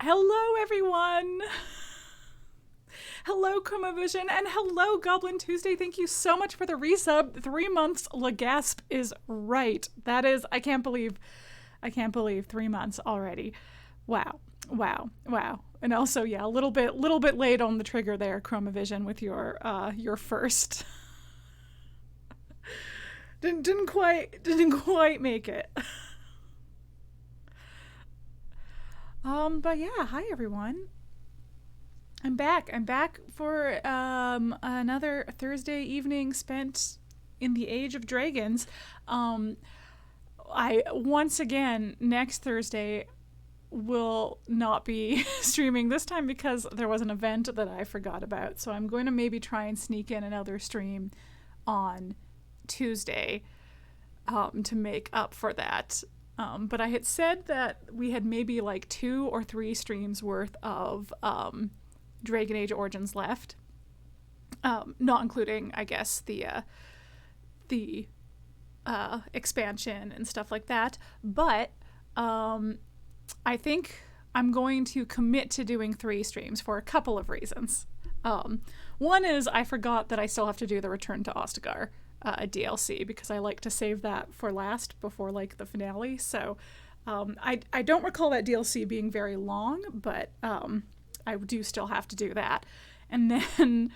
Hello, everyone. Hello, Chromovision, and hello, Goblin Tuesday. Thank you so much for the resub. 3 months, Legasp is right. That is, I can't believe 3 months already. Wow. And also, yeah, a little bit late on the trigger there, Chromovision, with your first. didn't quite make it. But yeah, hi everyone. I'm back for another Thursday evening spent in the Age of Dragons. I once again next Thursday will not be streaming this time because there was an event that I forgot about. So I'm going to maybe try and sneak in another stream on Tuesday to make up for that. But I had said that we had maybe like 2 or 3 streams worth of Dragon Age Origins left, not including, I guess, the expansion and stuff like that. But I think I'm going to commit to doing 3 streams for a couple of reasons. One is I forgot that I still have to do the Return to Ostagar DLC because I like to save that for last before like the finale. So I don't recall that DLC being very long, but I do still have to do that. And then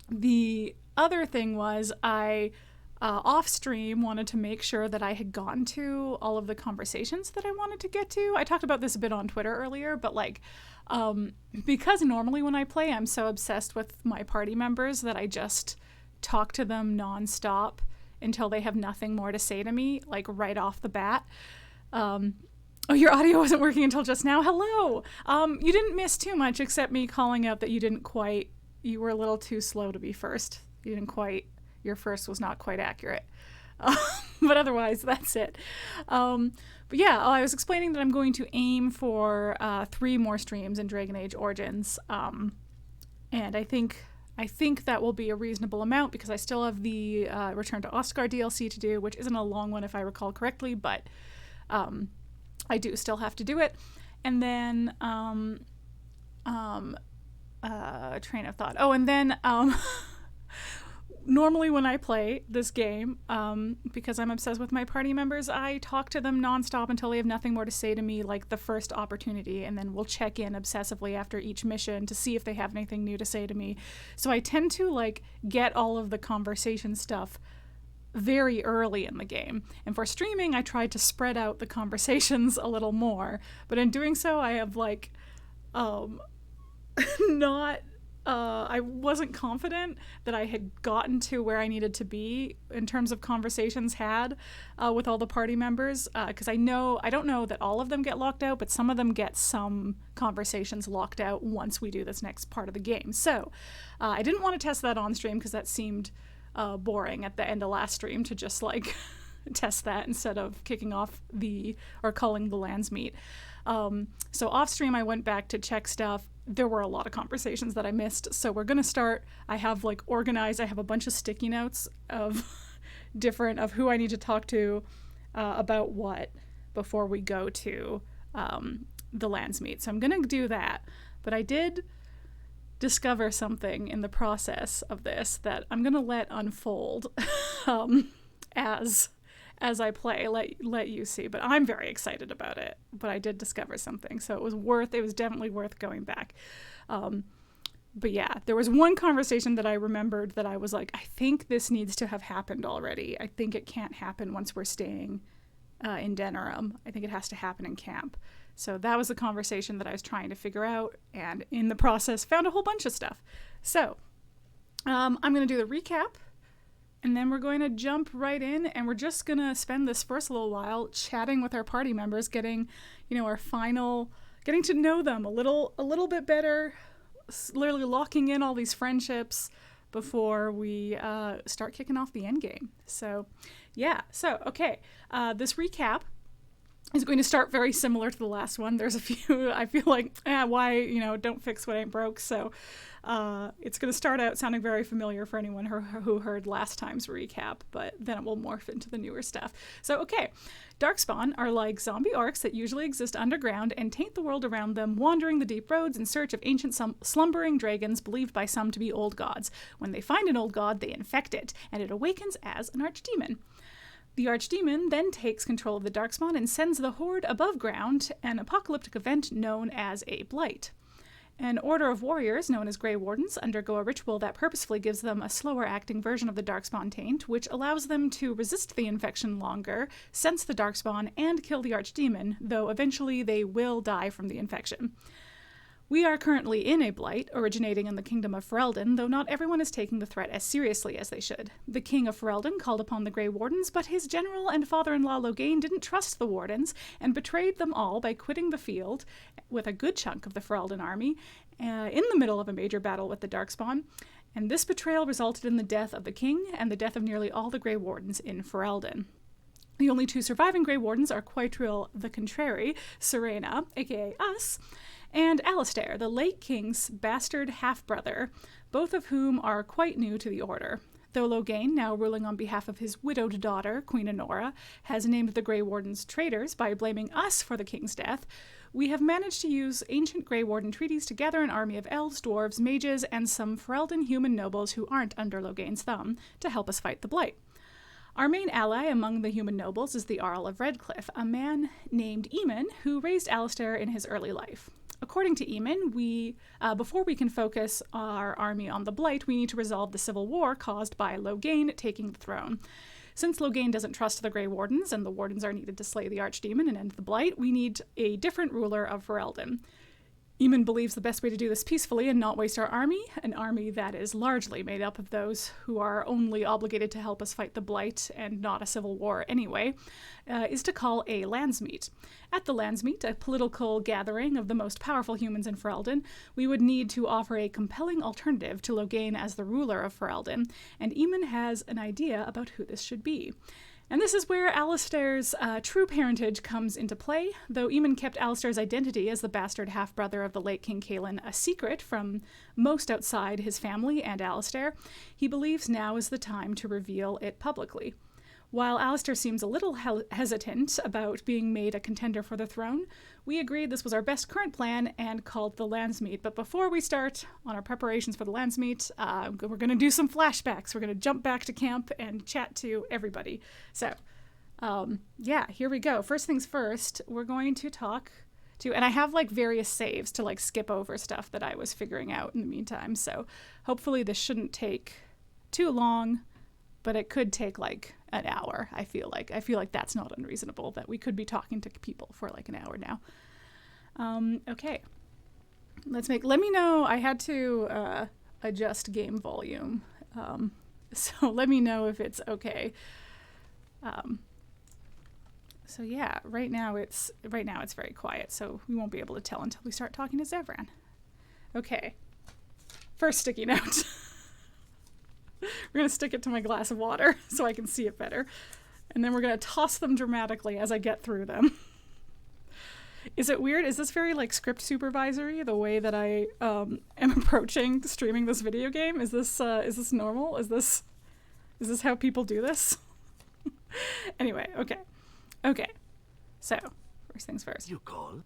the other thing was I off stream wanted to make sure that I had gotten to all of the conversations that I wanted to get to. I talked about this a bit on Twitter earlier, but like because normally when I play I'm so obsessed with my party members that I just talk to them nonstop until they have nothing more to say to me, like right off the bat. Oh, your audio wasn't working until just now. Hello. You didn't miss too much except me calling out that you were a little too slow to be first. Your first was not quite accurate. But otherwise, that's it. But yeah, I was explaining that I'm going to aim for 3 more streams in Dragon Age Origins. And I think that will be a reasonable amount because I still have the Return to Ostagar DLC to do, which isn't a long one if I recall correctly, but I do still have to do it. And then train of thought. Oh, and then normally when I play this game, because I'm obsessed with my party members, I talk to them nonstop until they have nothing more to say to me, like the first opportunity, and then we'll check in obsessively after each mission to see if they have anything new to say to me. So I tend to like get all of the conversation stuff very early in the game. And for streaming, I tried to spread out the conversations a little more, but in doing so, I have like I wasn't confident that I had gotten to where I needed to be in terms of conversations had with all the party members, because I don't know that all of them get locked out, but some of them get some conversations locked out once we do this next part of the game. So I didn't want to test that on stream because that seemed boring at the end of last stream to just like test that instead of kicking off calling the Landsmeet. So off stream I went back to check stuff. There were a lot of conversations that I missed, so we're gonna start. I have like organized, I have a bunch of sticky notes of who I need to talk to about what before we go to the Landsmeet. So I'm gonna do that, but I did discover something in the process of this that I'm gonna let unfold as I play, let you see. But I'm very excited about it. But I did discover something, so it was definitely worth going back. But yeah, there was one conversation that I remembered that I was like, I think this needs to have happened already. I think it can't happen once we're staying in Denerim. I think it has to happen in camp. So that was the conversation that I was trying to figure out, and in the process found a whole bunch of stuff. So I'm going to do the recap, and then we're going to jump right in, and we're just going to spend this first little while chatting with our party members, getting to know them a little bit better, literally locking in all these friendships before we start kicking off the end game. So yeah, okay. This recap is going to start very similar to the last one. There's a few, I feel like, why, don't fix what ain't broke. So It's going to start out sounding very familiar for anyone who heard last time's recap, but then it will morph into the newer stuff. So, okay. Darkspawn are like zombie orcs that usually exist underground and taint the world around them, wandering the deep roads in search of ancient slumbering dragons believed by some to be old gods. When they find an old god, they infect it, and it awakens as an archdemon. The archdemon then takes control of the Darkspawn and sends the horde above ground, an apocalyptic event known as a blight. An order of warriors, known as Grey Wardens, undergo a ritual that purposefully gives them a slower-acting version of the Darkspawn taint, which allows them to resist the infection longer, sense the Darkspawn, and kill the archdemon, though eventually they will die from the infection. We are currently in a blight, originating in the kingdom of Ferelden, though not everyone is taking the threat as seriously as they should. The king of Ferelden called upon the Grey Wardens, but his general and father-in-law Loghain didn't trust the Wardens, and betrayed them all by quitting the field with a good chunk of the Ferelden army, in the middle of a major battle with the Darkspawn, and this betrayal resulted in the death of the king, and the death of nearly all the Grey Wardens in Ferelden. The only two surviving Grey Wardens are Quiteriel the Contrary, Serena, aka us, and Alistair, the late king's bastard half-brother, both of whom are quite new to the order. Though Loghain, now ruling on behalf of his widowed daughter, Queen Anora, has named the Grey Wardens traitors by blaming us for the king's death, we have managed to use ancient Grey Warden treaties to gather an army of elves, dwarves, mages, and some Ferelden human nobles who aren't under Loghain's thumb to help us fight the Blight. Our main ally among the human nobles is the Arl of Redcliffe, a man named Eamon who raised Alistair in his early life. According to Eamon, before we can focus our army on the Blight, we need to resolve the civil war caused by Loghain taking the throne. Since Loghain doesn't trust the Grey Wardens, and the Wardens are needed to slay the Archdemon and end the Blight, we need a different ruler of Ferelden. Eamon believes the best way to do this peacefully and not waste our army, an army that is largely made up of those who are only obligated to help us fight the Blight and not a civil war anyway, is to call a Landsmeet. At the Landsmeet, a political gathering of the most powerful humans in Ferelden, we would need to offer a compelling alternative to Loghain as the ruler of Ferelden, and Eamon has an idea about who this should be. And this is where Alistair's true parentage comes into play. Though Eamon kept Alistair's identity as the bastard half-brother of the late King Cailan a secret from most outside his family and Alistair, he believes now is the time to reveal it publicly. While Alistair seems a little hesitant about being made a contender for the throne, we agreed this was our best current plan and called the Landsmeet. But before we start on our preparations for the Landsmeet, we're going to do some flashbacks. We're going to jump back to camp and chat to everybody. So, yeah, here we go. First things first, we're going to talk to, and I have like various saves to like skip over stuff that I was figuring out in the meantime. So hopefully this shouldn't take too long, but it could take like an hour. I feel like that's not unreasonable, that we could be talking to people for like an hour now. Okay. Let me know. I had to adjust game volume. So let me know if it's okay. So yeah, right now it's very quiet, so we won't be able to tell until we start talking to Zevran. Okay. First sticky note. We're going to stick it to my glass of water so I can see it better. And then we're going to toss them dramatically as I get through them. Is it weird? Is this very like script supervisory, the way that I am approaching streaming this video game? Is this normal? Is this how people do this? Anyway, okay. So, first things first. You call?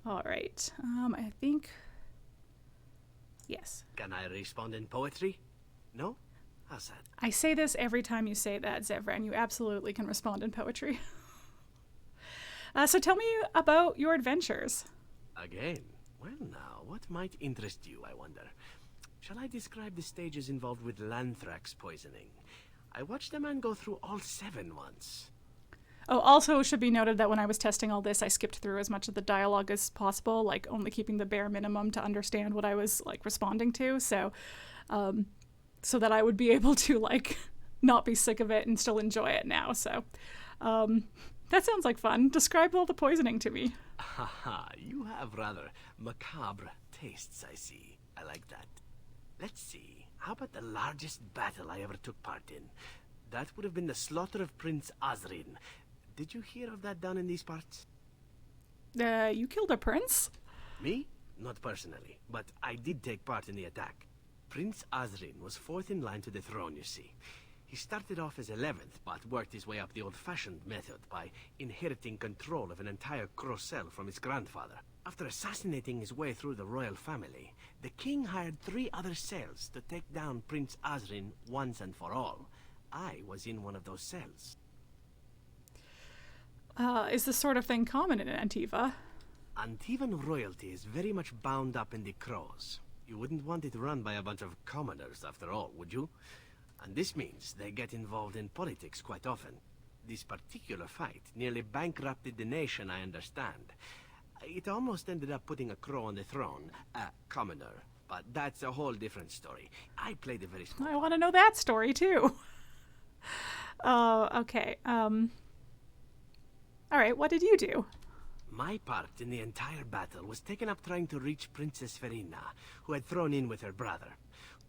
All right. I think... Yes. Can I respond in poetry? No? How's that? I say this every time you say that, Zevran. You absolutely can respond in poetry. So tell me about your adventures. Again? Well now, what might interest you, I wonder? Shall I describe the stages involved with Lanthrax poisoning? I watched a man go through all 7 once. Oh, also it should be noted that when I was testing all this, I skipped through as much of the dialogue as possible, like only keeping the bare minimum to understand what I was like responding to, so that I would be able to like not be sick of it and still enjoy it now. So that sounds like fun. Describe all the poisoning to me. Haha, you have rather macabre tastes, I see. I like that. Let's see, how about the largest battle I ever took part in? That would have been the slaughter of Prince Azrin. Did you hear of that down in these parts? You killed a prince? Me? not personally, but I did take part in the attack. Prince Azrin was 4th in line to the throne, you see. He started off as 11th, but worked his way up the old-fashioned method by inheriting control of an entire Crocel from his grandfather. After assassinating his way through the royal family, the king hired 3 other cells to take down Prince Azrin once and for all. I was in one of those cells. Is this sort of thing common in Antiva? Antivan royalty is very much bound up in the Crows. You wouldn't want it run by a bunch of commoners, after all, would you? And this means they get involved in politics quite often. This particular fight nearly bankrupted the nation, I understand. It almost ended up putting a Crow on the throne, a commoner. But that's a whole different story. I played a very small... I want to know that story, too. Okay. All right, what did you do? My part in the entire battle was taken up trying to reach Princess Verina, who had thrown in with her brother.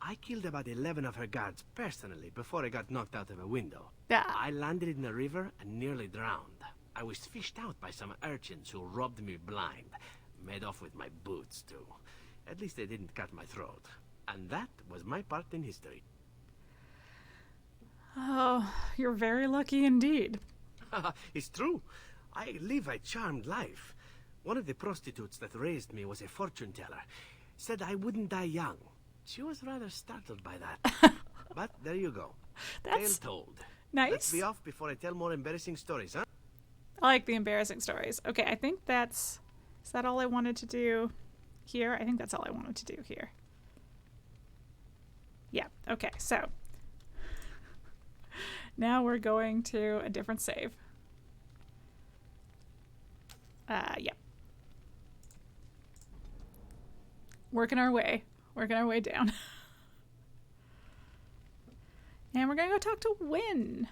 I killed about 11 of her guards personally before I got knocked out of a window. Yeah. I landed in the river and nearly drowned. I was fished out by some urchins who robbed me blind. Made off with my boots, too. At least they didn't cut my throat. And that was my part in history. Oh, you're very lucky indeed. It's true. I live a charmed life. One of the prostitutes that raised me was a fortune teller. Said I wouldn't die young. She was rather startled by that. But there you go. That's Tale told. nice. Let's be off before I tell more embarrassing stories, huh? I like the embarrassing stories. Okay, I think that's... Is that all I wanted to do here? I think that's all I wanted to do here. Yeah, okay, so... Now we're going to a different save. Yeah. Working our way down. And we're gonna go talk to Wynne.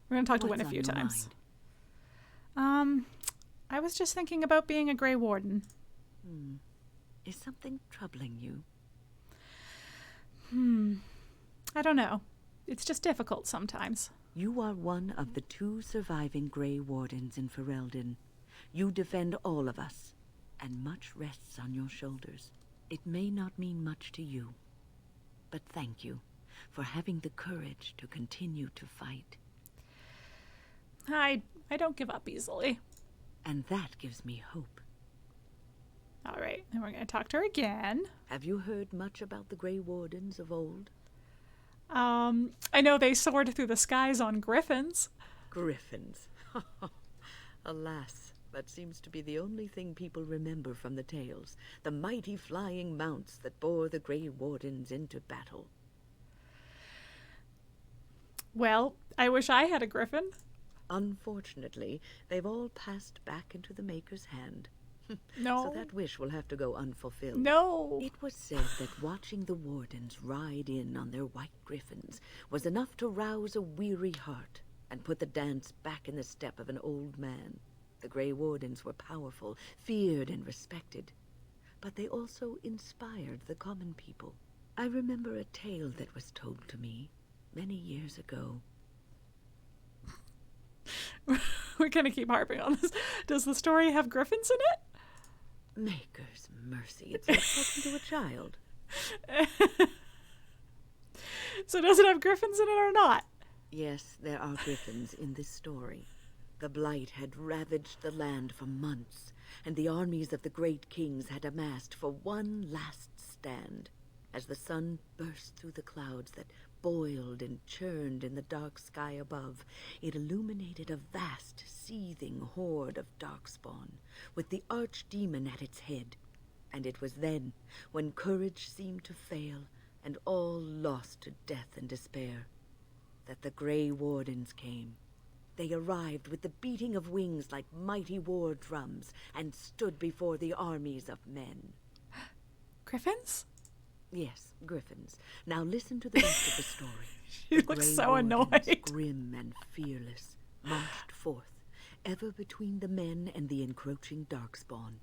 We're gonna talk to Wynne a few times. I was just thinking about being a Grey Warden. Is something troubling you? I don't know. It's just difficult sometimes. You are one of the 2 surviving Grey Wardens in Ferelden. You defend all of us, and much rests on your shoulders. It may not mean much to you, but thank you for having the courage to continue to fight. I don't give up easily. And that gives me hope. All right, then we're going to talk to her again. Have you heard much about the Grey Wardens of old? I know they soared through the skies on griffons. Griffins. Alas, that seems to be the only thing people remember from the tales. The mighty flying mounts that bore the Grey Wardens into battle. Well, I wish I had a griffin. Unfortunately, they've all passed back into the Maker's hand. No. So that wish will have to go unfulfilled. No. It was said that watching the Wardens ride in on their white griffins was enough to rouse a weary heart and put the dance back in the step of an old man. The Grey Wardens were powerful, feared and respected, but they also inspired the common people. I remember a tale that was told to me many years ago. We're going to keep harping on this. Does the story have griffins in it? Maker's mercy, it's like talking to a child. So does it have griffins in it or not? Yes, there are griffins in this story. The blight had ravaged the land for months, and the armies of the great kings had amassed for one last stand. As the sun burst through the clouds that boiled and churned in the dark sky above, it illuminated a vast, seething horde of darkspawn, with the archdemon at its head. And it was then, when courage seemed to fail, and all lost to death and despair, that the Grey Wardens came. They arrived with the beating of wings like mighty war drums, and stood before the armies of men. Griffins? Yes, griffins. Now listen to the rest of the story. She The looks Grey so Wardens, annoyed. grim and fearless, marched forth, ever between the men and the encroaching darkspawn.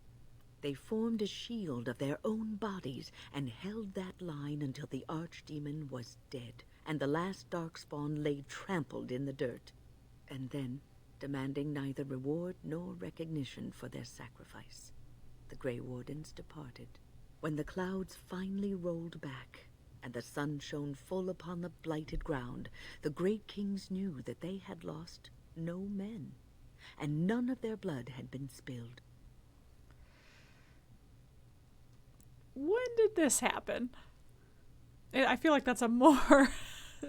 They formed a shield of their own bodies and held that line until the archdemon was dead, and the last darkspawn lay trampled in the dirt. And then demanding neither reward nor recognition for their sacrifice. The Grey Wardens departed. When the clouds finally rolled back, and the sun shone full upon the blighted ground, the great kings knew that they had lost no men, and none of their blood had been spilled. When did this happen? I feel like that's a more...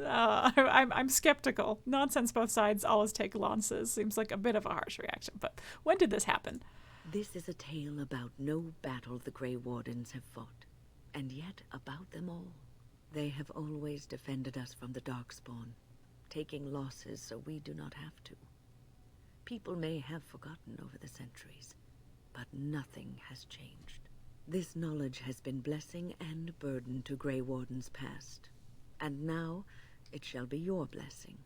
I'm skeptical. Nonsense both sides always take lances. Seems like a bit of a harsh reaction, but when did this happen? This is a tale about no battle the Grey Wardens have fought, and yet about them all. They have always defended us from the Darkspawn, taking losses so we do not have to. People may have forgotten over the centuries, but nothing has changed. This knowledge has been blessing and burden to Grey Wardens past, and now it shall be your blessing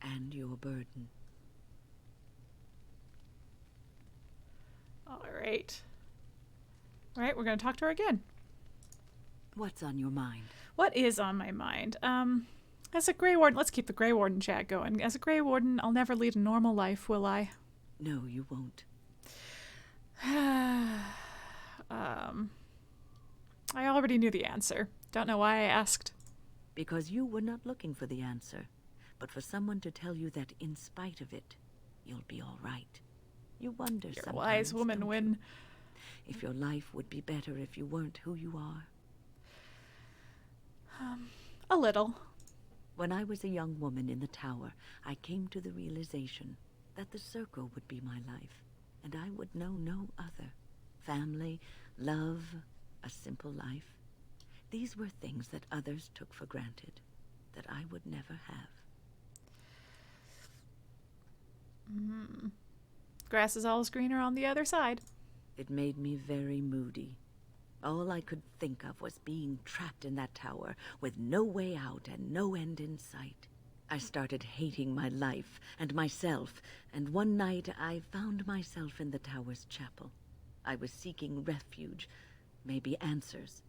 and your burden. All right. All right, we're going to talk to her again. What's on your mind? What is on my mind? As a Grey Warden, let's keep the Grey Warden chat going. As a Grey Warden, I'll never lead a normal life, will I? No, you won't. I already knew the answer. Don't know why I asked. Because you were not looking for the answer, but for someone to tell you that in spite of it, you'll be all right. You wonder You're a sometimes, wise woman, don't Wynne. you, if your life would be better if you weren't who you are. A little. When I was a young woman in the tower, I came to the realization that the circle would be my life, and I would know no other. Family, love, a simple life. These were things that others took for granted, that I would never have. Grass is always greener on the other side. It made me very moody. All I could think of was being trapped in that tower with no way out and no end in sight. I started hating my life and myself, and one night I found myself in the tower's chapel. I was seeking refuge, maybe answers.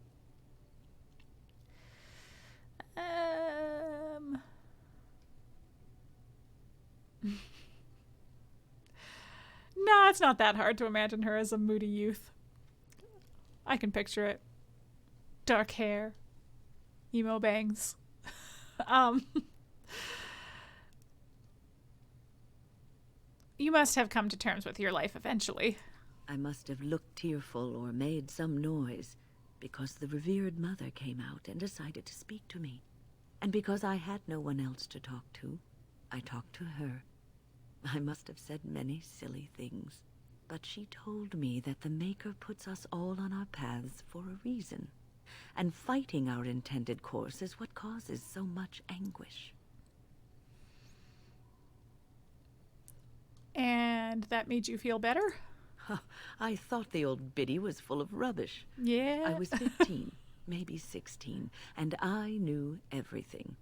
No, it's not that hard to imagine her as a moody youth. I can picture it. Dark hair. Emo bangs. You must have come to terms with your life eventually. I must have looked tearful or made some noise, because the revered mother came out and decided to speak to me. And because I had no one else to talk to, I talked to her. I must have said many silly things, but she told me that the Maker puts us all on our paths for a reason, and fighting our intended course is what causes so much anguish. And that made you feel better? I thought the old biddy was full of rubbish. Yeah. I was 15, maybe 16, and I knew everything.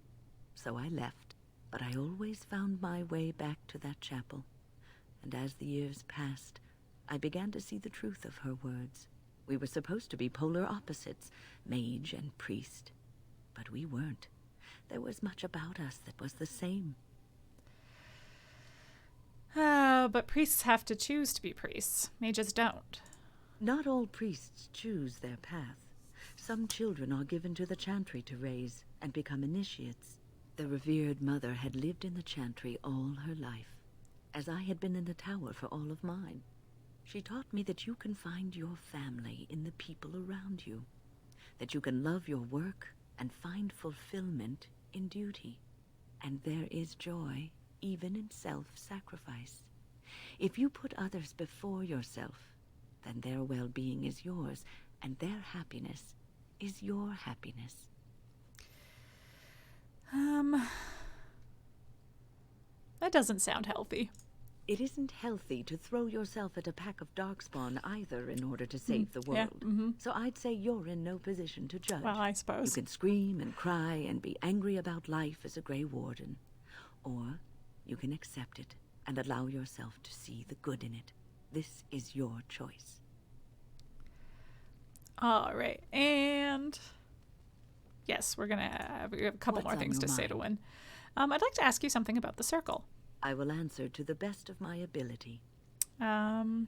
So I left, but I always found my way back to that chapel. And as the years passed, I began to see the truth of her words. We were supposed to be polar opposites, mage and priest. But we weren't. There was much about us that was the same. But priests have to choose to be priests. Mages don't. Not all priests choose their path. Some children are given to the chantry to raise and become initiates. The revered mother had lived in the chantry all her life, as I had been in the tower for all of mine. She taught me that you can find your family in the people around you, that you can love your work and find fulfillment in duty. And there is joy even in self-sacrifice. If you put others before yourself, then their well-being is yours, and their happiness is your happiness. That doesn't sound healthy. It isn't healthy to throw yourself at a pack of darkspawn either in order to save the world. Yeah, So I'd say you're in no position to judge. Well, I You suppose. can scream and cry and be angry about life as a Grey Warden, or you can accept it and allow yourself to see the good in it. This is your choice. All right. And yes, we have a couple What's more on things to your say to mind? Wynne. I'd like to ask you something about the circle. I will answer to the best of my ability. Why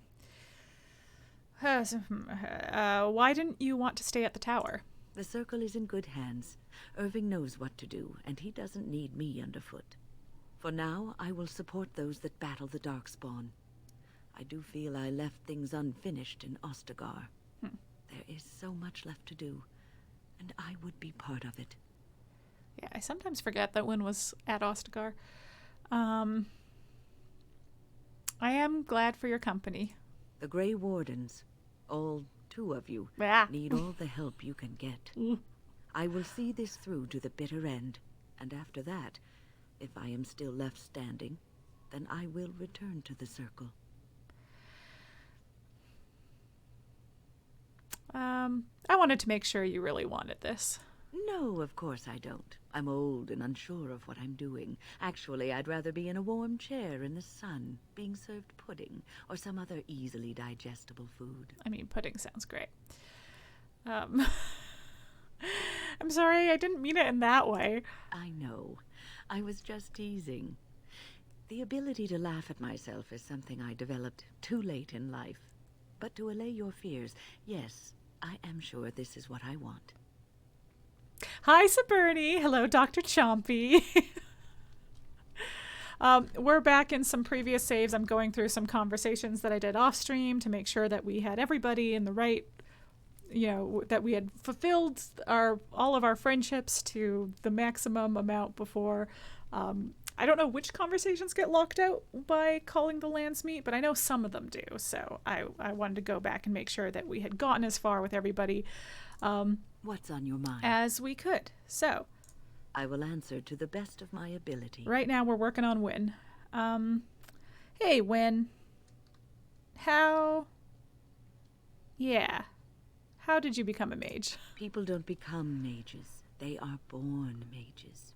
didn't you want to stay at the tower? The circle is in good hands. Irving knows what to do, and he doesn't need me underfoot. For now, I will support those that battle the Darkspawn. I do feel I left things unfinished in Ostagar. There is so much left to do, and I would be part of it. Yeah, I sometimes forget that Wynne was at Ostagar. I am glad for your company. The Grey Wardens, all 2 of you, need all the help you can get. I will see this through to the bitter end, and after that, if I am still left standing, then I will return to the circle. I wanted to make sure you really wanted this. No, of course I don't. I'm old and unsure of what I'm doing. Actually, I'd rather be in a warm chair in the sun, being served pudding or some other easily digestible food. I mean, pudding sounds great. I'm sorry, I didn't mean it in that way. I know. I was just teasing. The ability to laugh at myself is something I developed too late in life. But to allay your fears, yes, I am sure this is what I want. Hi, Saberni. Hello, Dr. Chompy. We're back in some previous saves. I'm going through some conversations that I did off stream to make sure that we had everybody in the right, that we had fulfilled all of our friendships to the maximum amount before. I don't know which conversations get locked out by calling the Landsmeet, but I know some of them do. So I wanted to go back and make sure that we had gotten as far with everybody What's on your mind? as we could. So I will answer to the best of my ability. right now we're working on Wynne. Hey, Wynne. How did you become a mage? People don't become mages. They are born mages.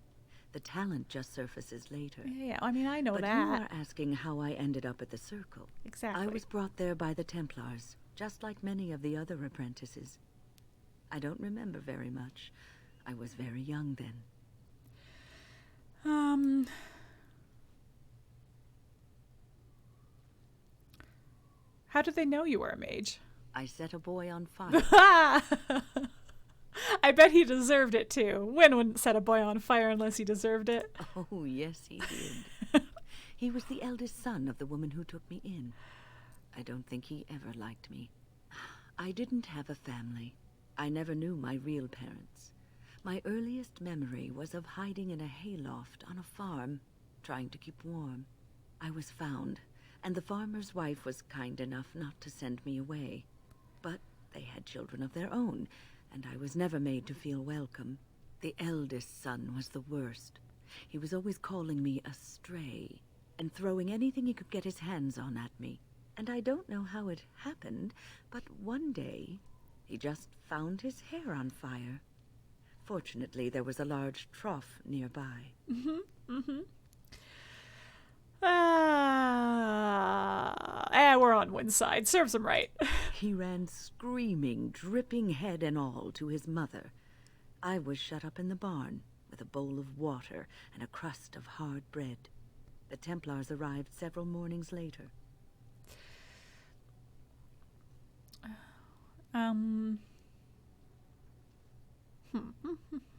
The talent just surfaces later. Yeah, I mean, I know But that. you are asking how I ended up at the circle. Exactly. I was brought there by the Templars, just like many of the other apprentices. I don't remember very much. I was very young then. How did they know you were a mage? I set a boy on fire. I bet he deserved it too. Wynne wouldn't set a boy on fire unless he deserved it. Oh, yes, he did. He was the eldest son of the woman who took me in. I don't think he ever liked me. I didn't have a family. I never knew my real parents. My earliest memory was of hiding in a hayloft on a farm, trying to keep warm. I was found, and the farmer's wife was kind enough not to send me away. But they had children of their own, and I was never made to feel welcome. The eldest son was the worst. He was always calling me a stray, and throwing anything he could get his hands on at me. And I don't know how it happened, but one day, he just found his hair on fire. Fortunately, there was a large trough nearby. We're on Wynne's side. Serves him right. He ran screaming, dripping head and all, to his mother. I was shut up in the barn with a bowl of water and a crust of hard bread. The Templars arrived several mornings later.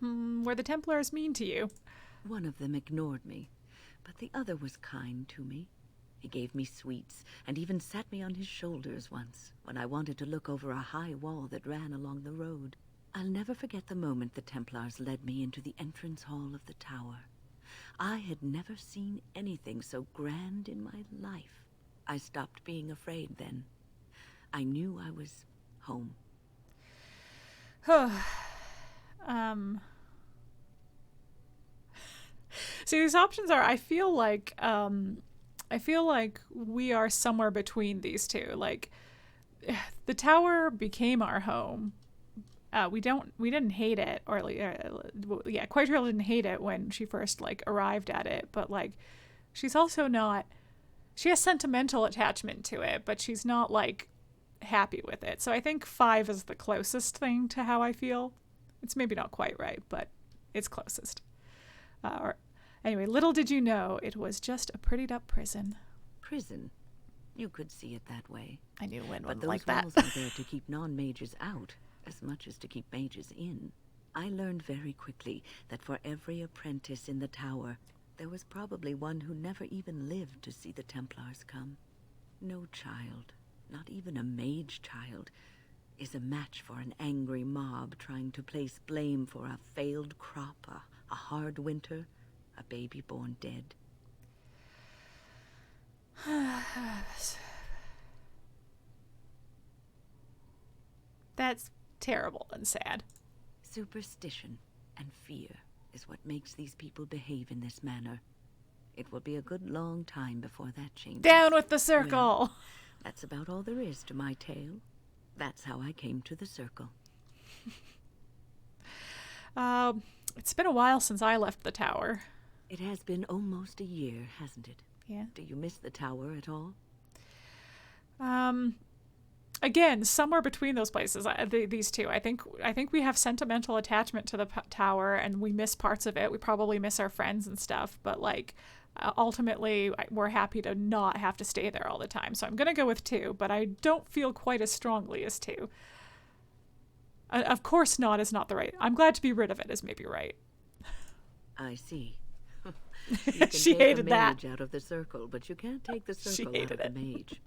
Were the Templars mean to you? One of them ignored me, but the other was kind to me. He gave me sweets and even sat me on his shoulders once when I wanted to look over a high wall that ran along the road. I'll never forget the moment the Templars led me into the entrance hall of the tower. I had never seen anything so grand in my life. I stopped being afraid then. I knew I was home. So these options are, I feel like we are somewhere between these two. Like, the tower became our home. We didn't hate it, or Quiteriel didn't hate it when she first arrived at it, but she's also not. She has sentimental attachment to it, but she's not happy with it. So I think 5 is the closest thing to how I feel. It's maybe not quite right, but it's closest. Anyway, little did you know, it was just a prettied up prison. Prison? You could see it that way. I knew Wynne But wouldn't those like that. walls are there to keep non-mages out, as much as to keep mages in. I learned very quickly that for every apprentice in the tower, there was probably one who never even lived to see the Templars come. No child, not even a mage child, is a match for an angry mob trying to place blame for a failed crop, a hard winter, a baby born dead. That's terrible and sad. Superstition and fear is what makes these people behave in this manner. It will be a good long time before that changes. Down with the circle! Well, that's about all there is to my tale. That's how I came to the circle. It's been a while since I left the tower. It has been almost a year, hasn't it? Yeah. Do you miss the tower at all? Again, somewhere between those places, these two. I think we have sentimental attachment to the tower, and we miss parts of it. We probably miss our friends and stuff, but like, ultimately, we're happy to not have to stay there all the time. So I'm gonna go with 2, but I don't feel quite as strongly as 2. Of course, not is not the right. I'm glad to be rid of it is maybe right. I see. You can She take hated a that. mage out of the circle, but you can't take the She circle out hated of the it. mage.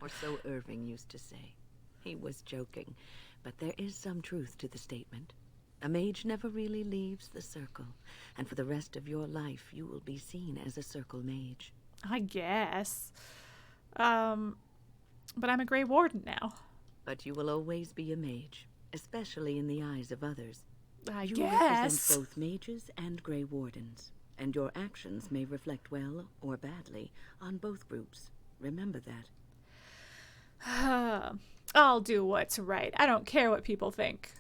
Or so Irving used to say. He was joking, but there is some truth to the statement. A mage never really leaves the circle, and for the rest of your life you will be seen as a circle mage. I guess. But I'm a Grey Warden now. But you will always be a mage, especially in the eyes of others. I You guess. represent both mages and Grey Wardens, and your actions may reflect well or badly on both groups. Remember that. I'll do what's right. I don't care what people think.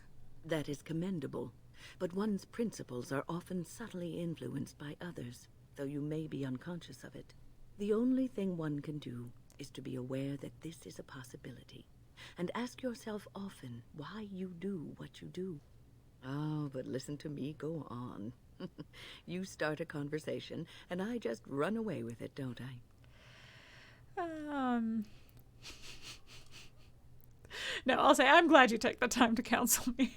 That is commendable, but one's principles are often subtly influenced by others, though you may be unconscious of it. The only thing one can do is to be aware that this is a possibility, and ask yourself often why you do what you do. Oh, but listen to me go on. You start a conversation, and I just run away with it, don't I? No, I'll say I'm glad you took the time to counsel me.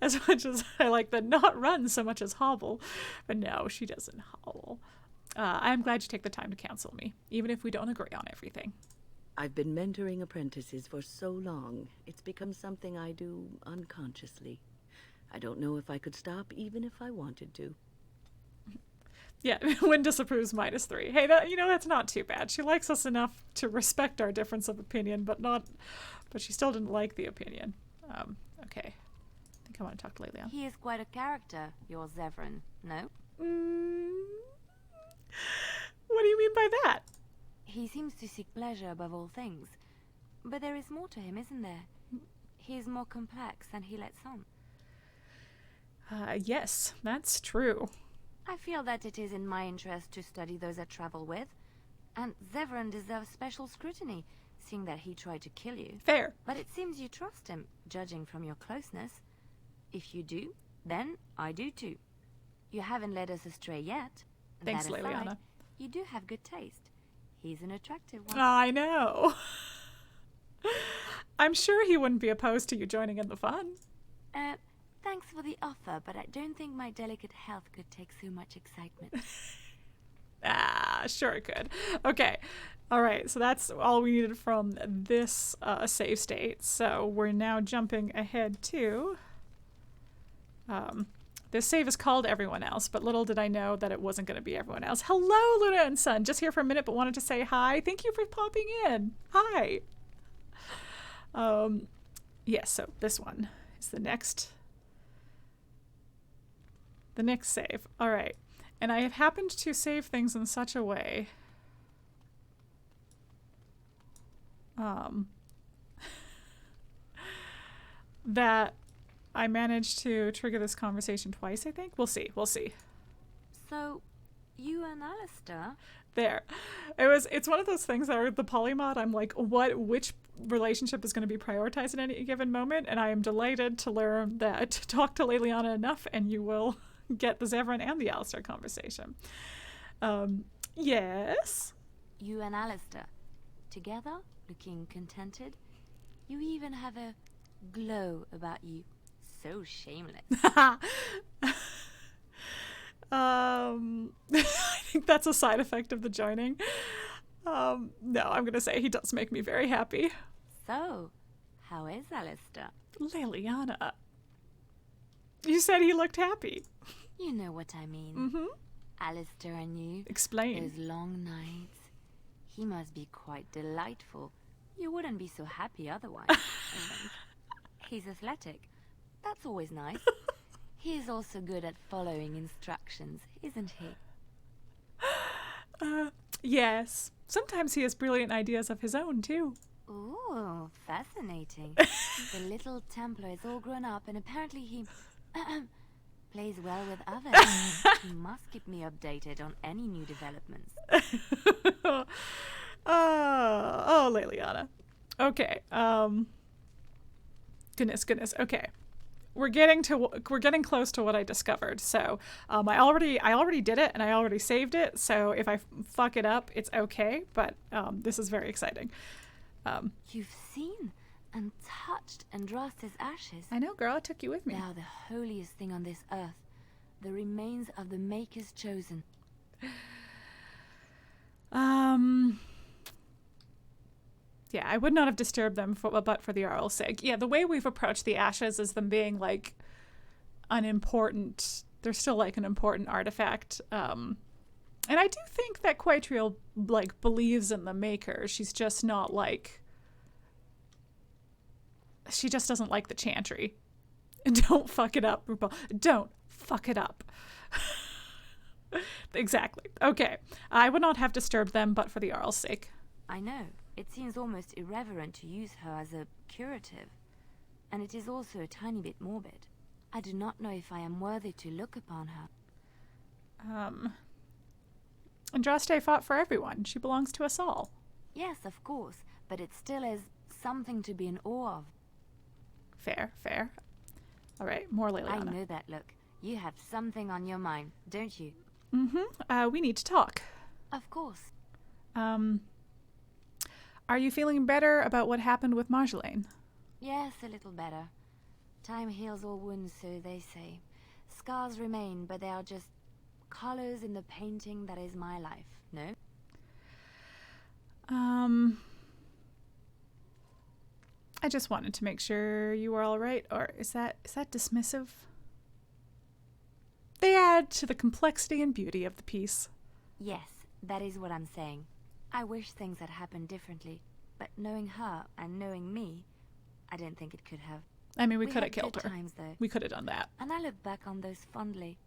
As much as I like the not run so much as hobble. But no, she doesn't hobble. I'm glad you take the time to counsel me, even if we don't agree on everything. I've been mentoring apprentices for so long, it's become something I do unconsciously. I don't know if I could stop even if I wanted to. Yeah, Wynne disapproves -3. Hey, that's not too bad. She likes us enough to respect our difference of opinion, but she still didn't like the opinion. Okay. I think I want to talk to Leliana. He is quite a character, your Zevran, no? What do you mean by that? He seems to seek pleasure above all things. But there is more to him, isn't there? He is more complex than he lets on. Yes, that's true. I feel that it is in my interest to study those I travel with. And Zevran deserves special scrutiny, seeing that he tried to kill you. Fair. But it seems you trust him, judging from your closeness. If you do, then I do too. You haven't led us astray yet. Thanks, That aside, Leliana. you do have good taste. He's an attractive one. I know. I'm sure he wouldn't be opposed to you joining in the fun. Thanks for the offer, but I don't think my delicate health could take so much excitement. Sure it could. Okay. All right, so that's all we needed from this save state. So we're now jumping ahead to... this save is called Everyone Else, but little did I know that it wasn't going to be Everyone Else. Hello, Luna and Sun. Just here for a minute, but wanted to say hi. Thank you for popping in. Hi. Yes, so this one is the next save. All right. And I have happened to save things in such a way that I managed to trigger this conversation twice, I think. We'll see. So, you and Alistair? There. It's one of those things that are the polymod. I'm like, which relationship is going to be prioritized at any given moment? And I am delighted to learn that talk to Leliana enough and you will get the Zevran and the Alistair conversation. Yes? You and Alistair, together, looking contented. You even have a glow about you. So shameless. I think that's a side effect of the joining. No, I'm going to say he does make me very happy. So, how is Alistair? Leliana. You said he looked happy. You know what I mean. Mm-hmm. Alistair and you. Explain. Those long nights. He must be quite delightful. You wouldn't be so happy otherwise, I think. He's athletic. That's always nice. He is also good at following instructions, isn't he? Yes. Sometimes he has brilliant ideas of his own, too. Ooh, fascinating. The little Templar is all grown up and apparently he plays well with others. He must keep me updated on any new developments. Oh, Leliana. Okay. Goodness. Okay. We're getting close to what I discovered. So, I already did it and I already saved it. So if I fuck it up, it's okay. But this is very exciting. You've seen and touched Andraste's ashes. I know, girl. I took you with me. They are the holiest thing on this earth. The remains of the Maker's chosen. Yeah, I would not have disturbed them but for the Arl's sake. Yeah, the way we've approached the ashes is them being like unimportant. They're still like an important artifact. And I do think that Quiteriel like believes in the Maker. She's just not like. She just doesn't like the chantry. Don't fuck it up, RuPaul. Don't fuck it up. Exactly. Okay. I would not have disturbed them but for the Arl's sake. I know. It seems almost irreverent to use her as a curative. And it is also a tiny bit morbid. I do not know if I am worthy to look upon her. Andraste fought for everyone. She belongs to us all. Yes, of course. But it still is something to be in awe of. Fair. All right, more Leliana. I know that look. You have something on your mind, don't you? Mm-hmm. We need to talk. Of course. Are you feeling better about what happened with Marjolaine? Yes, a little better. Time heals all wounds, so they say. Scars remain, but they are just colors in the painting that is my life, no? I just wanted to make sure you were all right, or is that dismissive? They add to the complexity and beauty of the piece. Yes, that is what I'm saying. I wish things had happened differently, but knowing her and knowing me, I don't think it could have. I mean, we could have killed good her. Times, though. We could have done that. And I look back on those fondly.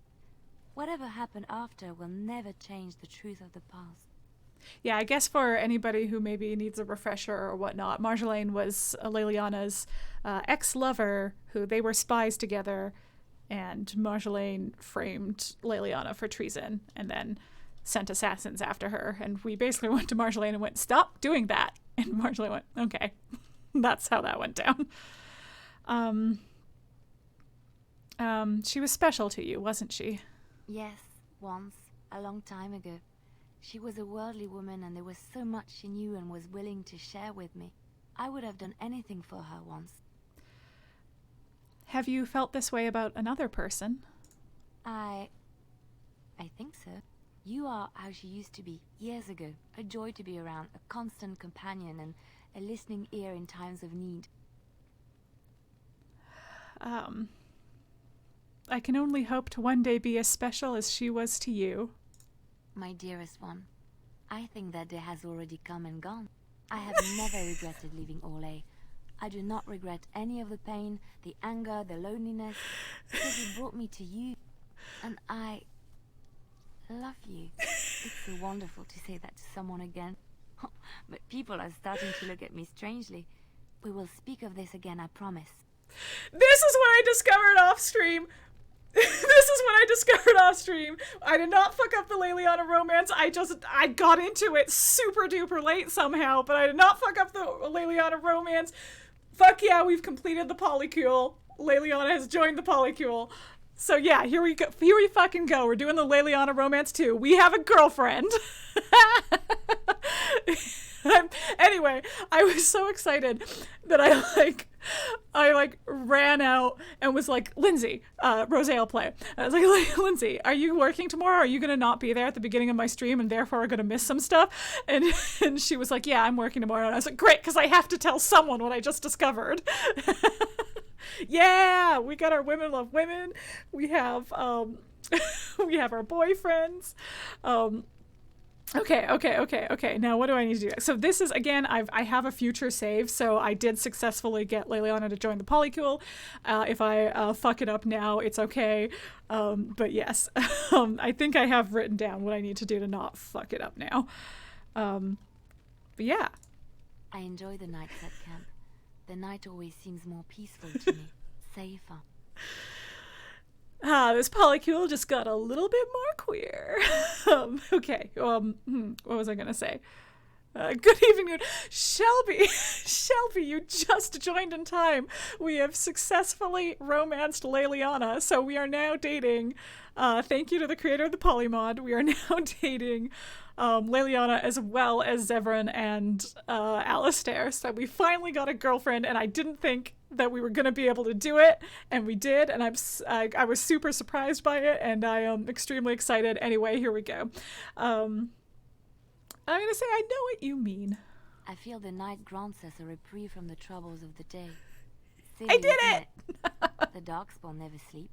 Whatever happened after will never change the truth of the past. Yeah, I guess for anybody who maybe needs a refresher or whatnot, Marjolaine was Leliana's ex-lover who they were spies together, and Marjolaine framed Leliana for treason and then sent assassins after her. And we basically went to Marjolaine and went, stop doing that. And Marjolaine went, okay. That's how that went down. She was special to you, wasn't she? Yes, once, a long time ago. She was a worldly woman and there was so much she knew and was willing to share with me. I would have done anything for her once. Have you felt this way about another person? I think so. You are how she used to be years ago. A joy to be around, a constant companion and a listening ear in times of need. I can only hope to one day be as special as she was to you. My dearest one, I think that day has already come and gone. I have never regretted leaving Arle. I do not regret any of the pain, the anger, the loneliness, because it brought me to you. And I love you. It's so wonderful to say that to someone again. But people are starting to look at me strangely. We will speak of this again, I promise. This is what I discovered off stream. I did not fuck up the Leliana romance. I got into it super duper late somehow, but I did not fuck up the Leliana romance. Fuck yeah, we've completed the polycule. Leliana has joined the polycule. So yeah, here we go. Here we fucking go. We're doing the Leliana romance too. We have a girlfriend. Anyway, I was so excited that I ran out and was like, Lindsay, Rosé play. I was like, Lindsay, are you working tomorrow? Are you going to not be there at the beginning of my stream and therefore are going to miss some stuff? And she was like, yeah, I'm working tomorrow. And I was like, great, because I have to tell someone what I just discovered. Yeah, we got our Women Love Women. We have we have our boyfriends. Okay. Now what do I need to do? So this is, again, I have a future save, so I did successfully get Leliana to join the Polycule. If I fuck it up now, it's okay. But yes, I think I have written down what I need to do to not fuck it up now. But yeah. I enjoy the nights at camp. The night always seems more peaceful to me, safer. This Polycule just got a little bit more queer. Okay, what was I gonna say? Good evening, Shelby. Shelby, you just joined in time. We have successfully romanced Leliana, so we are now dating. Thank you to the creator of the Polymod. We are now dating Leliana as well as Zevran and Alistair. So we finally got a girlfriend, and I didn't think that we were going to be able to do it, and we did, and I was super surprised by it, and I am extremely excited. Anyway, here we go. I'm going to say I know what you mean. I feel the night grants us a reprieve from the troubles of the day. Silly, I did isn't it! The darkspawn never sleep,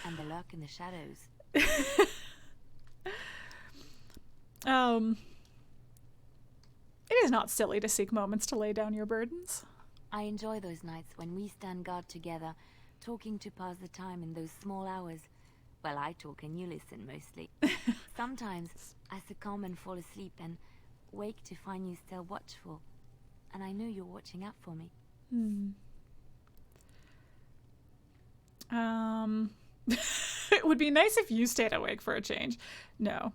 and they lurk in the shadows. It is not silly to seek moments to lay down your burdens. I enjoy those nights when we stand guard together, talking to pass the time in those small hours. Well, I talk and you listen mostly. Sometimes I succumb and fall asleep and wake to find you still watchful. And I know you're watching out for me. It would be nice if you stayed awake for a change. No.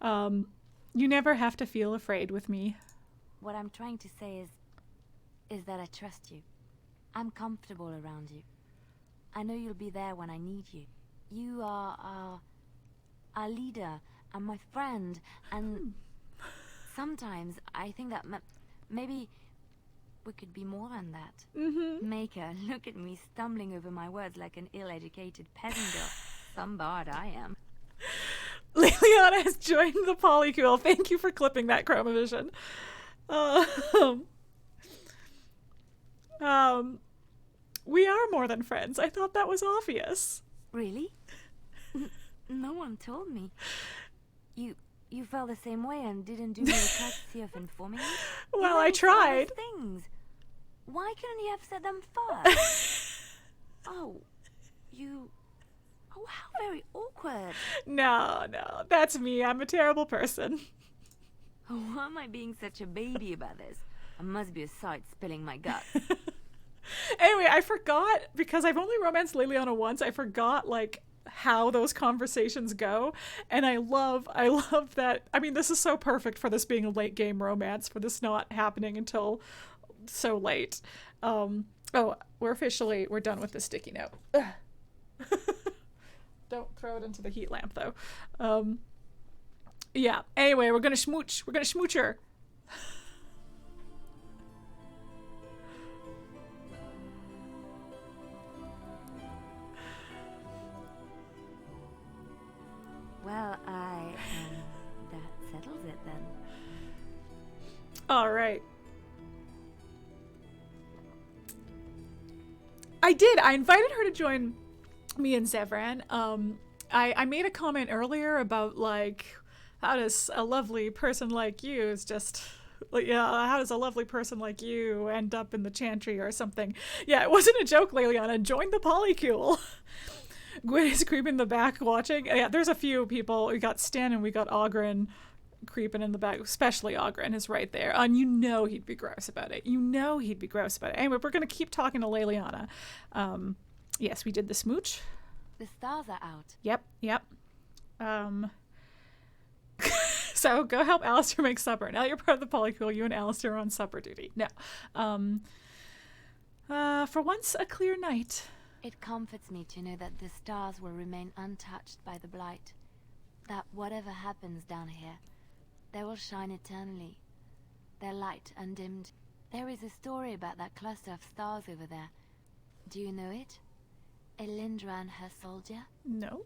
You never have to feel afraid with me. What I'm trying to say is that I trust you. I'm comfortable around you. I know you'll be there when I need you. You are our leader and my friend, and sometimes I think that maybe we could be more than that. Maker, look at me stumbling over my words like an ill-educated peasant girl. Some bard I am. Leliana has joined the Polycule. Thank you for clipping that, Chromavision. We are more than friends. I thought that was obvious. Really? No one told me. You felt the same way and didn't do me the courtesy of informing me? Well, I tried. Things. Why couldn't you have said them first? Oh, how very awkward. No, that's me. I'm a terrible person. Why am I being such a baby about this? I must be a sight spilling my guts. Anyway, I forgot, because I've only romanced Leliana once, I forgot, like, how those conversations go, and I love that. I mean, this is so perfect for this being a late game romance, for this not happening until so late. Oh, we're done with the sticky note. Don't throw it into the heat lamp, though. Yeah, anyway, we're gonna smooch her. Well, that settles it then. All right. I did. I invited her to join me and Zevran. I made a comment earlier about, like, how does a lovely person like you is just... how does a lovely person like you end up in the chantry or something? Yeah, it wasn't a joke, Leliana. Join the Polycule. Gwyn is creeping in the back watching. Yeah, there's a few people. We got Sten and we got Oghren creeping in the back. Especially Oghren is right there. And you know he'd be gross about it. Anyway, we're going to keep talking to Leliana. Yes, we did the smooch. The stars are out. Yep. So go help Alistair make supper. Now you're part of the Polycule. You and Alistair are on supper duty. No. For once, a clear night. It comforts me to know that the stars will remain untouched by the blight. That whatever happens down here, they will shine eternally, their light undimmed. There is a story about that cluster of stars over there. Do you know it? Elindra and her soldier? No.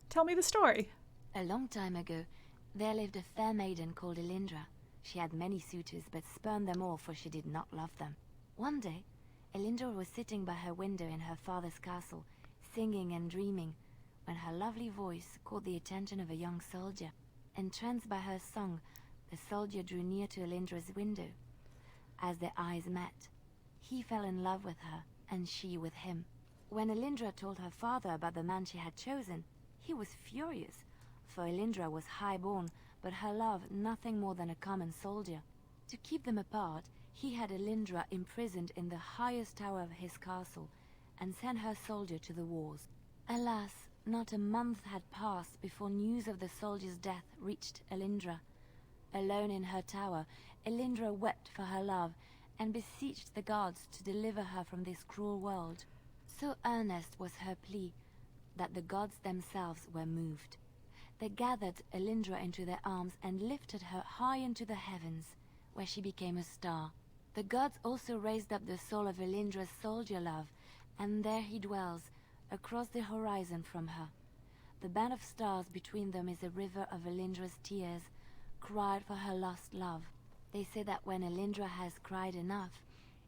Tell me the story. A long time ago, there lived a fair maiden called Elindra. She had many suitors, but spurned them all, for she did not love them. One day, Elindra was sitting by her window in her father's castle, singing and dreaming, when her lovely voice caught the attention of a young soldier. Entranced by her song, the soldier drew near to Elindra's window. As their eyes met, he fell in love with her, and she with him. When Elindra told her father about the man she had chosen, he was furious, for Elindra was high-born, but her love nothing more than a common soldier. To keep them apart, he had Elindra imprisoned in the highest tower of his castle, and sent her soldier to the wars. Alas, not a month had passed before news of the soldier's death reached Elindra. Alone in her tower, Elindra wept for her love, and beseeched the gods to deliver her from this cruel world. So earnest was her plea, that the gods themselves were moved. They gathered Elindra into their arms and lifted her high into the heavens, where she became a star. The gods also raised up the soul of Elindra's soldier love, and there he dwells, across the horizon from her. The band of stars between them is a river of Elindra's tears, cried for her lost love. They say that when Elindra has cried enough,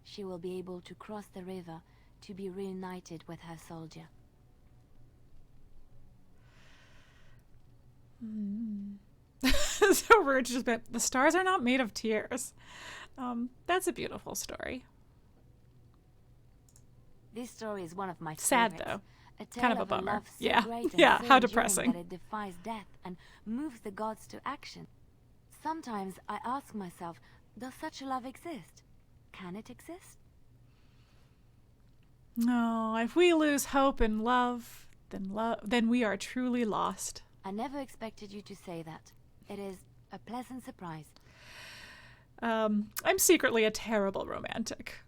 she will be able to cross the river to be reunited with her soldier. So we're just bit. The stars are not made of tears. That's a beautiful story. This story is one of my Sad favorites. though. A tale Kind of a of bummer. love so Yeah. great and Yeah, so how enduring depressing. that it defies death and moves the gods to action. Sometimes I ask myself, does such a love exist? Can it exist? No, if we lose hope in love, then we are truly lost. I never expected you to say that. It is a pleasant surprise. I'm secretly a terrible romantic.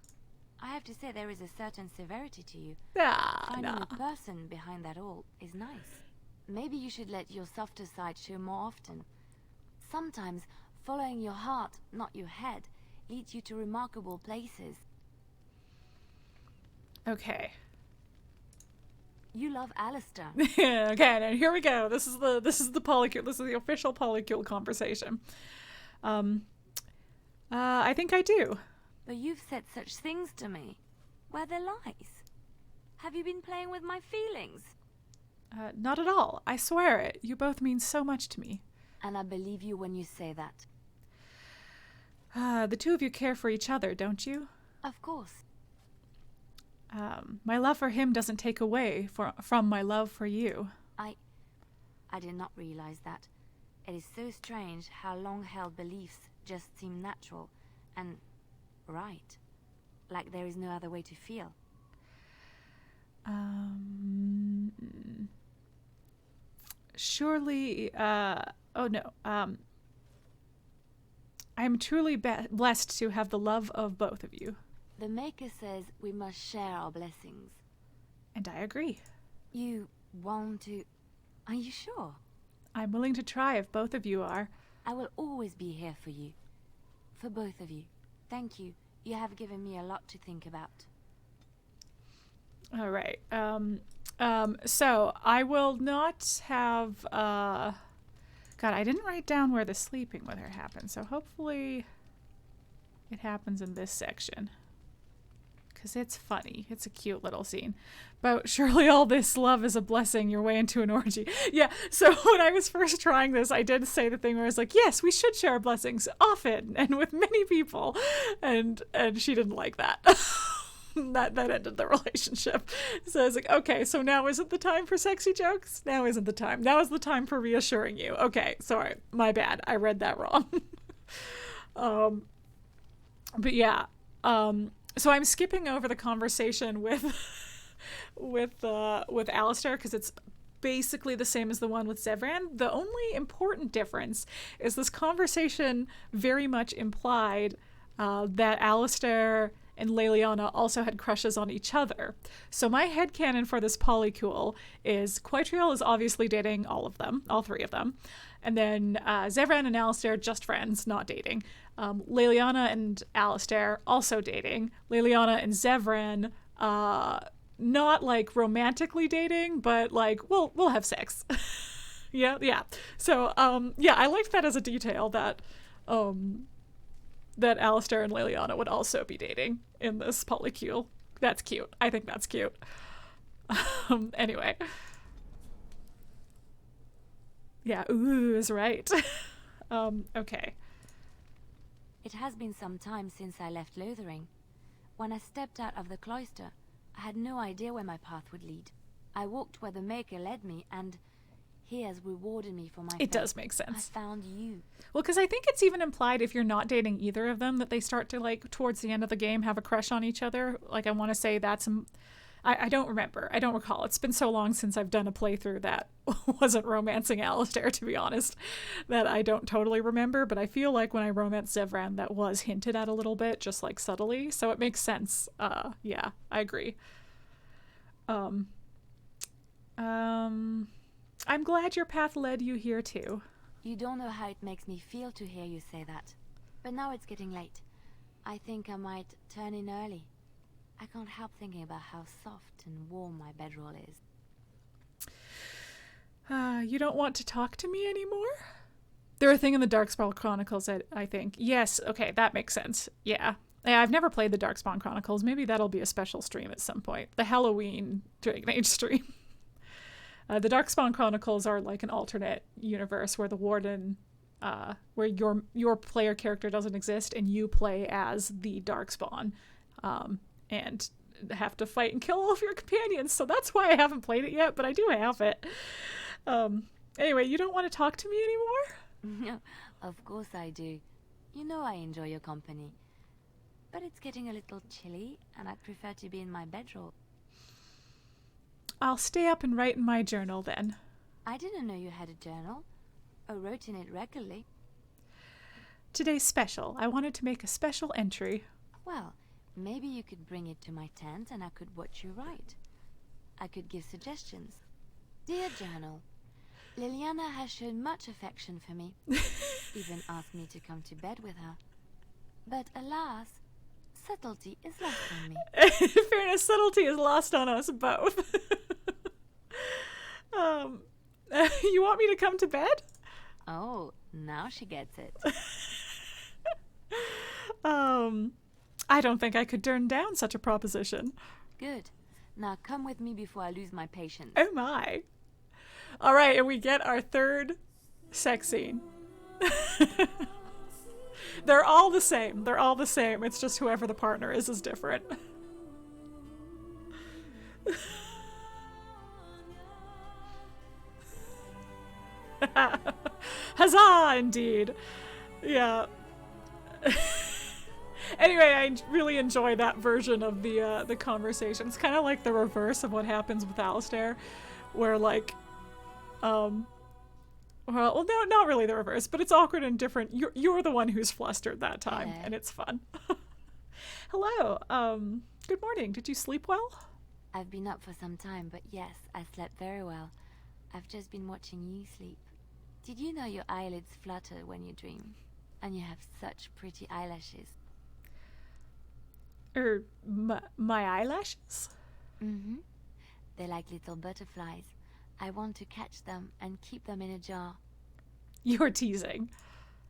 I have to say there is a certain severity to you. Finding Nah. the person behind that all is nice. Maybe you should let your softer side show more often. Sometimes following your heart, not your head, leads you to remarkable places. Okay. You love Alistair. Okay, and here we go. This is the polycule. This is the official polycule conversation. I think I do. But you've said such things to me. Were they lies? Have you been playing with my feelings? Not at all. I swear it. You both mean so much to me. And I believe you when you say that. The two of you care for each other, don't you? Of course. My love for him doesn't take away from my love for you. I did not realize that. It is so strange how long-held beliefs just seem natural and right. Like there is no other way to feel. Surely, oh no, I am truly blessed to have the love of both of you. The Maker says we must share our blessings. And I agree. You want to... Are you sure? I'm willing to try if both of you are. I will always be here for you. For both of you. Thank you. You have given me a lot to think about. All right. So I will not have, God, I didn't write down where the sleeping with her happened, so hopefully it happens in this section. Because it's funny. It's a cute little scene. But surely all this love is a blessing your way into an orgy. Yeah, so when I was first trying this, I did say the thing where I was like, yes, we should share blessings often and with many people. And she didn't like that. that ended the relationship. So I was like, okay, so now isn't the time for sexy jokes? Now isn't the time. Now is the time for reassuring you. Okay, sorry, my bad. I read that wrong. But yeah, so I'm skipping over the conversation with Alistair because it's basically the same as the one with Zevran. The only important difference is this conversation very much implied that Alistair and Leliana also had crushes on each other. So my headcanon for this polycule is Quiteriel is obviously dating all of them, all three of them. And then Zevran and Alistair, just friends, not dating. Leliana and Alistair, also dating. Leliana and Zevran, not like romantically dating, but like we'll have sex. yeah. So yeah, I liked that as a detail that that Alistair and Leliana would also be dating in this polycule. That's cute. I think that's cute. Anyway. Yeah, ooh is right. Okay. It has been some time since I left Lothering. When I stepped out of the cloister, I had no idea where my path would lead. I walked where the Maker led me, and he has rewarded me for my It faith. does make sense. I found you. Well, because I think it's even implied if you're not dating either of them that they start to, like, towards the end of the game have a crush on each other. Like, I want to say that's... I don't remember. I don't recall. It's been so long since I've done a playthrough that wasn't romancing Alistair, to be honest, that I don't totally remember. But I feel like when I romanced Zevran, that was hinted at a little bit, just like subtly. So it makes sense. Yeah, I agree. I'm glad your path led you here too. You don't know how it makes me feel to hear you say that. But now it's getting late. I think I might turn in early. I can't help thinking about how soft and warm my bedroll is. You don't want to talk to me anymore? They're a thing in the Darkspawn Chronicles, I think. Yes, okay, that makes sense. Yeah. I've never played the Darkspawn Chronicles. Maybe that'll be a special stream at some point. The Halloween Dragon Age stream. The Darkspawn Chronicles are like an alternate universe where the Warden, where your player character doesn't exist and you play as the Darkspawn. And have to fight and kill all of your companions. So that's why I haven't played it yet, but I do have it. Anyway, you don't want to talk to me anymore? Of course I do. You know I enjoy your company. But it's getting a little chilly, and I'd prefer to be in my bedroll. I'll stay up and write in my journal then. I didn't know you had a journal. I wrote in it regularly. Today's special. I wanted to make a special entry. Well, maybe you could bring it to my tent and I could watch you write. I could give suggestions. Dear Journal, Leliana has shown much affection for me. Even asked me to come to bed with her. But alas, subtlety is lost on me. In fairness, subtlety is lost on us both. You want me to come to bed? Oh, now she gets it. I don't think I could turn down such a proposition. Good. Now come with me before I lose my patience. Oh my. All right, and we get our third sex scene. They're all the same. They're all the same. It's just whoever the partner is different. Huzzah, indeed. Yeah. Anyway, I really enjoy that version of the conversation. It's kind of like the reverse of what happens with Alistair, where like, well, no, not really the reverse, but it's awkward and different. You're the one who's flustered that time, and it's fun. Hello. Good morning. Did you sleep well? I've been up for some time, but yes, I slept very well. I've just been watching you sleep. Did you know your eyelids flutter when you dream? And you have such pretty eyelashes. My eyelashes? Mm-hmm. They're like little butterflies. I want to catch them and keep them in a jar. You're teasing.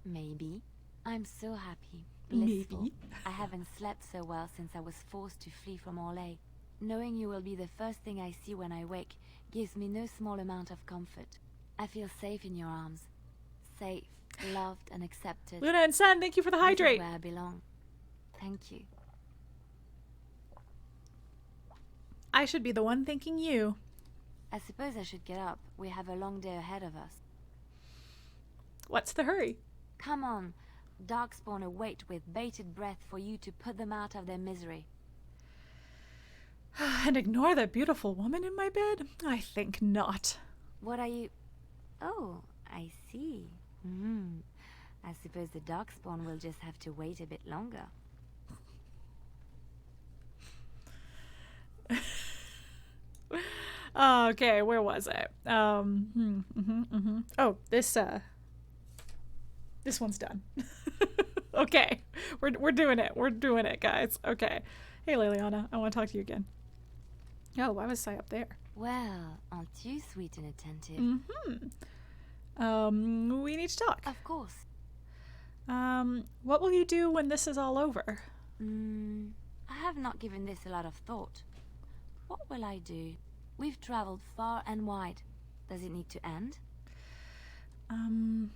Maybe. I'm so happy. Blissful. Maybe. I haven't slept so well since I was forced to flee from Arle. Knowing you will be the first thing I see when I wake gives me no small amount of comfort. I feel safe in your arms. Safe, loved, and accepted. Luna and Sun, thank you for the hydrate. This is where I belong. Thank you. I should be the one thanking you. I suppose I should get up. We have a long day ahead of us. What's the hurry? Come on. Darkspawn await with bated breath for you to put them out of their misery. And ignore that beautiful woman in my bed? I think not. What are you... Oh, I see. I suppose the Darkspawn will just have to wait a bit longer. Okay, where was I? Oh, this one's done. Okay, we're doing it. We're doing it, guys. Okay. Hey, Leliana, I want to talk to you again. Oh, why was I up there? Well, aren't you sweet and attentive? We need to talk. Of course. What will you do when this is all over? I have not given this a lot of thought. What will I do? We've traveled far and wide. Does it need to end? I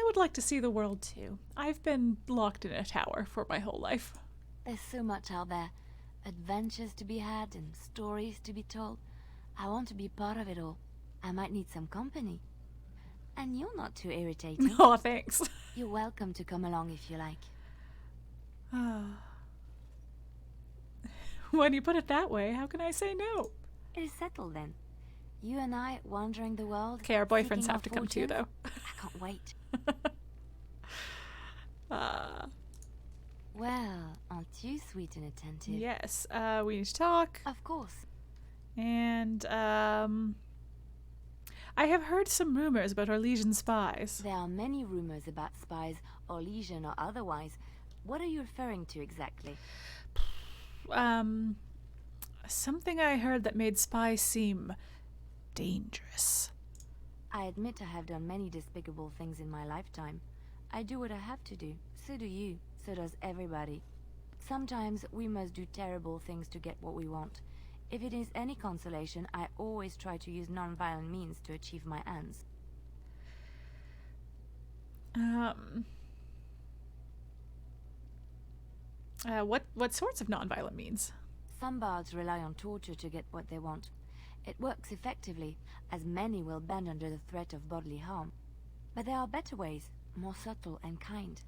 would like to see the world too. I've been locked in a tower for my whole life. There's so much out there. Adventures to be had and stories to be told. I want to be part of it all. I might need some company. And you're not too irritating. Oh, thanks. You're welcome to come along if you like. When you put it that way, how can I say no? It is settled then. You and I wandering the world. Okay, our boyfriends seeking have to come too, fortunes? though. I can't wait. Well, aren't you sweet and attentive? Yes, we need to talk. Of course. And, I have heard some rumors about our Legion spies. There are many rumors about spies, or Legion or otherwise. What are you referring to exactly? Something I heard that made spies seem dangerous. I admit I have done many despicable things in my lifetime. I do what I have to do. So do you. So does everybody. Sometimes we must do terrible things to get what we want. If it is any consolation, I always try to use non-violent means to achieve my ends. What sorts of non-violent means? Some bards rely on torture to get what they want. It works effectively, as many will bend under the threat of bodily harm. But there are better ways, more subtle and kind.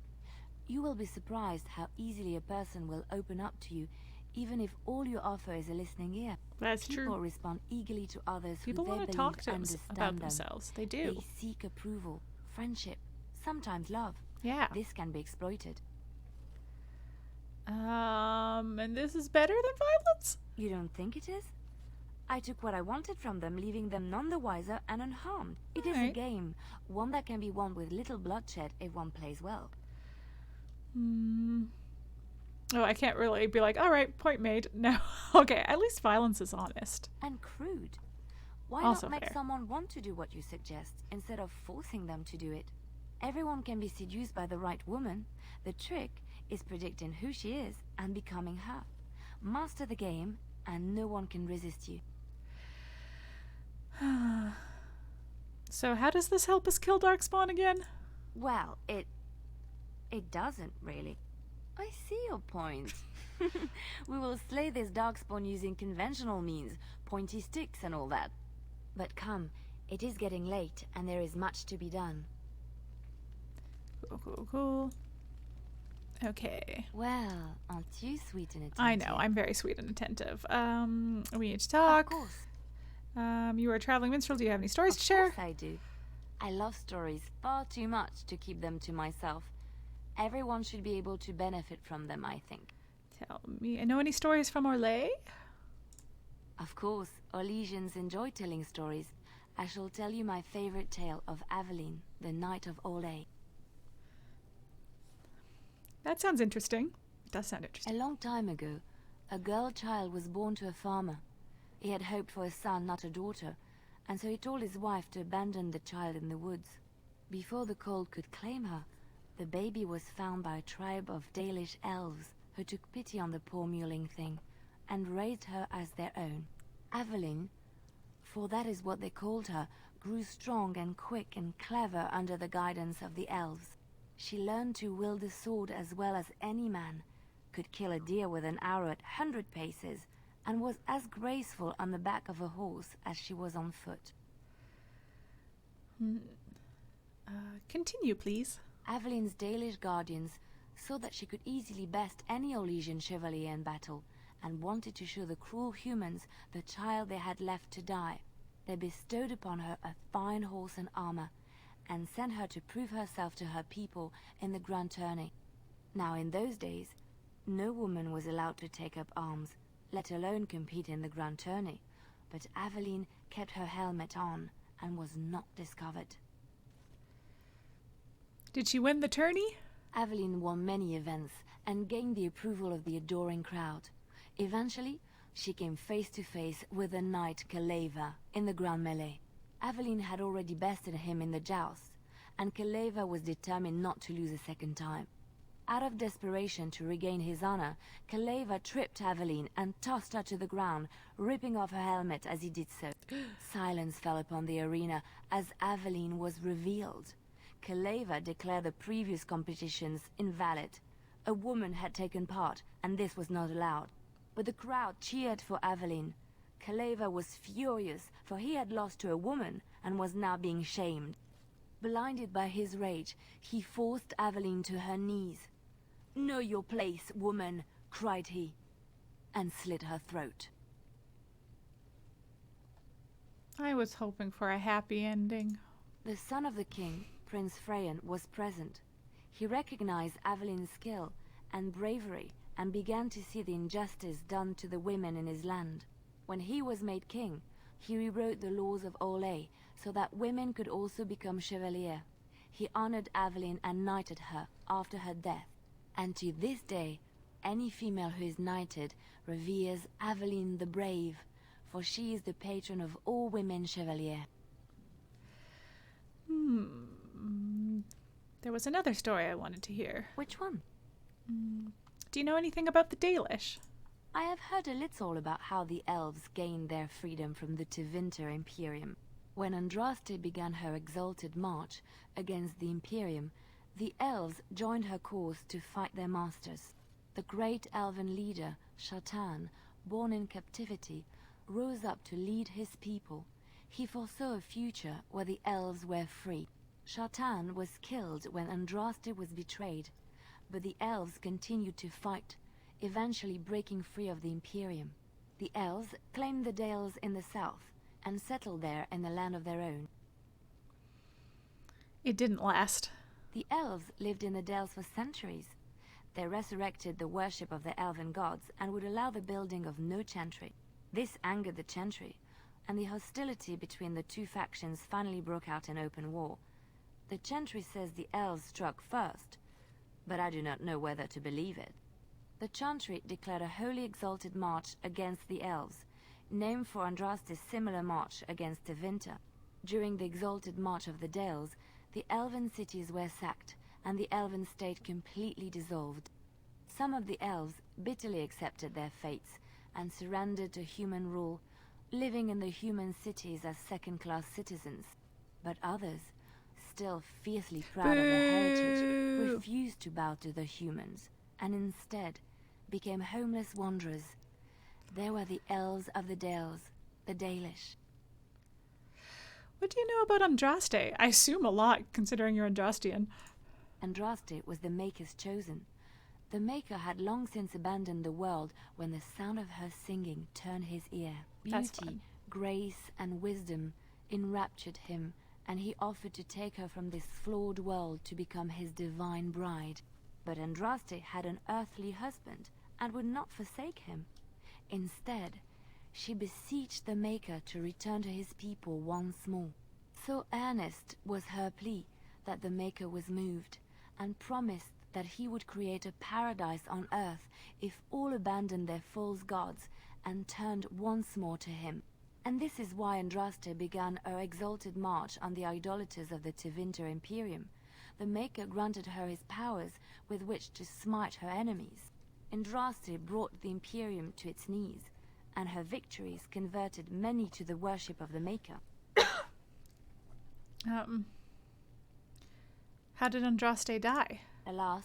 You will be surprised how easily a person will open up to you, even if all you offer is a listening ear. That's People true. respond eagerly to others People who they want to believe talk to understand about them. themselves. They do. They seek approval, friendship, sometimes love. Yeah. This can be exploited. And this is better than violence? You don't think it is? I took what I wanted from them, leaving them none the wiser and unharmed. It is a Alright. game, one that can be won with little bloodshed if one plays well. Oh, I can't really be like, all right, point made. No. Okay, at least violence is honest. And crude. Why Also not make fair. someone want to do what you suggest, instead of forcing them to do it? Everyone can be seduced by the right woman. The trick is predicting who she is and becoming her. Master the game, and no one can resist you. So how does this help us kill Darkspawn again? Well, it doesn't, really. I see your point. We will slay this darkspawn using conventional means, pointy sticks and all that. But come, it is getting late, and there is much to be done. Cool. Okay. Well, aren't you sweet and attentive? I know, I'm very sweet and attentive. We need to talk. Of course. You are a traveling minstrel. Do you have any stories to Of share? course I do. I love stories far too much to keep them to myself. Everyone should be able to benefit from them, I think. Tell me. Know any stories from Arle? Of course, Orlesians enjoy telling stories. I shall tell you my favorite tale of Aveline, the Knight of Arle. That sounds interesting. It does sound interesting. A long time ago, a girl child was born to a farmer. He had hoped for a son, not a daughter, and so he told his wife to abandon the child in the woods. Before the cold could claim her, the baby was found by a tribe of Dalish elves who took pity on the poor mewling thing and raised her as their own. Aveline, for that is what they called her, grew strong and quick and clever under the guidance of the elves. She learned to wield the sword as well as any man, could kill a deer with an arrow at 100 paces, and was as graceful on the back of a horse as she was on foot. Continue, please. Aveline's Dalish guardians saw that she could easily best any Orlesian chevalier in battle, and wanted to show the cruel humans the child they had left to die. They bestowed upon her a fine horse and armor, and sent her to prove herself to her people in the grand tourney. Now in those days, no woman was allowed to take up arms. let alone compete in the grand tourney. But Aveline kept her helmet on and was not discovered. Did she win the tourney? Aveline won many events and gained the approval of the adoring crowd. Eventually, she came face to face with the knight Kaleva in the grand melee. Aveline had already bested him in the joust, and Kaleva was determined not to lose a second time. Out of desperation to regain his honor, Kaleva tripped Aveline and tossed her to the ground, ripping off her helmet as he did so. Silence fell upon the arena as Aveline was revealed. Kaleva declared the previous competitions invalid. A woman had taken part, and this was not allowed. But the crowd cheered for Aveline. Kaleva was furious, for he had lost to a woman and was now being shamed. Blinded by his rage, he forced Aveline to her knees. "Know your place, woman," cried he, and slit her throat. I was hoping for a happy ending. The son of the king, Prince Freyan, was present. He recognized Aveline's skill and bravery and began to see the injustice done to the women in his land. When he was made king, he rewrote the laws of Arle so that women could also become chevalier. He honored Aveline and knighted her after her death. And to this day, any female who is knighted reveres Aveline the Brave, for she is the patron of all women chevalier. There was another story I wanted to hear. Which one? Do you know anything about the Dalish? I have heard a little about how the elves gained their freedom from the Tevinter Imperium. When Andraste began her exalted march against the Imperium, the elves joined her cause to fight their masters. The great elven leader, Shatan, born in captivity, rose up to lead his people. He foresaw a future where the elves were free. Shatan was killed when Andraste was betrayed, but the elves continued to fight, eventually breaking free of the Imperium. The elves claimed the Dales in the south and settled there in the land of their own. It didn't last. The elves lived in the Dales for centuries. They resurrected the worship of the elven gods and would allow the building of no chantry. This angered the chantry, and the hostility between the two factions finally broke out in open war. The chantry says the elves struck first, but I do not know whether to believe it. The chantry declared a wholly exalted march against the elves, named for Andraste's similar march against Tevinter. During the exalted march of the Dales, the elven cities were sacked, and the elven state completely dissolved. Some of the elves bitterly accepted their fates and surrendered to human rule, living in the human cities as second-class citizens. But others, still fiercely proud of their heritage, refused to bow to the humans, and instead became homeless wanderers. They were the elves of the Dales, the Dalish. What do you know about Andraste? I assume a lot, considering you're Andrastian. Andraste was the Maker's chosen. The Maker had long since abandoned the world when the sound of her singing turned his ear. Beauty, grace, and wisdom enraptured him, and he offered to take her from this flawed world to become his divine bride. But Andraste had an earthly husband and would not forsake him. Instead, she beseeched the Maker to return to his people once more. So earnest was her plea that the Maker was moved, and promised that he would create a paradise on earth if all abandoned their false gods and turned once more to him. And this is why Andraste began her exalted march on the idolaters of the Tevinter Imperium. The Maker granted her his powers with which to smite her enemies. Andraste brought the Imperium to its knees, and her victories converted many to the worship of the Maker. How did Andraste die? Alas,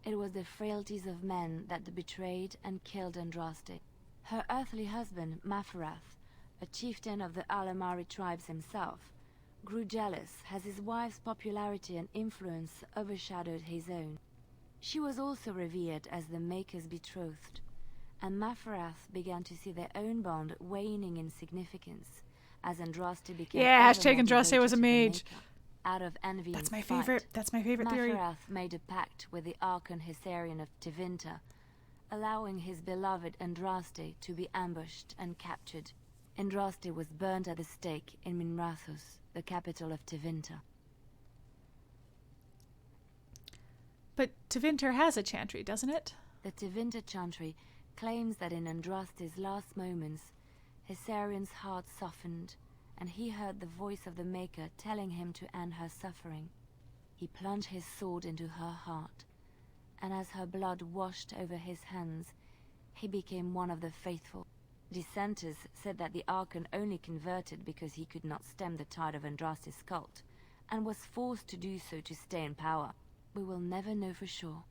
it was the frailties of men that betrayed and killed Andraste. Her earthly husband, Maferath, a chieftain of the Alamari tribes himself, grew jealous as his wife's popularity and influence overshadowed his own. She was also revered as the Maker's betrothed, and Maferath began to see their own bond waning in significance as Andraste became Andraste was a mage. Out of envy That's and my favorite theory. Maferath made a pact with the Archon Hissarian of Tevinter, allowing his beloved Andraste to be ambushed and captured. Andraste was burnt at the stake in Minrathous, the capital of Tevinter. But Tevinter has a chantry, doesn't it? The Tevinter chantry claims that in Andraste's last moments, Hessarian's heart softened, and he heard the voice of the Maker telling him to end her suffering. He plunged his sword into her heart, and as her blood washed over his hands, he became one of the faithful. Dissenters said that the Archon only converted because he could not stem the tide of Andraste's cult, and was forced to do so to stay in power. We will never know for sure.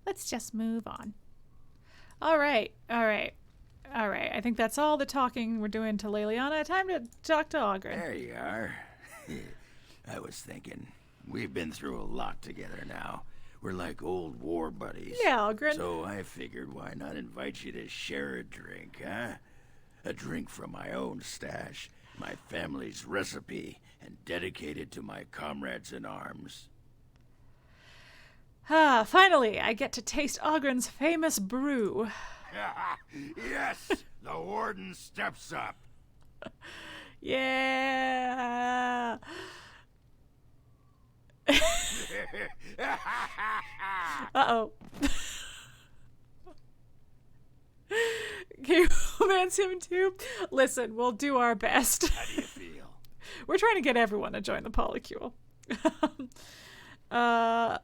Let's just move on. All right. I think that's all the talking we're doing to Leliana. Time to talk to Oghren. There you are. I was thinking, we've been through a lot together now. We're like old war buddies. Yeah, Oghren. So I figured, why not invite you to share a drink, huh? A drink from my own stash, my family's recipe, and dedicated to my comrades in arms. Finally, I get to taste Oghren's famous brew. Yes, the warden steps up. Yeah. Uh-oh. Can you romance him too? Listen, we'll do our best. How do you feel? We're trying to get everyone to join the POLYCULE. I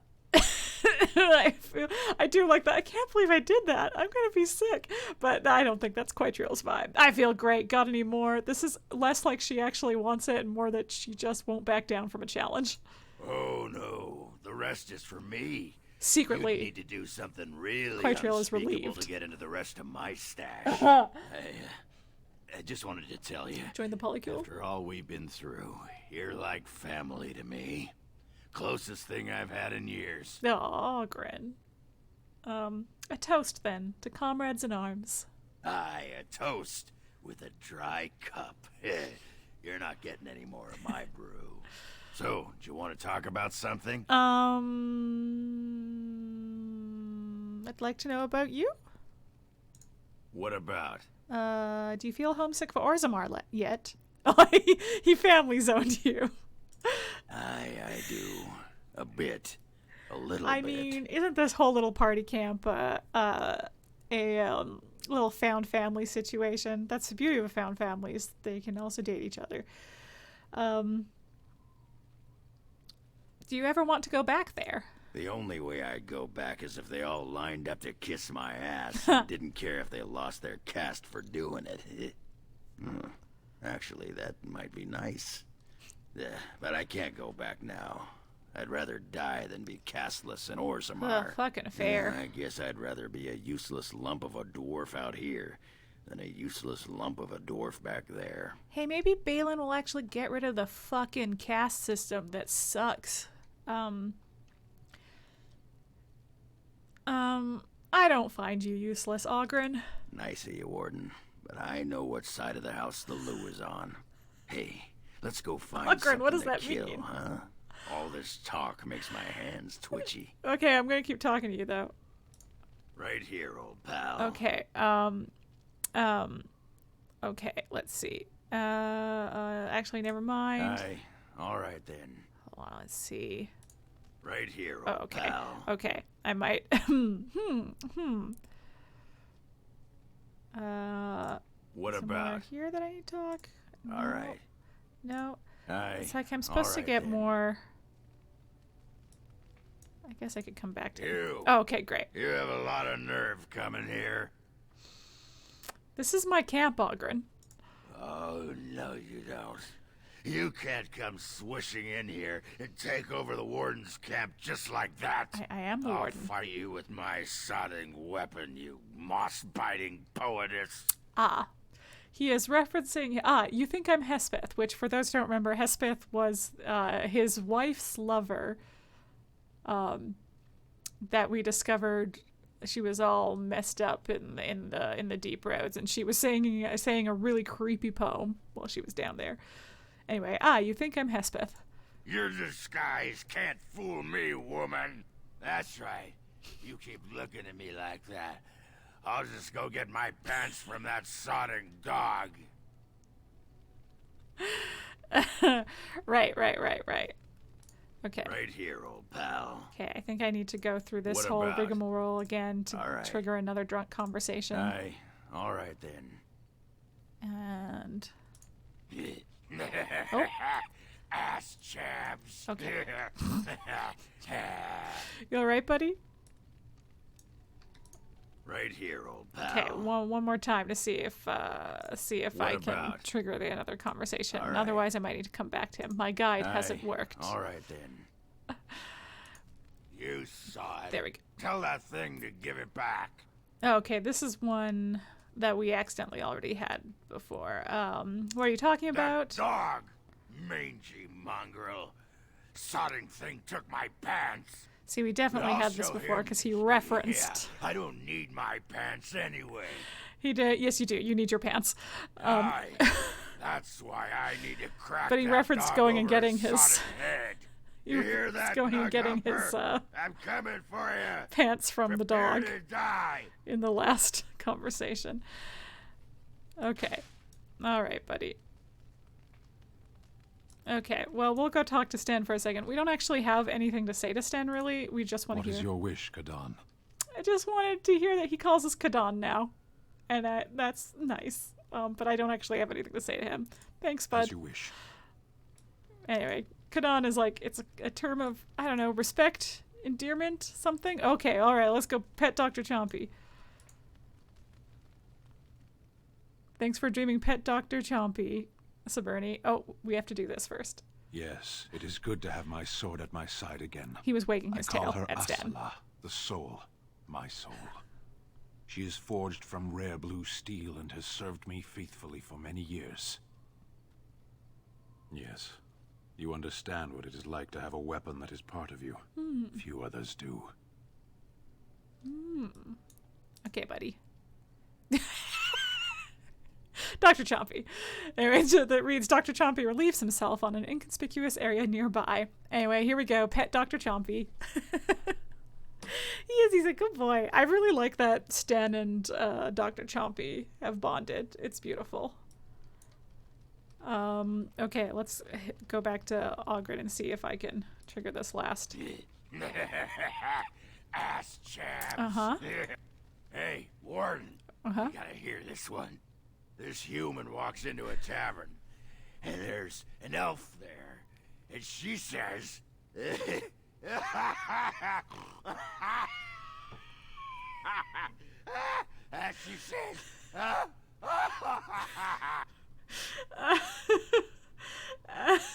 do like that. I can't believe I did that. I'm gonna be sick. But I don't think that's Quiteriel's vibe. I feel great. Got any more? This is less like she actually wants it and more that she just won't back down from a challenge. Oh no, the rest is for me. Secretly, you need to do something really Quiteriel is unspeakable relieved to get into the rest of my stash. I just wanted to tell you. Join the POLYCULE. After all we've been through, you're like family to me. Closest thing I've had in years. Oh, Oghren. A toast then to comrades in arms. Aye, a toast with a dry cup. You're not getting any more of my brew. So, do you want to talk about something? I'd like to know about you. What about? Do you feel homesick for Orzammar yet? Oh, he family zoned you. I do. A bit. A little bit. I mean, isn't this whole little party camp a little found family situation? That's the beauty of found families. They can also date each other. Do you ever want to go back there? The only way I'd go back is if they all lined up to kiss my ass and didn't care if they lost their caste for doing it. Actually, that might be nice. But I can't go back now. I'd rather die than be casteless in Orzammar. Fucking fair. I guess I'd rather be a useless lump of a dwarf out here than a useless lump of a dwarf back there. Hey, maybe Balin will actually get rid of the fucking caste system that sucks. I don't find you useless, Oghren. Nice of you, Warden, but I know what side of the house the Lou is on. Hey, let's go find Oghren, something what does to that kill, mean? huh? All this talk makes my hands twitchy. Okay, I'm gonna keep talking to you though. Right here, old pal. Okay, okay, let's see. Actually, never mind. Aye, all right then. Hold on, let's see. Right here, Oh, old okay. pal. Okay, I might. What somewhere about? here that I need to talk? All right. No. Aye. It's like I'm supposed to all right get then. more. I guess I could come back to it. You. Oh, okay, great. You have a lot of nerve coming here. This is my camp, Oghren. Oh, no, you don't. You can't come swishing in here and take over the Warden's camp just like that. I am the I'll Warden. fight you with my sodding weapon, you moss-biting poetess. He is referencing, you think I'm Hespeth, which for those who don't remember, Hespeth was his wife's lover that we discovered. She was all messed up in the deep roads, and she was saying a really creepy poem while she was down there. Anyway, you think I'm Hespeth. Your disguise can't fool me, woman. That's right. You keep looking at me like that. I'll just go get my pants from that sodding dog. Right. Okay. Right here, old pal. Okay, I think I need to go through this What whole about? rigmarole again to All right. trigger another drunk conversation. Aye. All right, then. And... Oh. Ass chaps. Okay. You alright, buddy? Right here, old pal. Okay, one more time to see if I What can about? trigger another conversation. All right. Otherwise, I might need to come back to him. My guide hasn't Aye. worked. All right, then. You saw it. There we go. Tell that thing to give it back. Okay, this is one that we accidentally already had before. What are you talking about? That dog, mangy mongrel. Sodding thing took my pants. See, we definitely I'll had this show before him. because he referenced. Yeah, I don't need my pants anyway. He did. Yes, you do. You need your pants. Aye. That's why I need to crack. But he that referenced dog going and over getting sodding his- head. He You hear referenced that? going and getting Nugumper? his, I'm coming for you. Pants from the Prepare dog to die. in the last conversation. Okay. All right, buddy. Okay, well, we'll go talk to Sten for a second. We don't actually have anything to say to Sten, really. We just want What to hear. is your wish, Kadan? I just wanted to hear that he calls us Kadan now. And that's nice. But I don't actually have anything to say to him. Thanks, bud. As you wish. Anyway, Kadan is like, it's a term of, I don't know, respect, endearment, something? Okay, alright, let's go pet Dr. Chompy. Thanks for dreaming, pet Dr. Chompy, Saberni. Oh, we have to do this first. Yes, it is good to have my sword at my side again. He was wagging I his call tail her at Stan. Asala, the soul, my soul. She is forged from rare blue steel and has served me faithfully for many years. Yes, you understand what it is like to have a weapon that is part of you. Few others do. Okay, buddy. Dr. Chompy. Anyway, so that reads, Dr. Chompy relieves himself on an inconspicuous area nearby. Anyway, here we go. Pet Dr. Chompy. He's a good boy. I really like that Sten and Dr. Chompy have bonded. It's beautiful. Okay, let's go back to Oghren and see if I can trigger this last. Ass chaps. Uh-huh. Hey, Warden. Uh-huh. You gotta hear this one. This human walks into a tavern, and there's an elf there, and she says... As she says...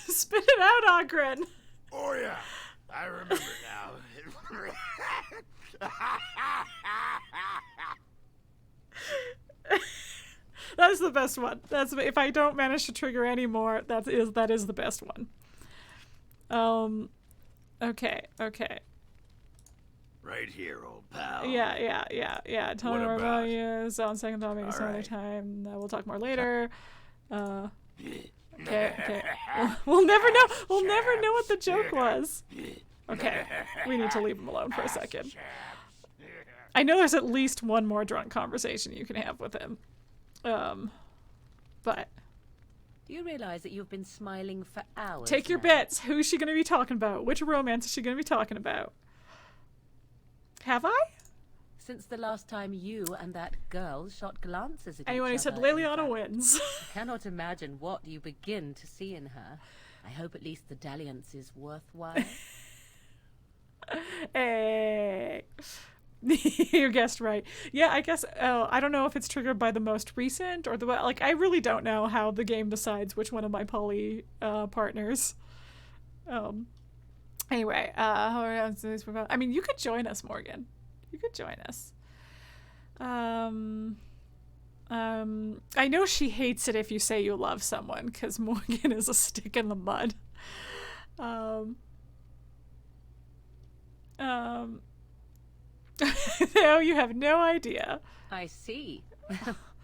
Spit it out, Oghren. Oh yeah, I remember now. That's the best one. That's if I don't manage to trigger any more, that is the best one. Okay. Right here, old pal. Yeah. Tell me What more about? about you. So on second thought, maybe some other Alright. time. We'll talk more later. Okay. We'll never know. We'll never know what the joke was. Okay. We need to leave him alone for a second. I know there's at least one more drunk conversation you can have with him. But Do you realize that you've been smiling for hours? take your now? bets. Who's she going to be talking about? Which romance is she going to be talking about? Have I? Since the last time you and that girl shot glances at Anyone who each said other, in Leliana fact. wins. I cannot imagine what you begin to see in her. I hope at least the dalliance is worthwhile. Hey. You guessed right. Yeah, I guess, I don't know if it's triggered by the most recent or like, I really don't know how the game decides which one of my poly partners. Anyway, I mean, you could join us, Morgan. You could join us. I know she hates it if you say you love someone, because Morgan is a stick in the mud. No, you have no idea. I see.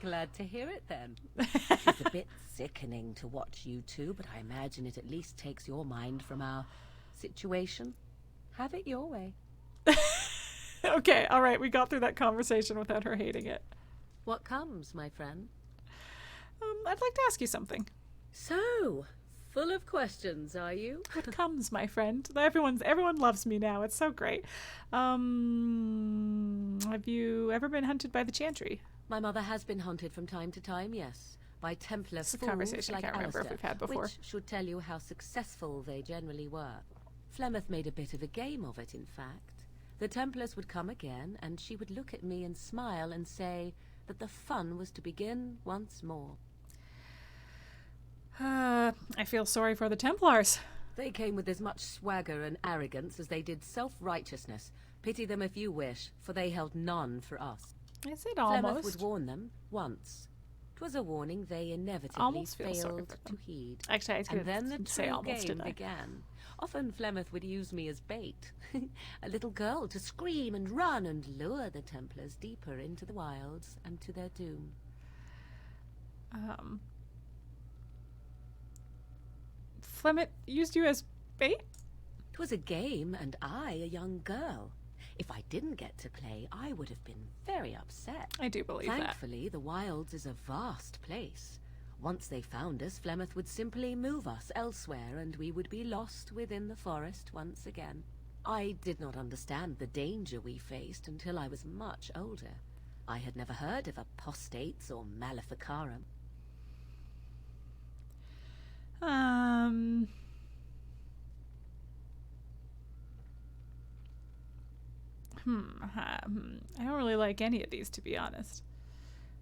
Glad to hear it then. It's a bit sickening to watch you two, but I imagine it at least takes your mind from our situation. Have it your way. Okay, all right, we got through that conversation without her hating it. What comes, my friend? I'd like to ask you something. So, full of questions, are you? What comes, my friend? Everyone loves me now. It's so great. Have you ever been hunted by the Chantry? My mother has been hunted from time to time, yes. By Templar It's a fools conversation I like can't remember if Alistair, we've had before. which should tell you how successful they generally were. Flemeth made a bit of a game of it, in fact. The Templars would come again, and she would look at me and smile and say that the fun was to begin once more. I feel sorry for the Templars. They came with as much swagger and arrogance as they did self-righteousness. Pity them if you wish, for they held none for us. Is it Flemeth almost? would warn them once. 'Twas a warning they inevitably Almost feel sorry failed for to them. heed. Actually, I And then the didn't say true almost, game did I? began. Often Flemeth would use me as bait. A little girl to scream and run and lure the Templars deeper into the wilds and to their doom. Flemeth used you as bait? 'Twas a game, and I a young girl. If I didn't get to play, I would have been very upset. I do believe that. Thankfully, the wilds is a vast place. Once they found us, Flemeth would simply move us elsewhere, and we would be lost within the forest once again. I did not understand the danger we faced until I was much older. I had never heard of apostates or maleficarum. I don't really like any of these, to be honest.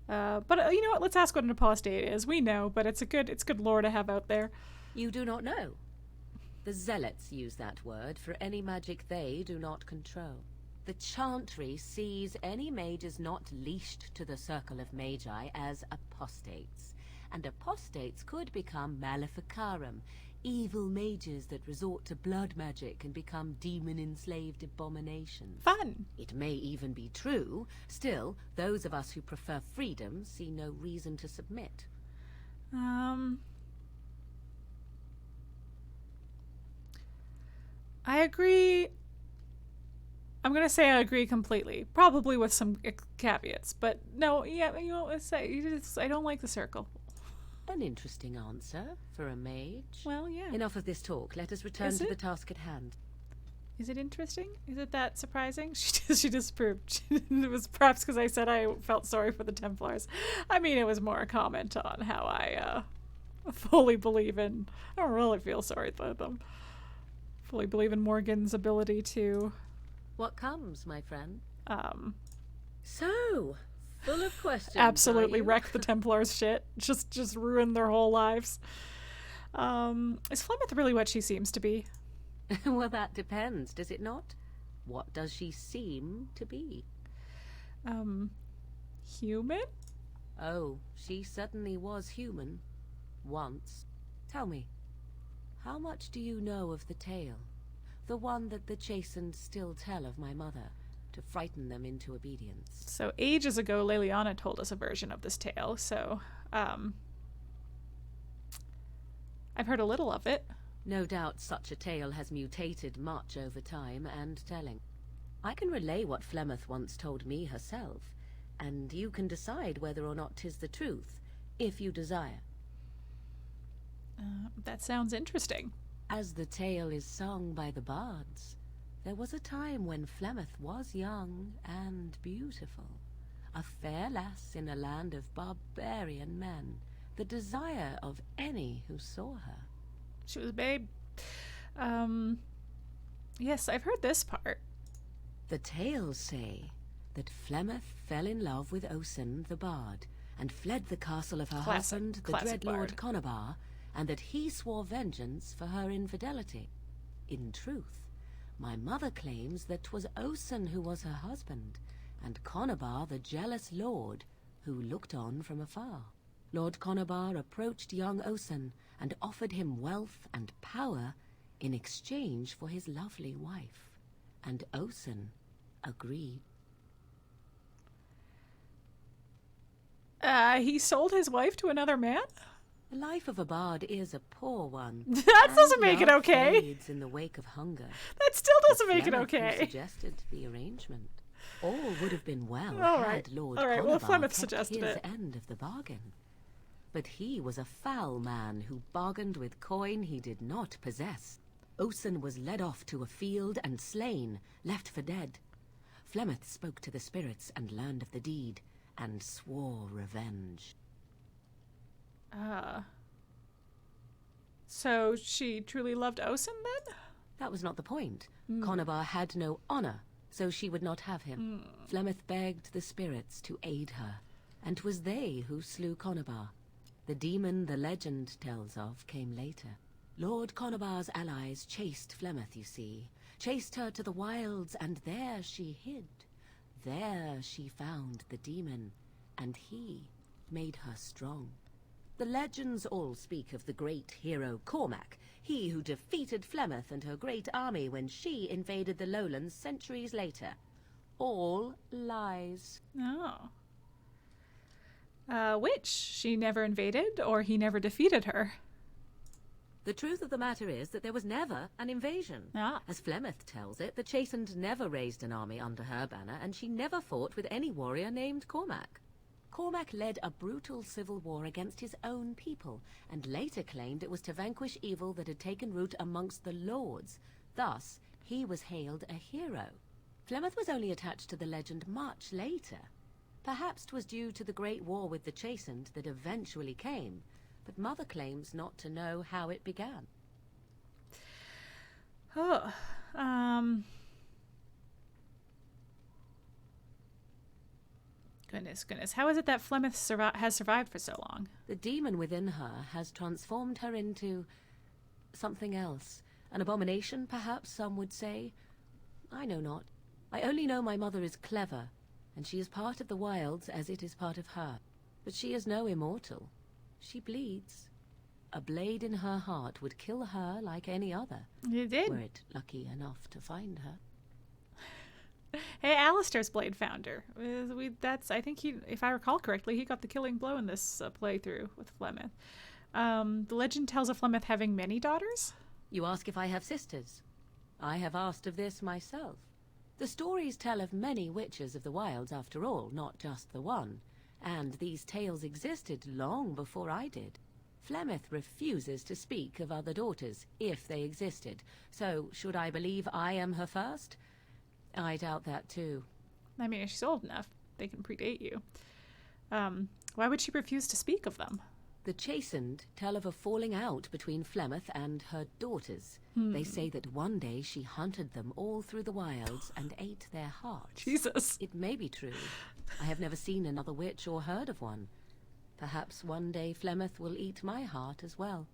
But you know what? Let's ask what an apostate is. We know, but it's good lore to have out there. You do not know. The zealots use that word for any magic they do not control. The Chantry sees any mages not leashed to the circle of magi as apostates, and apostates could become maleficarum, evil mages that resort to blood magic and become demon-enslaved abominations. Fun. It may even be true. Still, those of us who prefer freedom see no reason to submit. I agree. I'm gonna say I agree completely, probably with some caveats. But no, yeah, you know, I don't like the circle. An interesting answer for a mage. Well, yeah. Enough of this talk. Let us return Is to it? the task at hand. Is it interesting? Is it that surprising? She disapproved. It was perhaps because I said I felt sorry for the Templars. I mean, it was more a comment on how I fully believe in. I don't really feel sorry for them. Fully believe in Morrigan's ability to. What comes, my friend? So, full of questions. Absolutely are you? wreck the Templars' shit. Just ruin their whole lives. Is Flemeth really what she seems to be? Well, that depends, does it not? What does she seem to be? Human? Oh, she certainly was human. Once. Tell me, how much do you know of the tale? The one that the chastened still tell of my mother, to frighten them into obedience. So ages ago, Leliana told us a version of this tale, so, I've heard a little of it. No doubt such a tale has mutated much over time and telling. I can relay what Flemeth once told me herself, and you can decide whether or not 'tis the truth, if you desire. That sounds interesting. As the tale is sung by the bards, there was a time when Flemeth was young and beautiful, a fair lass in a land of barbarian men, the desire of any who saw her. She was a babe. Yes, I've heard this part. The tales say that Flemeth fell in love with Osen the bard, and fled the castle of her husband, the classic dread Lord bard. Conabar, and that he swore vengeance for her infidelity. In truth, my mother claims that 'twas Osen who was her husband, and Conabar the jealous lord who looked on from afar. Lord Conabar approached young Osen and offered him wealth and power in exchange for his lovely wife, and Osen agreed. He sold his wife to another man? The life of a bard is a poor one. That doesn't make it love okay. fades in the wake of hunger. That still doesn't make it Flemeth, who okay. suggested the arrangement. All would have been well All had right. Lord All right, well, Conobar Flemeth kept suggested his it. end of the bargain. But he was a foul man who bargained with coin he did not possess. Osen was led off to a field and slain, left for dead. Flemeth spoke to the spirits and learned of the deed, and swore revenge. So she truly loved Osen then? That was not the point. Conobar had no honor, so she would not have him. Flemeth begged the spirits to aid her, and 'twas they who slew Conobar. The demon the legend tells of came later. Lord Conobar's allies chased Flemeth, you see. Chased her to the wilds, and there she hid. There she found the demon, and he made her strong. The legends all speak of the great hero Cormac, he who defeated Flemeth and her great army when she invaded the lowlands centuries later. All lies. Oh. Which? She never invaded, or he never defeated her? The truth of the matter is that there was never an invasion. Ah. As Flemeth tells it, the Chastened never raised an army under her banner, and she never fought with any warrior named Cormac. Cormac led a brutal civil war against his own people, and later claimed it was to vanquish evil that had taken root amongst the lords. Thus, he was hailed a hero. Flemeth was only attached to the legend much later. Perhaps 'twas due to the great war with the Chastened that eventually came, but Mother claims not to know how it began. Oh, Goodness. How is it that Flemeth has survived for so long? The demon within her has transformed her into something else. An abomination, perhaps some would say. I know not. I only know my mother is clever, and she is part of the wilds as it is part of her. But she is no immortal. She bleeds. A blade in her heart would kill her like any other. You did. Were it lucky enough to find her. Hey, Alistair's blade founder. I think he, if I recall correctly, he got the killing blow in this playthrough with Flemeth. The legend tells of Flemeth having many daughters. You ask if I have sisters. I have asked of this myself. The stories tell of many witches of the wilds after all, not just the one. And these tales existed long before I did. Flemeth refuses to speak of other daughters, if they existed. So, should I believe I am her first? I doubt that too. I mean, if she's old enough, they can predate you. Why would she refuse to speak of them? The Chastened tell of a falling out between Flemeth and her daughters. They say that one day she hunted them all through the wilds and ate their hearts. Jesus. It may be true. I have never seen another witch or heard of one. Perhaps one day Flemeth will eat my heart as well.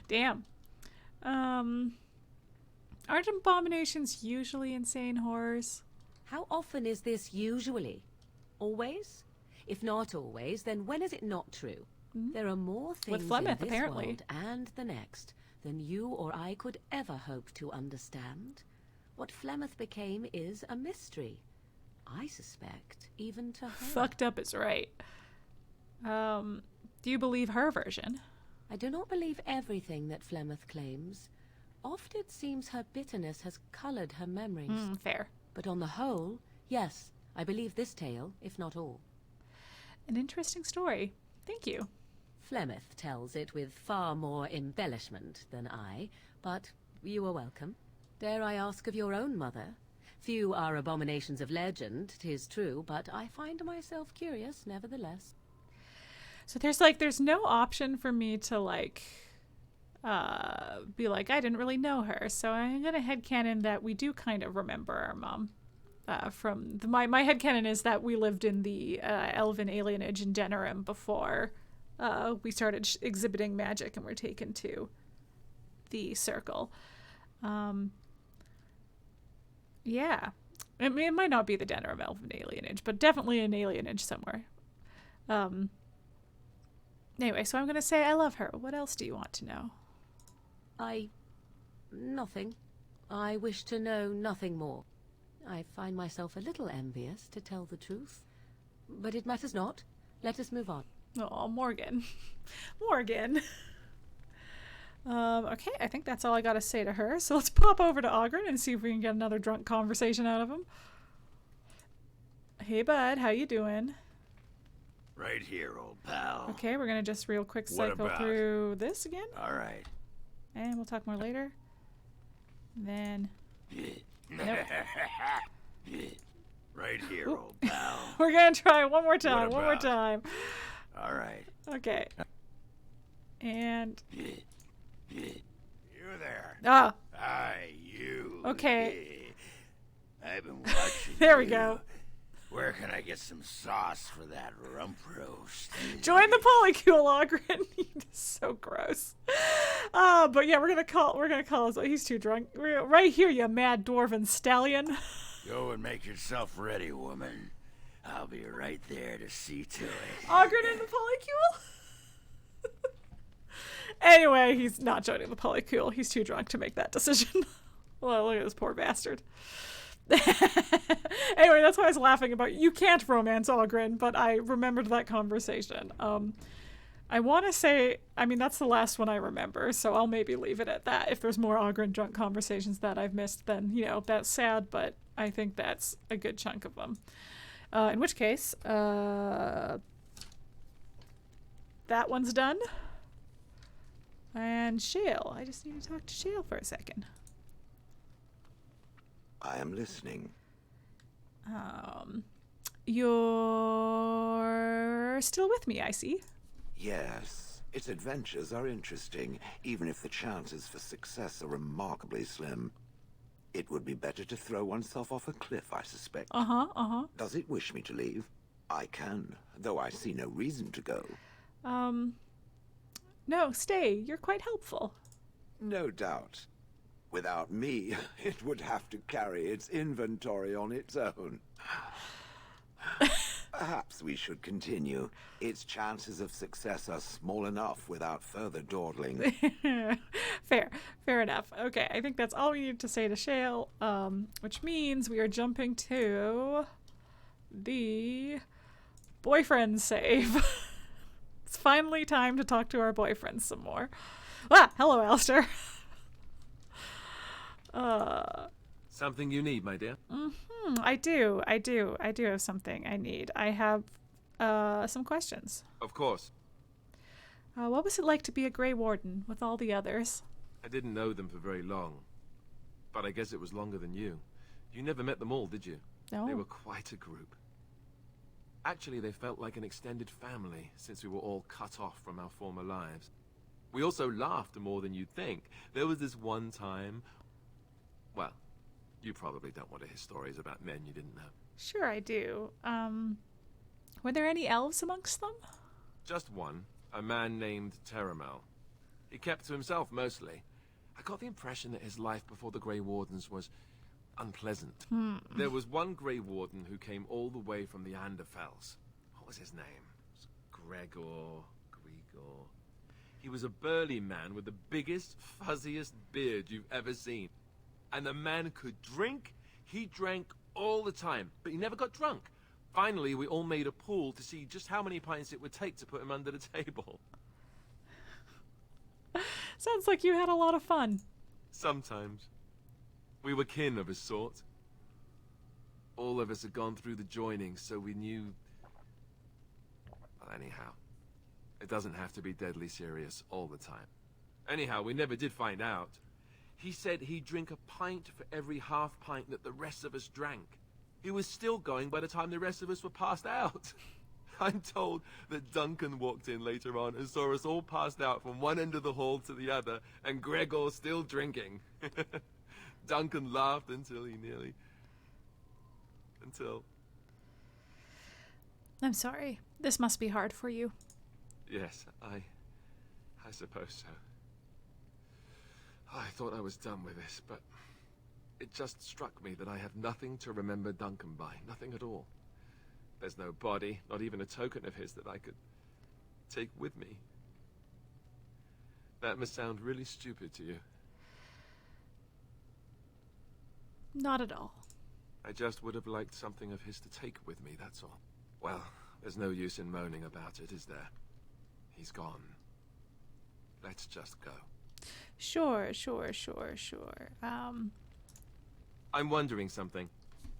Damn. Aren't abominations usually insane horrors? How often is this usually? Always? If not always, then when is it not true? There are more things Flemeth, in this apparently. world and the next than you or I could ever hope to understand. What Flemeth became is a mystery. I suspect, even to her. Fucked up is right. Do you believe her version? I do not believe everything that Flemeth claims. Oft it seems her bitterness has coloured her memories. Fair. But on the whole, yes, I believe this tale, if not all. An interesting story. Thank you. Flemeth tells it with far more embellishment than I, but you are welcome. Dare I ask of your own mother? Few are abominations of legend, 'tis true, but I find myself curious nevertheless. So there's no option for me to be like, I didn't really know her. So I'm gonna headcanon that we do kind of remember our mom. My headcanon is that we lived in the elven alienage in Denerim before we started exhibiting magic and were taken to the circle. Yeah. It might not be the Denerim elven alienage, but definitely an alienage somewhere. Anyway, so I'm going to say I love her. What else do you want to know? Nothing. I wish to know nothing more. I find myself a little envious, to tell the truth. But it matters not. Let us move on. Oh, Morgan. Morgan. Okay, I think that's all I gotta say to her. So let's pop over to Oghren and see if we can get another drunk conversation out of him. Hey, bud, how you doing? Right here, old pal. Okay, we're gonna just real quick What cycle about? through this again. All right. And we'll talk more later. Then... Nope. Right here, old pal. We're gonna try it one more time, What one more about? time. All right. Okay. And... You there. Ah, Hi, you. okay. I've been watching There we you. go. Where can I get some sauce for that rump roast? Join the polycule, Oghren. He's so gross. But yeah, we're gonna call us. He's too drunk. Right here, you mad dwarven stallion. Go and make yourself ready, woman. I'll be right there to see to it. Oghren in the polycule. Anyway, he's not joining the polycule. He's too drunk to make that decision. Well, look at this poor bastard. Anyway, that's why I was laughing about you can't romance Oghren, but I remembered that conversation. I want to say, I mean, that's the last one I remember, so I'll maybe leave it at that. If there's more Oghren drunk conversations that I've missed, then, you know, that's sad, but I think that's a good chunk of them. In which case, that one's done. And Shale. I just need to talk to Shale for a second. I am listening. You're still with me, I see. Yes, its adventures are interesting, even if the chances for success are remarkably slim. It would be better to throw oneself off a cliff, I suspect. Does it wish me to leave? I can, though I see no reason to go. No, stay. You're quite helpful. No doubt. Without me, it would have to carry its inventory on its own. Perhaps we should continue. Its chances of success are small enough without further dawdling. Fair enough. Okay, I think that's all we need to say to Shale, which means we are jumping to the boyfriend save. It's finally time to talk to our boyfriends some more. Ah, hello, Alistair. Something you need, my dear? I do have something I need. I have some questions. Of course. What was it like to be a Grey Warden with all the others? I didn't know them for very long. But I guess it was longer than you. You never met them all, did you? No. They were quite a group. Actually, they felt like an extended family, since we were all cut off from our former lives. We also laughed more than you'd think. There was this one time... Well, you probably don't want to hear stories about men you didn't know. Sure I do. Were there any elves amongst them? Just one, a man named Teramel. He kept to himself mostly. I got the impression that his life before the Grey Wardens was unpleasant. There was one Grey Warden who came all the way from the Anderfells. What was his name? It was Gregor. He was a burly man with the biggest, fuzziest beard you've ever seen. And the man could drink. He drank all the time, but he never got drunk. Finally, we all made a pool to see just how many pints it would take to put him under the table. Sounds like you had a lot of fun. Sometimes. We were kin of a sort. All of us had gone through the joining, so we knew... Well, anyhow, it doesn't have to be deadly serious all the time. Anyhow, we never did find out. He said he'd drink a pint for every half pint that the rest of us drank. He was still going by the time the rest of us were passed out. I'm told that Duncan walked in later on and saw us all passed out from one end of the hall to the other, and Gregor still drinking. Duncan laughed until he nearly... I'm sorry. This must be hard for you. Yes, I suppose so. I thought I was done with this, but it just struck me that I have nothing to remember Duncan by. Nothing at all. There's no body, not even a token of his that I could take with me. That must sound really stupid to you. Not at all. I just would have liked something of his to take with me, that's all. Well, There's no use in moaning about it, is there? He's gone. Let's just go. Sure. I'm wondering something.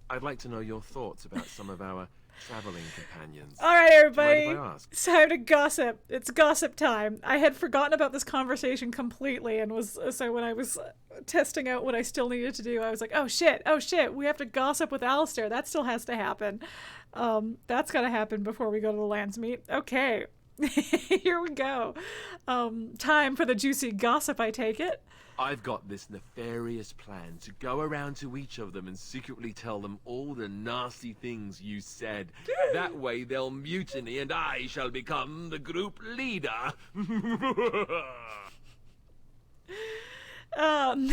I'd like to know your thoughts about some of our traveling companions. All right, everybody. Do you mind if I ask? It's time to gossip. It's gossip time. I had forgotten about this conversation completely, and so when I was testing out what I still needed to do, I was like, oh shit, we have to gossip with Alistair. That still has to happen. That's got to happen before we go to the Landsmeet. Okay, here we go. Time for the juicy gossip, I take it. I've got this nefarious plan to go around to each of them and secretly tell them all the nasty things you said. That way they'll mutiny and I shall become the group leader. If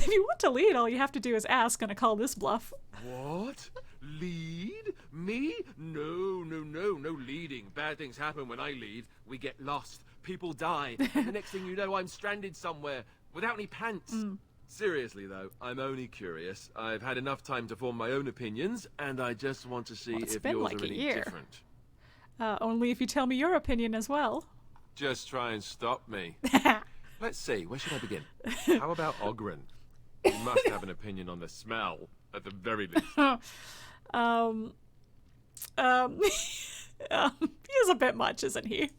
you want to lead, all you have to do is ask, and I call this bluff. What? Lead? Me? No leading. Bad things happen when I lead. We get lost. People die. And the next thing you know, I'm stranded somewhere. Without any pants. Seriously, though, I'm only curious. I've had enough time to form my own opinions, and I just want to see if yours like are any different. Only if you tell me your opinion as well. Just try and stop me. Let's see, where should I begin? How about Oghren? You must have an opinion on the smell, at the very least. He is a bit much, isn't he?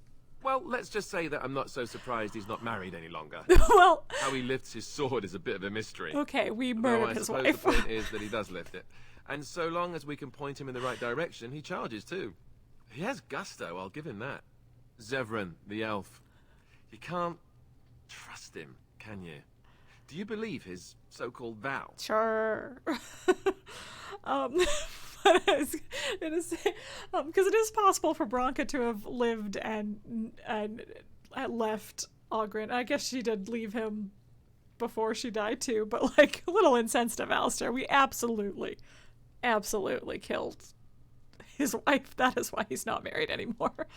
Well, let's just say that I'm not so surprised he's not married any longer. Well... How he lifts his sword is a bit of a mystery. Okay, we murdered his wife. I suppose the point is that he does lift it. And so long as we can point him in the right direction, he charges too. He has gusto, I'll give him that. Zevran, the elf. You can't trust him, can you? Do you believe his so-called vow? Sure. Because it is possible for Branka to have lived and left Oghren. I guess she did leave him before she died too, but like a little incensed of Alistair. We absolutely killed his wife. That is why he's not married anymore.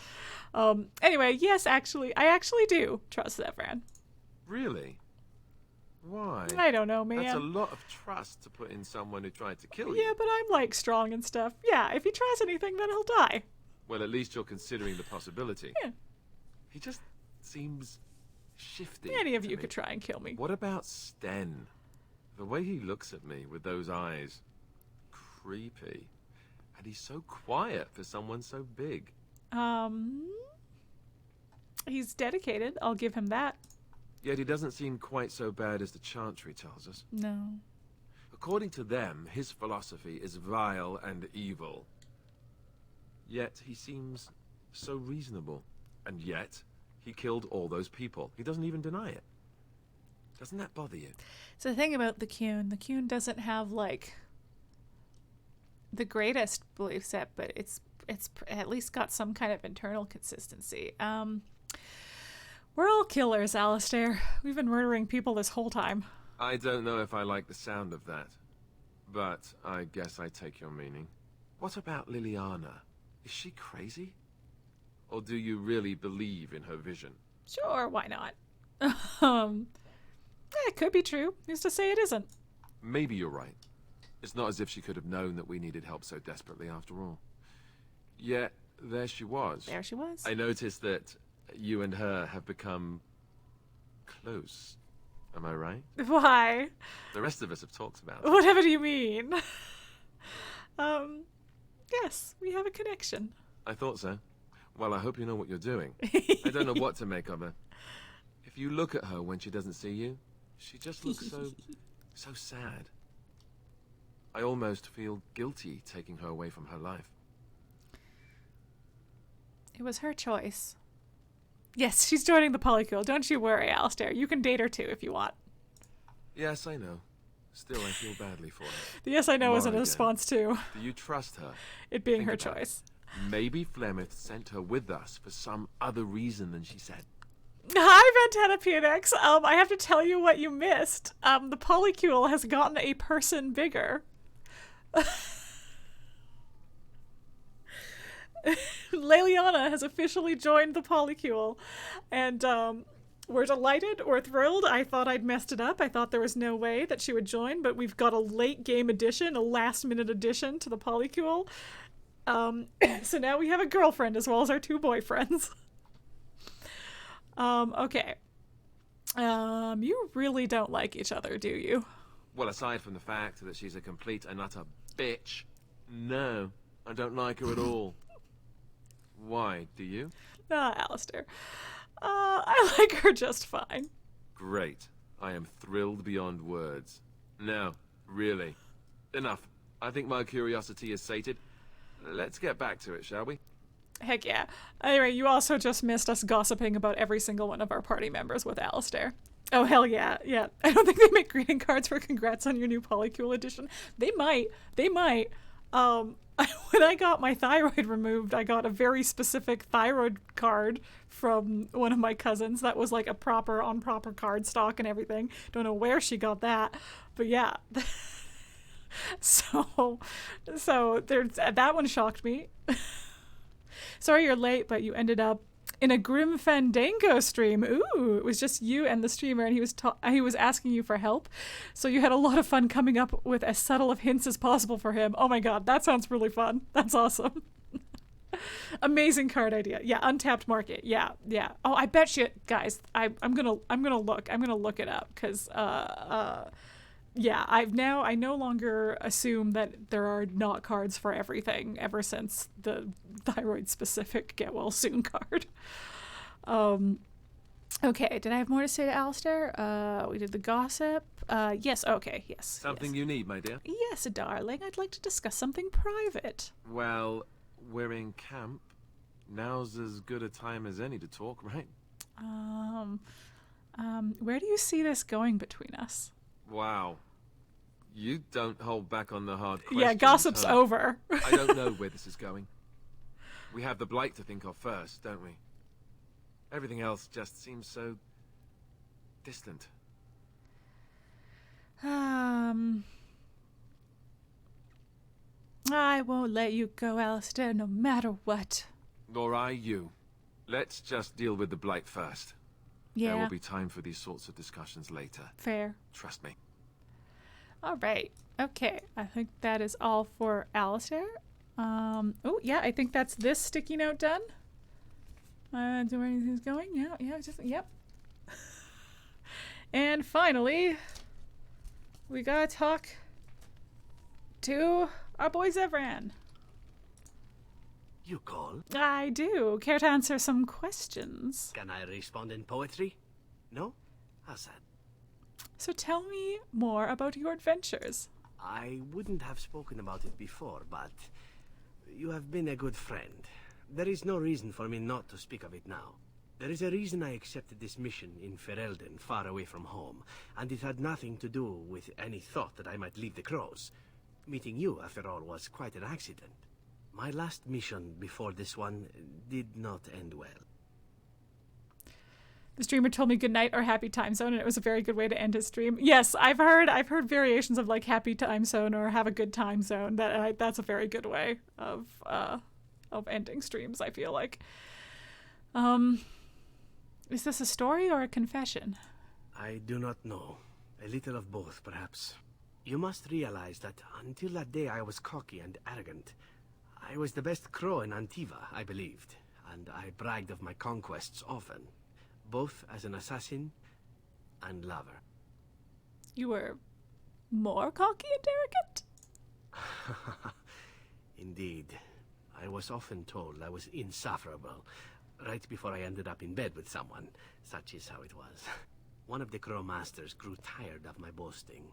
Anyway, yes, I actually do trust Zevran. Really? Why? I don't know, man. That's a lot of trust to put in someone who tried to kill you. Yeah, but I'm like strong and stuff. Yeah, if he tries anything, then he'll die. Well, at least you're considering the possibility. Yeah. He just seems shifty. Any of you could try and kill me. What about Sten? The way he looks at me with those eyes. Creepy. And he's so quiet for someone so big. He's dedicated. I'll give him that. Yet he doesn't seem quite so bad as the Chantry tells us. No. According to them, his philosophy is vile and evil. Yet he seems so reasonable. And yet, he killed all those people. He doesn't even deny it. Doesn't that bother you? So the thing about the Qun doesn't have, like, the greatest belief set, but it's at least got some kind of internal consistency. We're all killers, Alistair. We've been murdering people this whole time. I don't know if I like the sound of that, but I guess I take your meaning. What about Leliana? Is she crazy? Or do you really believe in her vision? Sure, why not? It could be true. Who's to say it isn't? Maybe you're right. It's not as if she could have known that we needed help so desperately after all. Yet, there she was. There she was. I noticed that you and her have become close. Am I right? Why? The rest of us have talked about it. Whatever do you mean? Yes, we have a connection. I thought so. Well, I hope you know what you're doing. I don't know what to make of her. If you look at her when she doesn't see you, she just looks so sad. I almost feel guilty taking her away from her life. It was her choice. Yes, she's joining the Polycule. Don't you worry, Alistair. You can date her too if you want. Yes, I know. Still, I feel badly for her. The yes, I know is in Morrigan, response to do you trust her? It being Think her about choice. It. Maybe Flemeth sent her with us for some other reason than she said. Hi, Ventana PNX. I have to tell you what you missed. The Polycule has gotten a person bigger. Leliana has officially joined the Polycule, and we're delighted or thrilled. I thought I'd messed it up. I thought there was no way that she would join, but we've got a late game addition, a last minute addition to the Polycule. So now we have a girlfriend as well as our 2 boyfriends. Okay. You really don't like each other, do you? Well, aside from the fact that she's a complete and utter bitch, no, I don't like her at all. Why, do you? Alistair. I like her just fine. Great. I am thrilled beyond words. Now, really, enough. I think my curiosity is sated. Let's get back to it, shall we? Heck yeah. Anyway, you also just missed us gossiping about every single one of our party members with Alistair. Oh, hell yeah, yeah. I don't think they make greeting cards for congrats on your new Polycule edition. They might. They might. When I got my thyroid removed, I got a very specific thyroid card from one of my cousins that was like a proper, on proper card stock and everything. Don't know where she got that, but yeah. So there's that one shocked me. Sorry you're late, but you ended up in a Grim Fandango stream. Ooh, it was just you and the streamer, and he was asking you for help. So you had a lot of fun coming up with as subtle of hints as possible for him. Oh my god, that sounds really fun. That's awesome. Amazing card idea. Yeah, untapped market. Yeah, yeah. Oh, I bet you guys. I'm gonna look it up because yeah, I no longer assume that there are not cards for everything ever since the thyroid specific get well soon card. Okay, did I have more to say to Alistair? We did the gossip. Yes, okay, yes. Something you need, my dear? Yes, darling. I'd like to discuss something private. Well, we're in camp. Now's as good a time as any to talk, right? Where do you see this going between us? Wow. You don't hold back on the hard questions. Yeah, gossip's over. I don't know where this is going. We have the blight to think of first, don't we? Everything else just seems so distant. I won't let you go, Alistair, no matter what. Nor I you. Let's just deal with the blight first. Yeah. There will be time for these sorts of discussions later. Fair. Trust me. All right. Okay. I think that is all for Alistair. Oh, yeah, I think that's this sticky note done. Do where anything's going? Yeah, yep. And finally, we gotta talk to our boy Zevran. You call? I do. Care to answer some questions? Can I respond in poetry? No? How sad. So tell me more about your adventures. I wouldn't have spoken about it before, but you have been a good friend. There is no reason for me not to speak of it now. There is a reason I accepted this mission in Ferelden, far away from home, and it had nothing to do with any thought that I might leave the Crows. Meeting you, after all, was quite an accident. My last mission before this one did not end well. The streamer told me good night or happy time zone, and it was a very good way to end his stream. Yes, I've heard variations of like happy time zone or have a good time zone. That's a very good way of ending streams, I feel like. Is this a story or a confession? I do not know. A little of both, perhaps. You must realize that until that day I was cocky and arrogant. I was the best crow in Antiva, I believed, and I bragged of my conquests often, both as an assassin and lover. You were more cocky and arrogant? Indeed. I was often told I was insufferable, right before I ended up in bed with someone. Such is how it was. One of the crow masters grew tired of my boasting.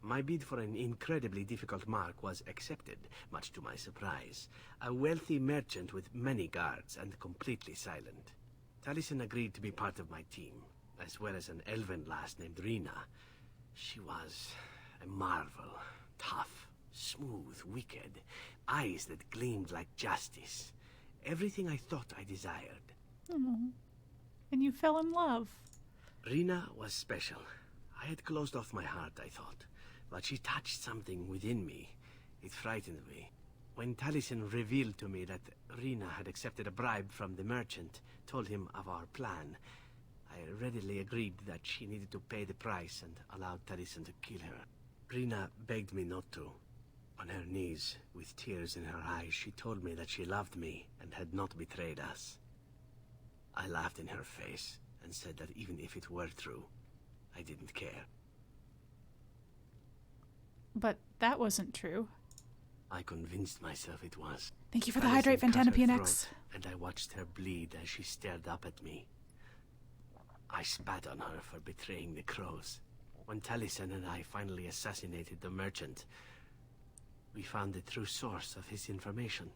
My bid for an incredibly difficult mark was accepted, much to my surprise. A wealthy merchant with many guards and completely silent. Taliesin agreed to be part of my team, as well as an elven lass named Rina. She was a marvel. Tough, smooth, wicked. Eyes that gleamed like justice. Everything I thought I desired. Aww. And you fell in love. Rina was special. I had closed off my heart, I thought. But she touched something within me. It frightened me. When Taliesin revealed to me that Rina had accepted a bribe from the merchant, told him of our plan, I readily agreed that she needed to pay the price and allowed Taliesin to kill her. Rina begged me not to. On her knees, with tears in her eyes, she told me that she loved me and had not betrayed us. I laughed in her face and said that even if it were true, I didn't care. But that wasn't true. I convinced myself it was. Thank you for the Alison hydrate, cut her Ventana PNX. throat, and I watched her bleed as she stared up at me. I spat on her for betraying the crows. When Taliesin and I finally assassinated the merchant, we found the true source of his information.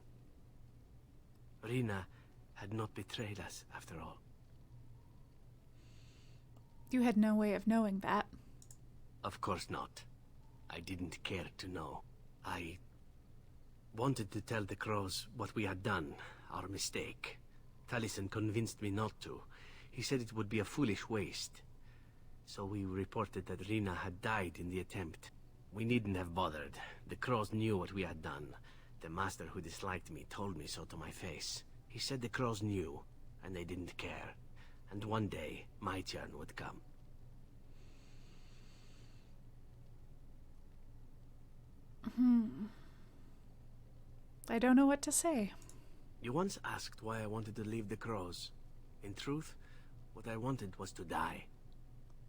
Rina had not betrayed us, after all. You had no way of knowing that. Of course not. I didn't care to know. I wanted to tell the crows what we had done, our mistake. Taliesin convinced me not to. He said it would be a foolish waste. So we reported that Rina had died in the attempt. We needn't have bothered. The crows knew what we had done. The master who disliked me told me so to my face. He said the crows knew, and they didn't care. And one day, my turn would come. I don't know what to say. You once asked why I wanted to leave the crows. In truth, what I wanted was to die.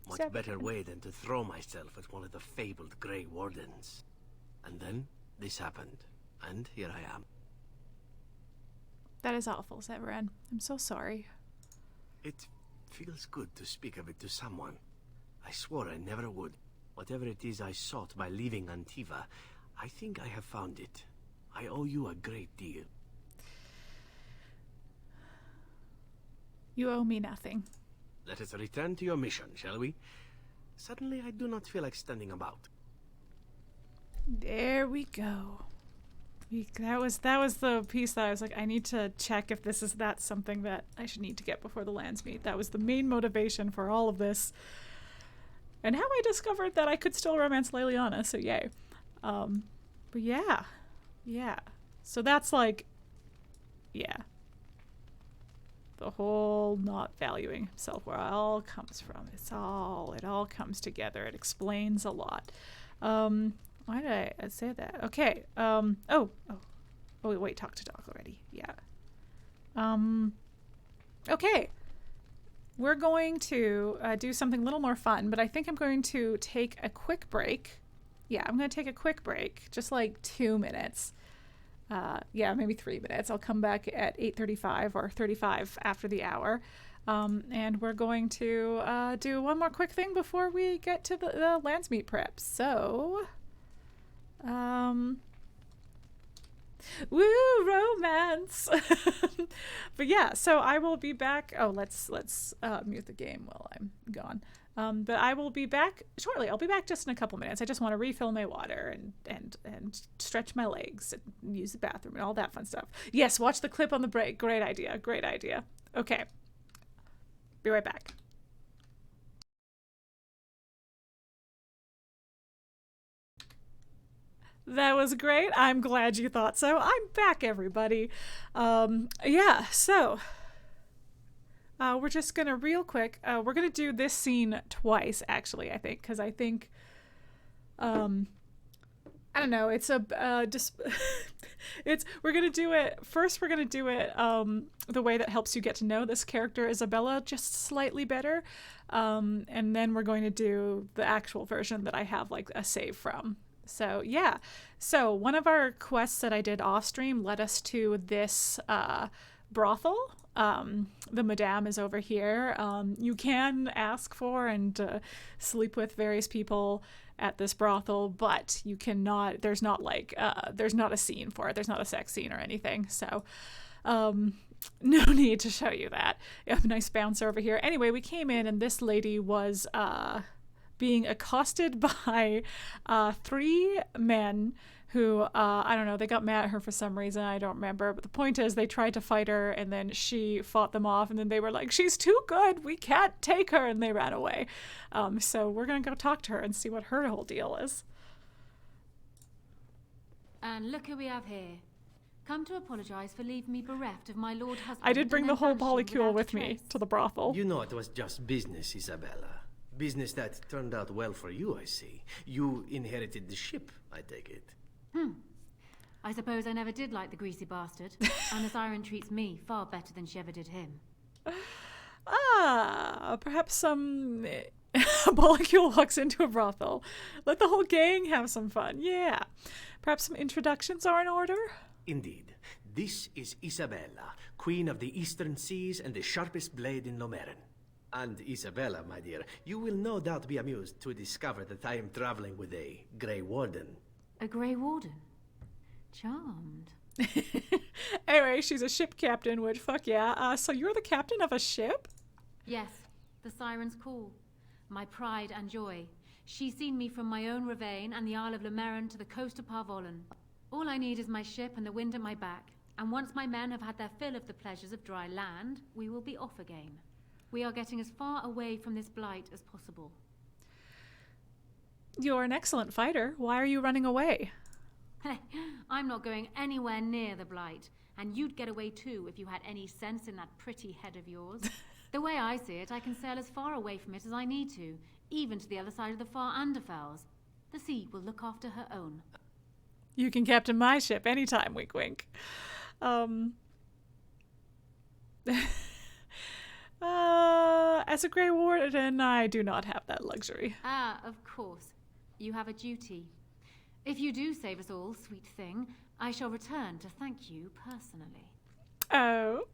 Much better way than to throw myself at one of the fabled Grey Wardens. And then, this happened, and here I am. That is awful, Zevran. I'm so sorry. It feels good to speak of it to someone. I swore I never would. Whatever it is I sought by leaving Antiva, I think I have found it. I owe you a great deal. You owe me nothing. Let us return to your mission, shall we? Suddenly, I do not feel like standing about. There we go. That was the piece that I was like, I need to check if that's something that I should need to get before the Landsmeet. That was the main motivation for all of this. And how I discovered that I could still romance Leliana, so yay. But yeah. So that's like, yeah. The whole not valuing himself, where it all comes from. It all comes together. It explains a lot. Why did I say that? Okay. Oh, wait, talk to Doc already. Yeah. Okay. We're going to do something a little more fun, but I think I'm going to take a quick break. Yeah, I'm going to take a quick break, just like 2 minutes. Yeah, maybe 3 minutes. I'll come back at 8:35 or 35 after the hour. And we're going to do one more quick thing before we get to the Landsmeet prep. So, woo, romance. But yeah, so I will be back. Oh, let's mute the game while I'm gone. But I will be back shortly. I'll be back just in a couple minutes. I just want to refill my water and stretch my legs and use the bathroom and all that fun stuff. Yes, watch the clip on the break. Great idea. Great idea. Okay. Be right back. That was great. I'm glad you thought so. I'm back, everybody. Yeah, so we're just gonna real quick. We're gonna do this scene twice, actually. I think because I think, I don't know. It's we're gonna do it first. We're gonna do it the way that helps you get to know this character Isabela just slightly better, and then we're going to do the actual version that I have like a save from. So yeah, so one of our quests that I did off stream led us to this brothel. The madame is over here. You can ask for and sleep with various people at this brothel, but you cannot, there's not like, there's not a scene for it. There's not a sex scene or anything. So, no need to show you that. You have a nice bouncer over here. Anyway, we came in and this lady was, being accosted by 3 men who, I don't know, they got mad at her for some reason, I don't remember, but the point is they tried to fight her and then she fought them off and then they were like, she's too good, we can't take her, and they ran away. So we're gonna go talk to her and see what her whole deal is. And look who we have here. Come to apologize for leaving me bereft of my lord husband. I did bring the whole polycule with me to the brothel. You know it was just business, Isabela. Business that turned out well for you, I see. You inherited the ship, I take it. I suppose I never did like the greasy bastard, and the siren treats me far better than she ever did him. Perhaps some Polycule walks into a brothel. Let the whole gang have some fun. Yeah. Perhaps some introductions are in order? Indeed. This is Isabela, Queen of the Eastern Seas and the sharpest blade in Loghain. And Isabela, my dear, you will no doubt be amused to discover that I am traveling with a Grey Warden. A Grey Warden? Charmed. Anyway, she's a ship captain, which, fuck yeah. So you're the captain of a ship? Yes, the siren's call. My pride and joy. She's seen me from my own ravine and the Isle of Lemarin to the coast of Parvollen. All I need is my ship and the wind at my back. And once my men have had their fill of the pleasures of dry land, we will be off again. We are getting as far away from this blight as possible. You're an excellent fighter. Why are you running away? Hey, I'm not going anywhere near the blight. And you'd get away too if you had any sense in that pretty head of yours. The way I see it, I can sail as far away from it as I need to, even to the other side of the far Anderfels. The sea will look after her own. You can captain my ship anytime, wink wink. As a Grey Warden, I do not have that luxury. Ah, of course. You have a duty. If you do save us all, sweet thing, I shall return to thank you personally. Oh,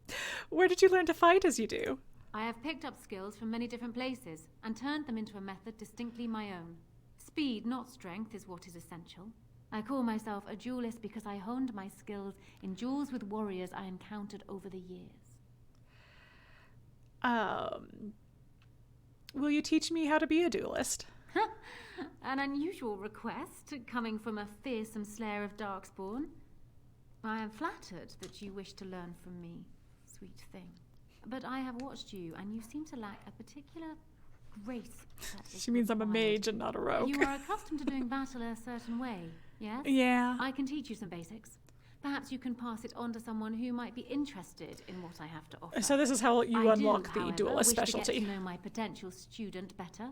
where did you learn to fight as you do? I have picked up skills from many different places and turned them into a method distinctly my own. Speed, not strength, is what is essential. I call myself a duelist because I honed my skills in duels with warriors I encountered over the years. Will you teach me how to be a duelist? An unusual request, coming from a fearsome slayer of darkspawn. I am flattered that you wish to learn from me, sweet thing. But I have watched you, and you seem to lack a particular grace. She means I'm a mage and not a rogue. You are accustomed to doing battle a certain way, yes? Yeah. I can teach you some basics. Perhaps you can pass it on to someone who might be interested in what I have to offer. So this is how you unlock the duelist specialty. specialty. I wish to get to know my potential student better.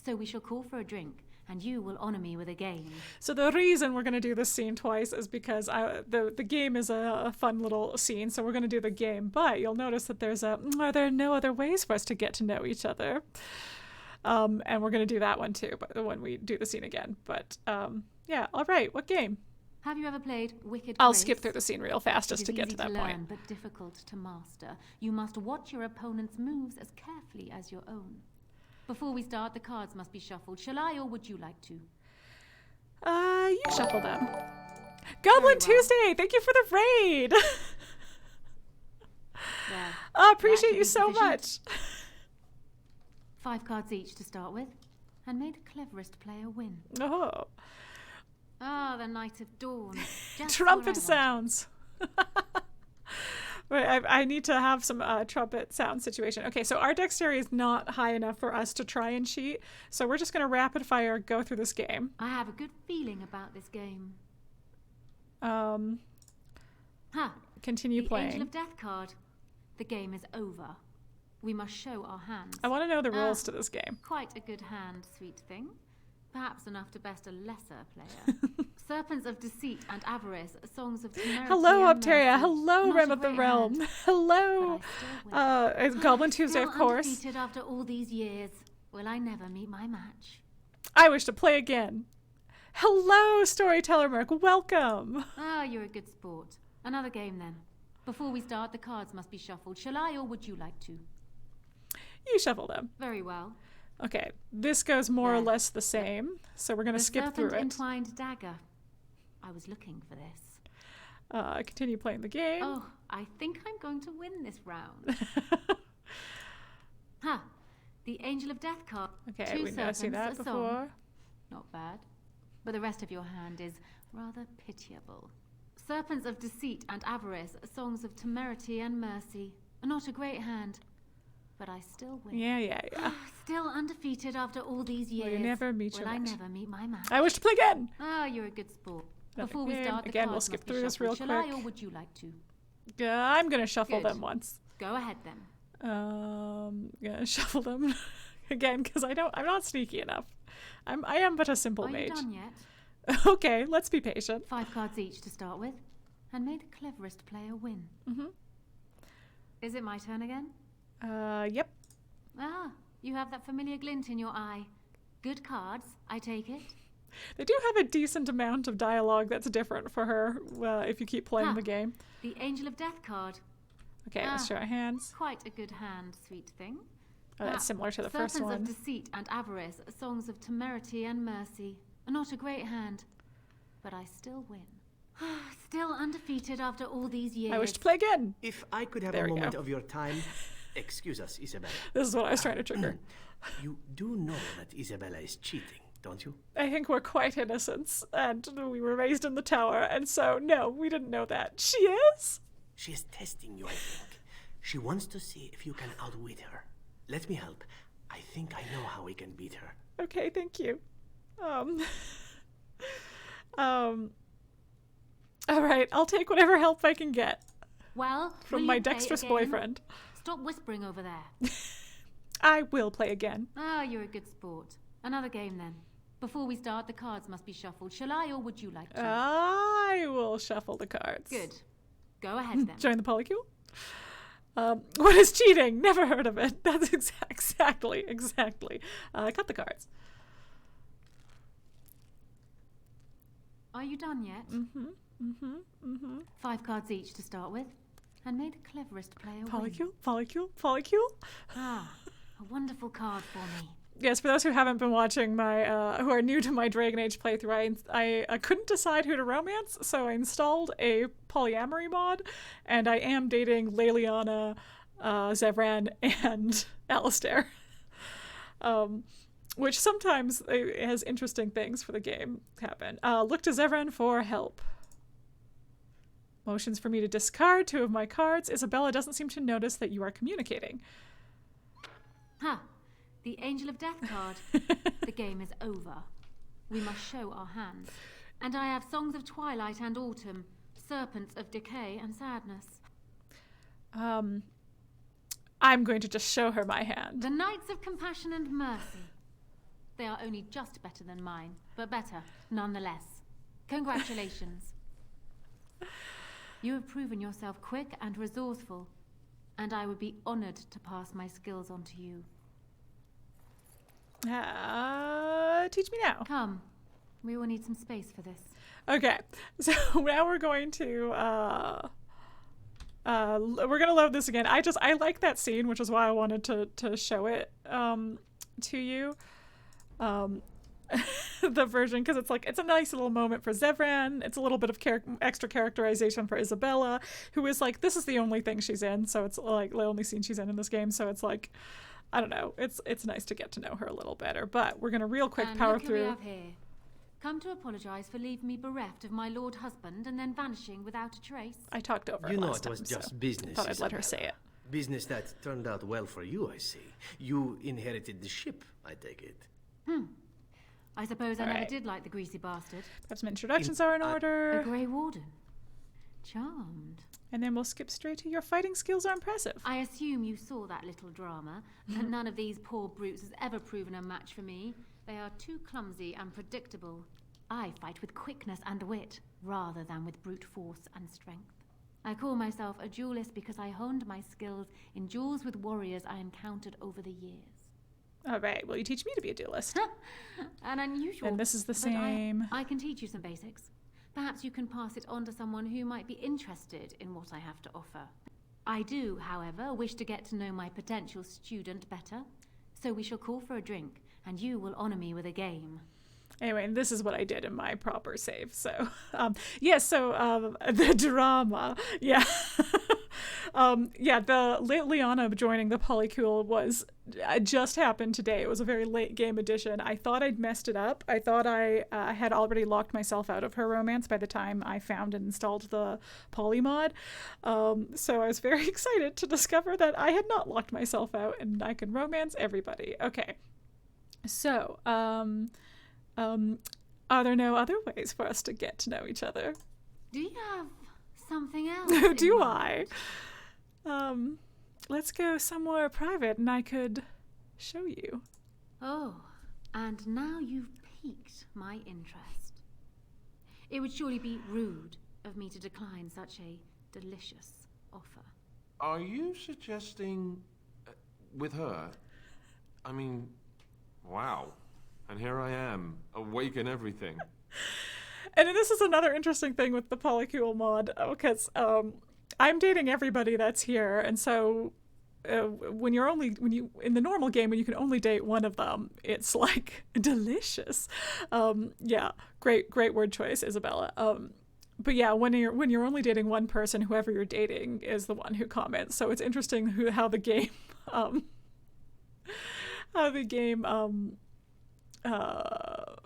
So we shall call for a drink, and you will honor me with a game. So the reason we're going to do this scene twice is because the game is a fun little scene, so we're going to do the game. But you'll notice that are there no other ways for us to get to know each other? And we're going to do that one too, but when we do the scene again. But yeah, all right, what game? Have you ever played Wicked I'll Grace? skip through the scene real fast just to get to that learn, point. But difficult to master. You must watch your opponent's moves as carefully as your own. Before we start, the cards must be shuffled. Shall I, or would you like to? You shuffle them. Goblin Tuesday, thank you for the raid. I appreciate you so much. 5 cards each to start with, and may the cleverest player win. Oh. Ah, the Night of Dawn. Just Trumpet what I sounds. Right, I need to have some trumpet sound situation. Okay, so our dexterity is not high enough for us to try and cheat, so we're just going to rapid fire go through this game. I have a good feeling about this game. Continue the playing. Angel of Death card. The game is over. We must show our hands. I want to know the rules to this game. Quite a good hand, sweet thing. Perhaps enough to best a lesser player. Serpents of Deceit and Avarice, Songs of Temerity. Hello, and Opteria. Mercy. Hello, Not Rim a of the great Realm. hand, Hello. It's Goblin Tuesday, Still of course. undefeated after all these years. Will I never meet my match? I wish to play again. Hello, Storyteller Merc. Welcome. Ah, you're a good sport. Another game then. Before we start, the cards must be shuffled. Shall I, or would you like to? You shuffle them. Very well. Okay, this goes more or less the same, so we're going to skip through The it. Entwined Dagger. I was looking for this. Continue playing the game. Oh, I think I'm going to win this round. The Angel of Death card. Okay, 2 we know serpents, see that a song. before. Not bad. But the rest of your hand is rather pitiable. Serpents of Deceit and Avarice, Songs of Temerity and Mercy. Not a great hand, but I still win. Yeah. Still undefeated after all these years. Will you never meet your Will I match? never meet my match? I wish to play again. Ah, you're a good sport. Another Before we game. start, the Again, cards we'll skip must be through this real shuffled. Shall quick. I, or would you like to? I'm going to shuffle Good. them once. Go ahead then. Gonna shuffle them again because I'm not sneaky enough. I am but a simple Are mage. you done yet? Okay, let's be patient. 5 cards each to start with, and may the cleverest player win. Is it my turn again? Yep. Ah, you have that familiar glint in your eye. Good cards, I take it. They do have a decent amount of dialogue that's different for her if you keep playing the game. The Angel of Death card. Okay, let's show our hands. Quite a good hand, sweet thing. Oh, that's similar to the first one. Serpents of Deceit and Avarice, songs of temerity and mercy. Not a great hand, but I still win. Still undefeated after all these years. I wish to play again. If I could have a moment of your time, excuse us, Isabela. This is what I was trying to trigger. You do know that Isabela is cheating, don't you? I think we're quite innocent, and we were raised in the tower, and so, no, we didn't know that. She is? She is testing you, I think. She wants to see if you can outwit her. Let me help. I think I know how we can beat her. Okay, thank you. All right, I'll take whatever help I can get. Well, from my dexterous boyfriend. Stop whispering over there. I will play again. Ah, you're a good sport. Another game then. Before we start, the cards must be shuffled. Shall I, or would you like to? I will shuffle the cards. Good. Go ahead then. Join the polycule? What is cheating? Never heard of it. That's exactly. Cut the cards. Are you done yet? 5 cards each to start with, and may the cleverest player win. Polycule. Ah, a wonderful card for me. Yes, for those who haven't been watching my, who are new to my Dragon Age playthrough, I couldn't decide who to romance, so I installed a polyamory mod, and I am dating Leliana, Zevran, and Alistair. Which sometimes has interesting things for the game happen. Look to Zevran for help. Motions for me to discard 2 of my cards. Isabela doesn't seem to notice that you are communicating. The Angel of Death card. The game is over. We must show our hands. And I have Songs of Twilight and Autumn, Serpents of Decay and Sadness. I'm going to just show her my hand. The Knights of Compassion and Mercy. They are only just better than mine, but better nonetheless. Congratulations. You have proven yourself quick and resourceful, and I would be honored to pass my skills on to you. Teach me now. Come. We will need some space for this. Okay, so now we're going to load this again. I like that scene, which is why I wanted to show it to you. The version, because it's a nice little moment for Zevran. It's a little bit of extra characterization for Isabela, who is like, this is the only thing she's in, so it's like the only scene she's in this game, so it's like, I don't know, it's nice to get to know her a little better. But we're gonna real quick power through. We have here. Come to apologize for leaving me bereft of my lord husband and then vanishing without a trace. I talked over it last it was time, just so business. Thought I'd let her say it. Business that turned out well for you, I see. You inherited the ship, I take it. I suppose I never did like the greasy bastard. Perhaps some introductions are in order. A Grey Warden. Charmed. And then we'll skip straight to your fighting skills are impressive. I assume you saw that little drama. None of these poor brutes has ever proven a match for me. They are too clumsy and predictable. I fight with quickness and wit, rather than with brute force and strength. I call myself a duelist because I honed my skills in duels with warriors I encountered over the years. All right, will you teach me to be a duelist? An unusual. And this is the same. I can teach you some basics. Perhaps you can pass it on to someone who might be interested in what I have to offer. I do, however, wish to get to know my potential student better. So we shall call for a drink, and you will honor me with a game. Anyway, and this is what I did in my proper save. So, the drama. Yeah. The Leliana joining the Polycule was just happened today. It was a very late game edition. I thought I'd messed it up. I thought I had already locked myself out of her romance by the time I found and installed the poly mod. So I was very excited to discover that I had not locked myself out and I can romance everybody. Okay. So, are there no other ways for us to get to know each other? Do you have something else? Do I? Let's go somewhere private and I could show you. Oh, and now you've piqued my interest. It would surely be rude of me to decline such a delicious offer. Are you suggesting with her? I mean, wow. And here I am, awake and everything. And this is another interesting thing with the POLYCULE mod, because I'm dating everybody that's here, and so when you in the normal game when you can only date one of them, it's like delicious. Yeah, great word choice, Isabela. But yeah, when you're only dating one person, whoever you're dating is the one who comments. So it's interesting how the game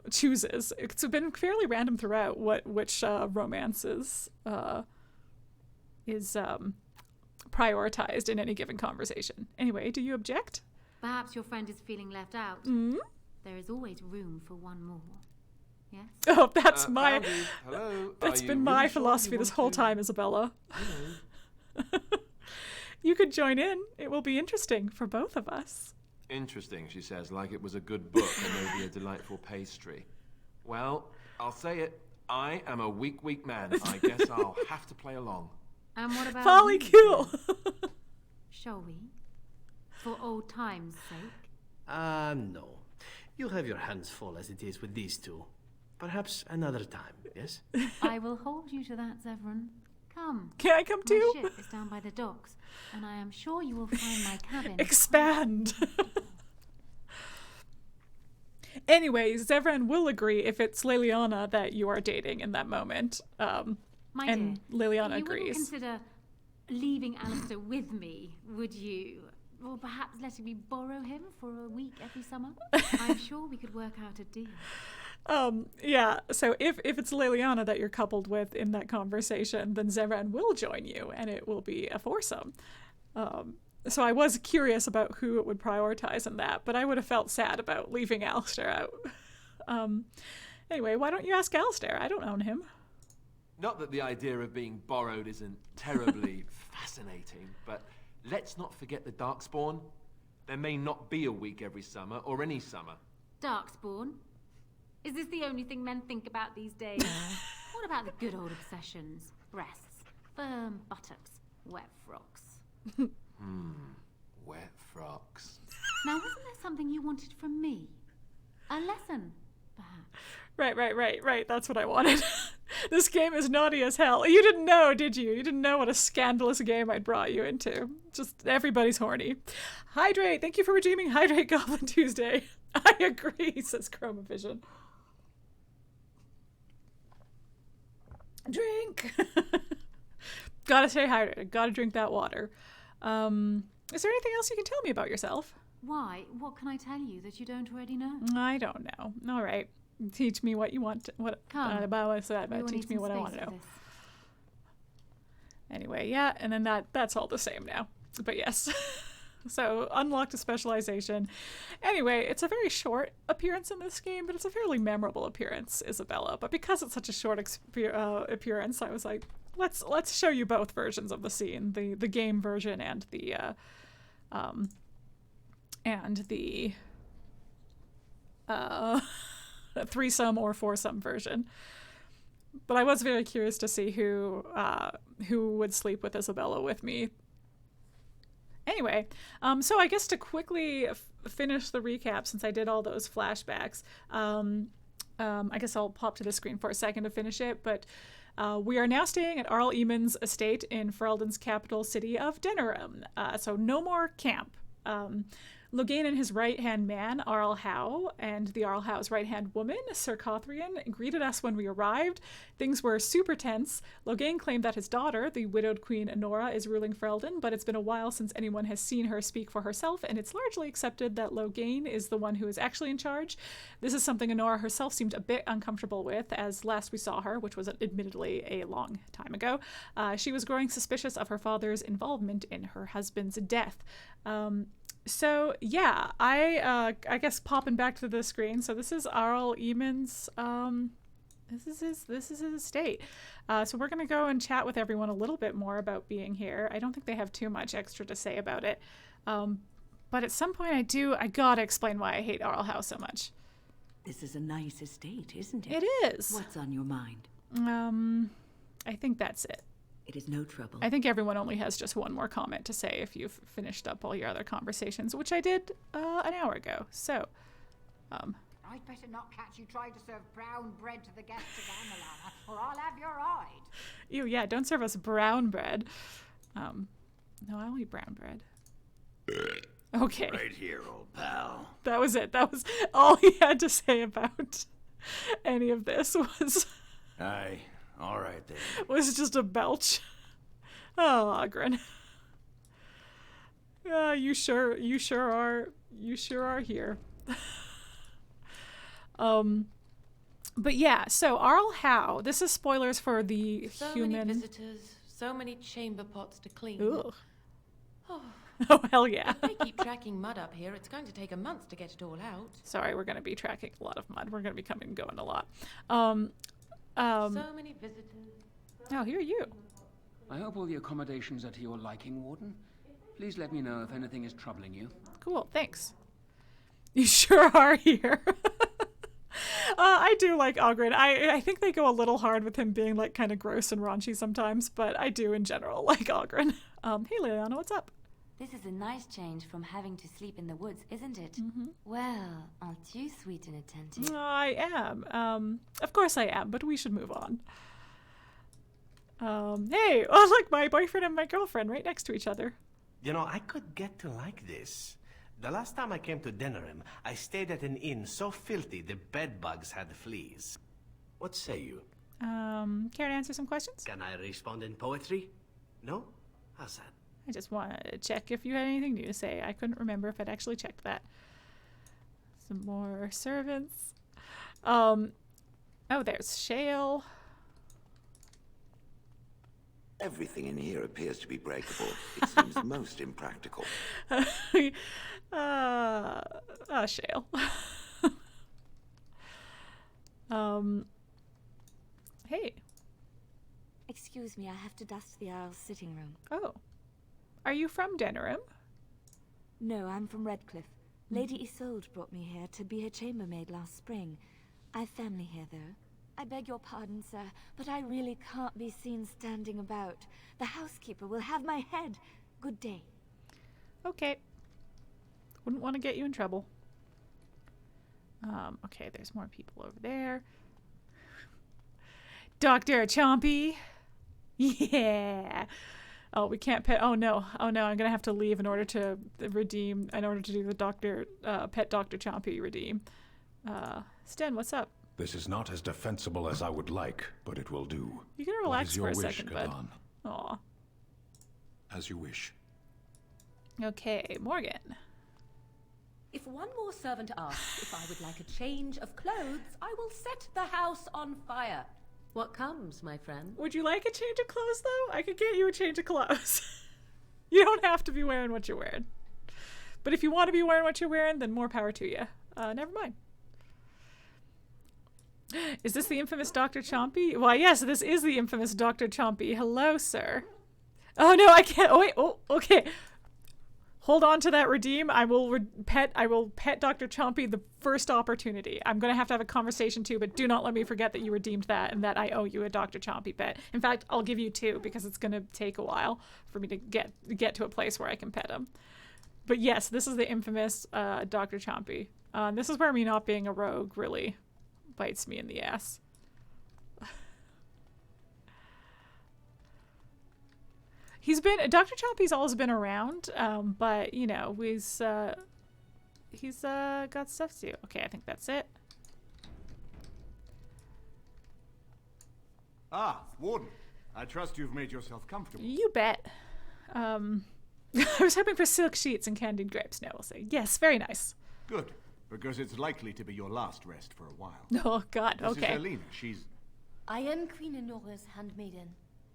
chooses. It's been fairly random throughout which romances is prioritized in any given conversation. Anyway, do you object? Perhaps your friend is feeling left out. Mm-hmm. There is always room for one more. Yes? Oh, that's Hello. That's been really my sure philosophy this whole time, Isabela. You could join in. It will be interesting for both of us. Interesting, she says, like it was a good book or maybe a delightful pastry. Well, I'll say it. I am a weak man. I guess I'll have to play along. And what about POLYCULE? Shall we? For old time's sake? No. You have your hands full as it is with these two. Perhaps another time, yes? I will hold you to that, Zevran. Come. Can I come too? My ship is down by the docks, and I am sure you will find my cabin. Expand. Anyway, Zevran will agree if it's Leliana that you are dating in that moment. My and dear, Leliana you agrees. wouldn't consider leaving Alistair with me, would you? Or perhaps letting me borrow him for a week every summer? I'm sure we could work out a deal. Yeah, so if it's Leliana that you're coupled with in that conversation, then Zevran will join you, and it will be a foursome. So I was curious about who it would prioritize in that, but I would have felt sad about leaving Alistair out. Anyway, why don't you ask Alistair? I don't own him. Not that the idea of being borrowed isn't terribly fascinating, but let's not forget the Darkspawn. There may not be a week every summer, or any summer. Darkspawn? Is this the only thing men think about these days? What about the good old obsessions? Breasts, firm buttocks, wet frocks. Wet frocks. Now, wasn't there something you wanted from me? A lesson, perhaps? Right. That's what I wanted. This game is naughty as hell. You didn't know, did you? You didn't know what a scandalous game I'd brought you into. Just everybody's horny. Hydrate. Thank you for redeeming Hydrate Goblin Tuesday. I agree, says Chromavision. Drink. Gotta stay hydrated. Gotta drink that water. Is there anything else you can tell me about yourself? Why? What can I tell you that you don't already know? I don't know. All right. Teach me what you want. Come. Teach me what I want to know. Anyway, yeah, and then that's all the same now. But yes. So, unlocked a specialization. Anyway, it's a very short appearance in this game, but it's a fairly memorable appearance, Isabela. But because it's such a short appearance, I was like, let's show you both versions of the scene, the game version and the threesome or foursome version. But I was very curious to see who would sleep with Isabela with me. Anyway, so I guess to quickly finish the recap, since I did all those flashbacks, I guess I'll pop to the screen for a second to finish it, but we are now staying at Arl Eamon's estate in Ferelden's capital city of Denerim. So no more camp. Loghain and his right-hand man, Arl Howe, and the Arl Howe's right-hand woman, Sir Cothrian, greeted us when we arrived. Things were super tense. Loghain claimed that his daughter, the widowed Queen Anora, is ruling Ferelden, but it's been a while since anyone has seen her speak for herself, and it's largely accepted that Loghain is the one who is actually in charge. This is something Anora herself seemed a bit uncomfortable with, as last we saw her, which was admittedly a long time ago, she was growing suspicious of her father's involvement in her husband's death. So yeah, I guess popping back to the screen. So this is Arl Eamon's this is his estate. So we're gonna go and chat with everyone a little bit more about being here. I don't think they have too much extra to say about it. But at some point I gotta explain why I hate Arl Howe so much. This is a nice estate, isn't it? It is. What's on your mind? I think that's it. It is no trouble. I think everyone only has just one more comment to say if you've finished up all your other conversations, which I did an hour ago. So, I'd better not catch you trying to serve brown bread to the guests of Leliana, or I'll have your hide. Ew, yeah, don't serve us brown bread. No, I'll eat brown bread. Okay. Right here, old pal. That was it. That was all he had to say about any of this was... Aye, all right then. Was just a belch. Oh, Oghren. You sure are here. But yeah, so Arl Howe, this is spoilers for the so human... many visitors, so many chamber pots to clean. Ugh. Oh, hell yeah. If they keep tracking mud up here, it's going to take a month to get it all out. Sorry, we're going to be tracking a lot of mud. We're going to be coming and going a lot. So many visitors. Oh, here are you. I hope all the accommodations are to your liking, Warden. Please let me know if anything is troubling you. Cool, thanks. You sure are here. I do like Oghren. I think they go a little hard with him being like kind of gross and raunchy sometimes, but I do in general like Oghren. Hey Leliana, what's up? This is a nice change from having to sleep in the woods, isn't it? Well, aren't you sweet and attentive? I am. Of course I am, but we should move on. Hey, oh look, my boyfriend and my girlfriend right next to each other. You know, I could get to like this. The last time I came to Denerim, I stayed at an inn so filthy the bed bugs had fleas. What say you? Care to answer some questions? Can I respond in poetry? No? How's that? I just want to check if you had anything new to say. I couldn't remember if I'd actually checked that. Some more servants. Oh, there's Shale. Everything in here appears to be breakable. It seems most impractical. Shale. Hey. Excuse me, I have to dust the Arl's sitting room. Oh. Are you from Denerim? No, I'm from Redcliffe. Lady Isolde brought me here to be her chambermaid last spring. I've family here, though. I beg your pardon, sir, but I really can't be seen standing about. The housekeeper will have my head. Good day. Okay. Wouldn't want to get you in trouble. Okay, there's more people over there. Dr. Chompy. Yeah. Oh, we can't pet. Oh no, I'm gonna have to leave in order to redeem. In order to do the pet Dr. Chompy redeem. Sten, what's up? This is not as defensible as I would like, but it will do. You can relax for a second, bud. Aw. As you wish. Okay, Morrigan. If one more servant asks if I would like a change of clothes, I will set the house on fire. What comes, my friend? Would you like a change of clothes, though? I could get you a change of clothes. You don't have to be wearing what you're wearing. But if you want to be wearing what you're wearing, then more power to you. Never mind. Is this the infamous Dr. Chompy? Why, yes, this is the infamous Dr. Chompy. Hello, sir. Oh, no, I can't. Oh, wait. Oh, okay. Hold on to that redeem. I will pet Dr. Chompy the first opportunity. I'm going to have a conversation too, but do not let me forget that you redeemed that and that I owe you a Dr. Chompy pet. In fact, I'll give you two because it's going to take a while for me to get to a place where I can pet him. But yes, this is the infamous Dr. Chompy. This is where me not being a rogue really bites me in the ass. Dr. Chompy's always been around, but you know, he's got stuff to do. Okay, I think that's it. Ah, Warden. I trust you've made yourself comfortable. You bet. I was hoping for silk sheets and candied grapes. No, we'll see. Yes, very nice. Good, because it's likely to be your last rest for a while. Oh, God, this okay. This is Elena. She's... I am Queen Anora's handmaiden.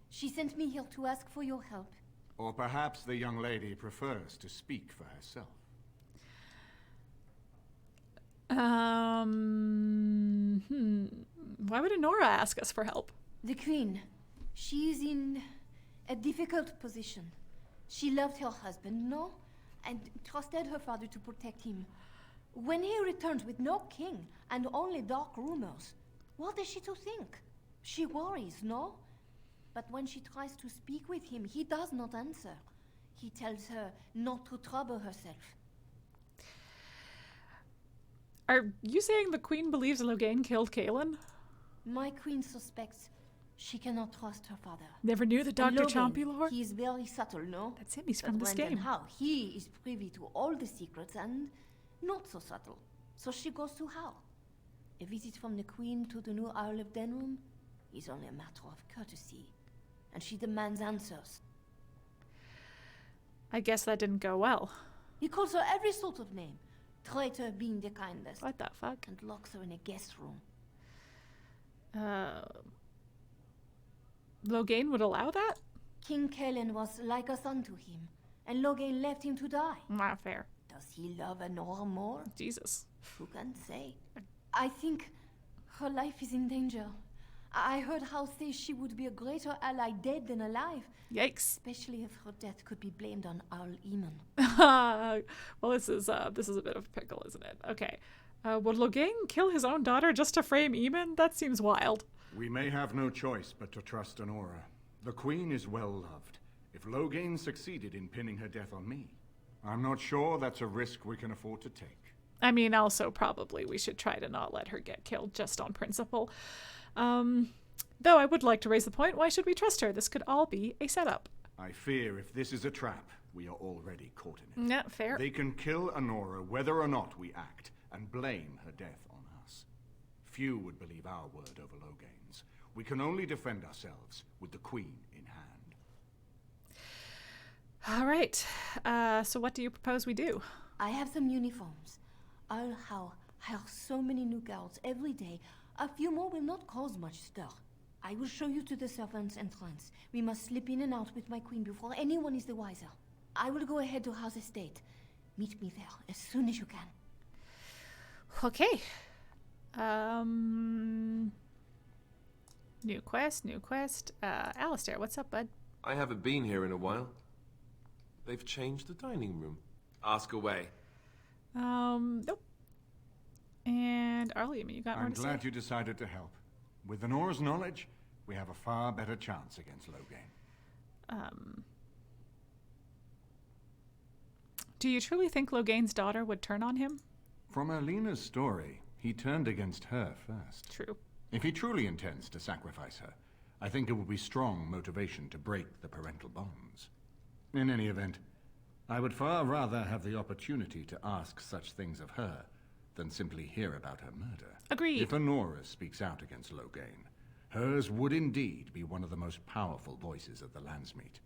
She sent me here to ask for your help. Or perhaps the young lady prefers to speak for herself. Why would Anora ask us for help? The Queen. She is in a difficult position. She loved her husband, no? And trusted her father to protect him. When he returned with no king and only dark rumors, what is she to think? She worries, no? But when she tries to speak with him, he does not answer. He tells her not to trouble herself. Are you saying the Queen believes Loghain killed Kaelin? My queen suspects she cannot trust her father. Never knew the Dr. Chompy lore? He is very subtle, no? That's him, he's from this Wynne game. and Howe, he is privy to all the secrets and not so subtle. So she goes to Howe. A visit from the Queen to the new Isle of Denrum is only a matter of courtesy. And she demands answers. I guess that didn't go well. He calls her every sort of name, traitor being the kindest. What the fuck? And locks her in a guest room. Loghain would allow that? King Kaelin was like a son to him, and Loghain left him to die. Not fair. Does he love Anora more? Jesus. Who can say? I think her life is in danger. I heard Howe say she would be a greater ally dead than alive. Yikes. Especially if her death could be blamed on Arl Eamon. Well, this is a bit of a pickle, isn't it? Okay. Would Loghain kill his own daughter just to frame Eamon? That seems wild. We may have no choice but to trust Anora. The Queen is well loved. If Loghain succeeded in pinning her death on me, I'm not sure that's a risk we can afford to take. I mean, also probably we should try to not let her get killed just on principle. Though I would like to raise the point, why should we trust her? This could all be a setup. I fear if this is a trap, we are already caught in it. Yeah, fair. They can kill Anora whether or not we act, and blame her death on us. Few would believe our word over Loghain's. We can only defend ourselves with the Queen in hand. All right. So what do you propose we do? I have some uniforms. Arl Howe hires so many new guards every day. A few more will not cause much stir. I will show you to the servants' entrance. We must slip in and out with my queen before anyone is the wiser. I will go ahead to Howe's estate. Meet me there as soon as you can. Okay. New quest. Alistair, what's up, bud? I haven't been here in a while. They've changed the dining room. Ask away. Nope. And Arle, you got more I'm to glad say? you decided to help. With Anora's knowledge, we have a far better chance against Loghain. Do you truly think Loghain's daughter would turn on him? From Erlena's story, he turned against her first. True. If he truly intends to sacrifice her, I think it would be strong motivation to break the parental bonds. In any event, I would far rather have the opportunity to ask such things of her than simply hear about her murder. Agreed. If Anora speaks out against Loghain, hers would indeed be one of the most powerful voices of the Landsmeet.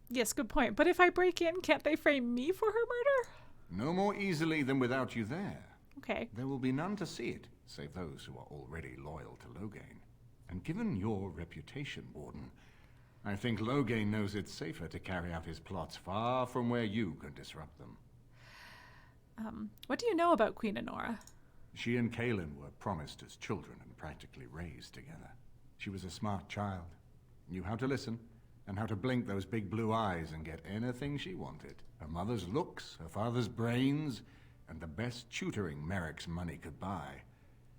Yes, good point. But if I break in, can't they frame me for her murder? No more easily than without you there. Okay. There will be none to see it, save those who are already loyal to Loghain. And given your reputation, Warden, I think Loghain knows it's safer to carry out his plots far from where you can disrupt them. What do you know about Queen Anora? She and Kaelin were promised as children and practically raised together. She was a smart child, knew how to listen, and how to blink those big blue eyes and get anything she wanted. Her mother's looks, her father's brains, and the best tutoring Merrick's money could buy.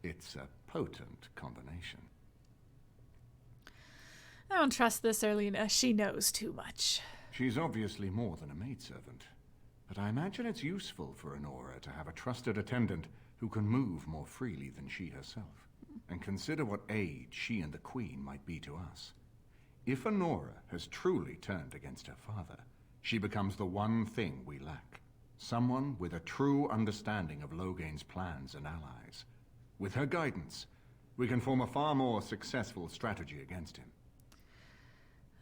It's a potent combination. I don't trust this Erlina. She knows too much. She's obviously more than a maidservant, but I imagine it's useful for Anora to have a trusted attendant who can move more freely than she herself. And consider what aid she and the Queen might be to us. If Anora has truly turned against her father, she becomes the one thing we lack. Someone with a true understanding of Loghain's plans and allies. With her guidance, we can form a far more successful strategy against him.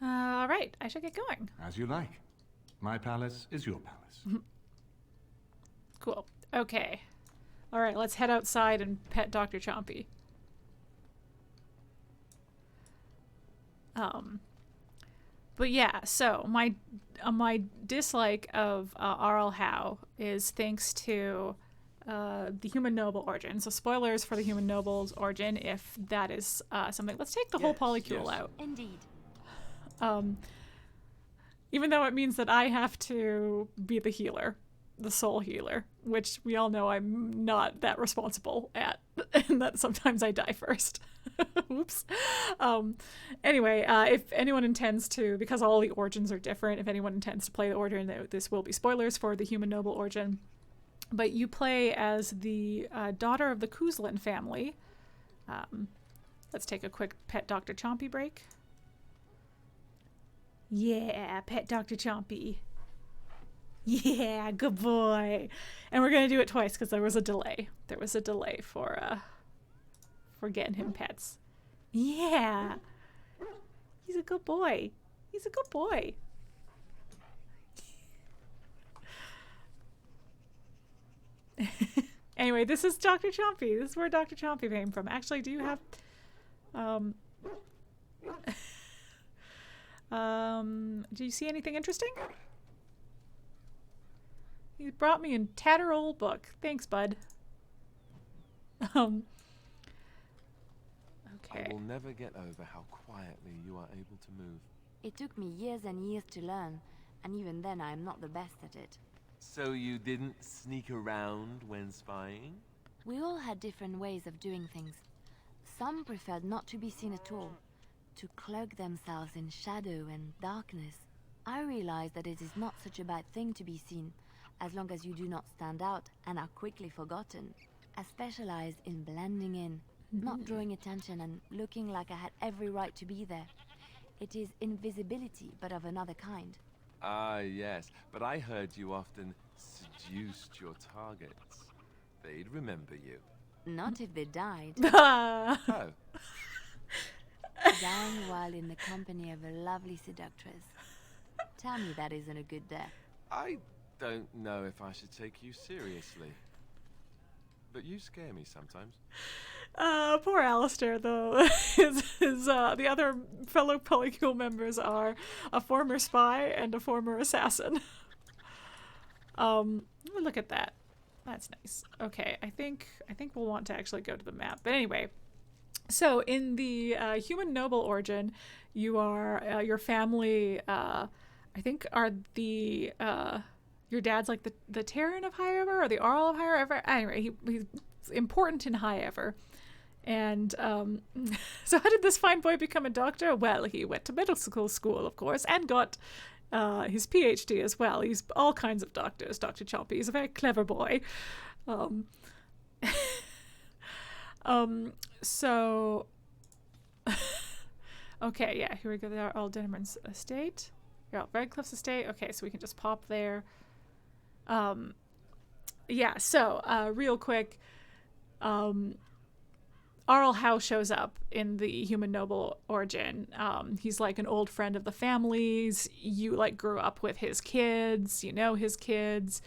All right, I should get going. As you like. My palace is your palace. Cool. Okay. All right, let's head outside and pet Dr. Chompy. But yeah, so my dislike of Arl Howe is thanks to the human noble origin. So spoilers for the human noble's origin if that is something. Let's take the whole polycule out. Indeed. Even though it means that I have to be the healer. the soul healer, which we all know I'm not that responsible at, and that sometimes I die first. Oops. Anyway, if anyone intends to, because all the origins are different, if anyone intends to play the origin, this will be spoilers for the human noble origin. But you play as the daughter of the Kuzlin family. Let's take a quick Pet Dr. Chompy break. Yeah, Pet Dr. Chompy. Yeah, good boy. And we're going to do it twice because there was a delay. There was a delay for getting him pets. Yeah. He's a good boy. He's a good boy. Anyway, this is Dr. Chompy. This is where Dr. Chompy came from. Actually, do you have... do you see anything interesting? He brought me a tattered old book. Thanks, bud. Okay. I will never get over how quietly you are able to move. It took me years and years to learn, and even then I am not the best at it. So you didn't sneak around when spying? We all had different ways of doing things. Some preferred not to be seen at all, to cloak themselves in shadow and darkness. I realized that it is not such a bad thing to be seen, as long as you do not stand out and are quickly forgotten. I specialized in blending in, not drawing attention and looking like I had every right to be there. It is invisibility, but of another kind. Ah, yes, but I heard you often seduced your targets. They'd remember you. Not if they died. Oh. Dying while in the company of a lovely seductress. Tell me that isn't a good death. I don't know if I should take you seriously. But you scare me sometimes. Poor Alistair, though. The other fellow Polycule members are a former spy and a former assassin. Look at that. That's nice. Okay, I think we'll want to actually go to the map. But anyway, so in the human noble origin, you are your family. I think are the your dad's like the Terran of High Ever or the Arl of High Ever. Anyway, he's important in High Ever. And so how did this fine boy become a doctor? Well, he went to medical school, of course, and got his PhD as well. He's all kinds of doctors, Dr. Chompy. He's a very clever boy. So, okay, yeah, here we go. There are Arl Denneman's estate. You're out Redcliffe's estate. Okay, so we can just pop there. Yeah, so real quick, Arl Howe shows up in the human noble origin. He's like an old friend of the family's. You like grew up with his kids, you know his kids.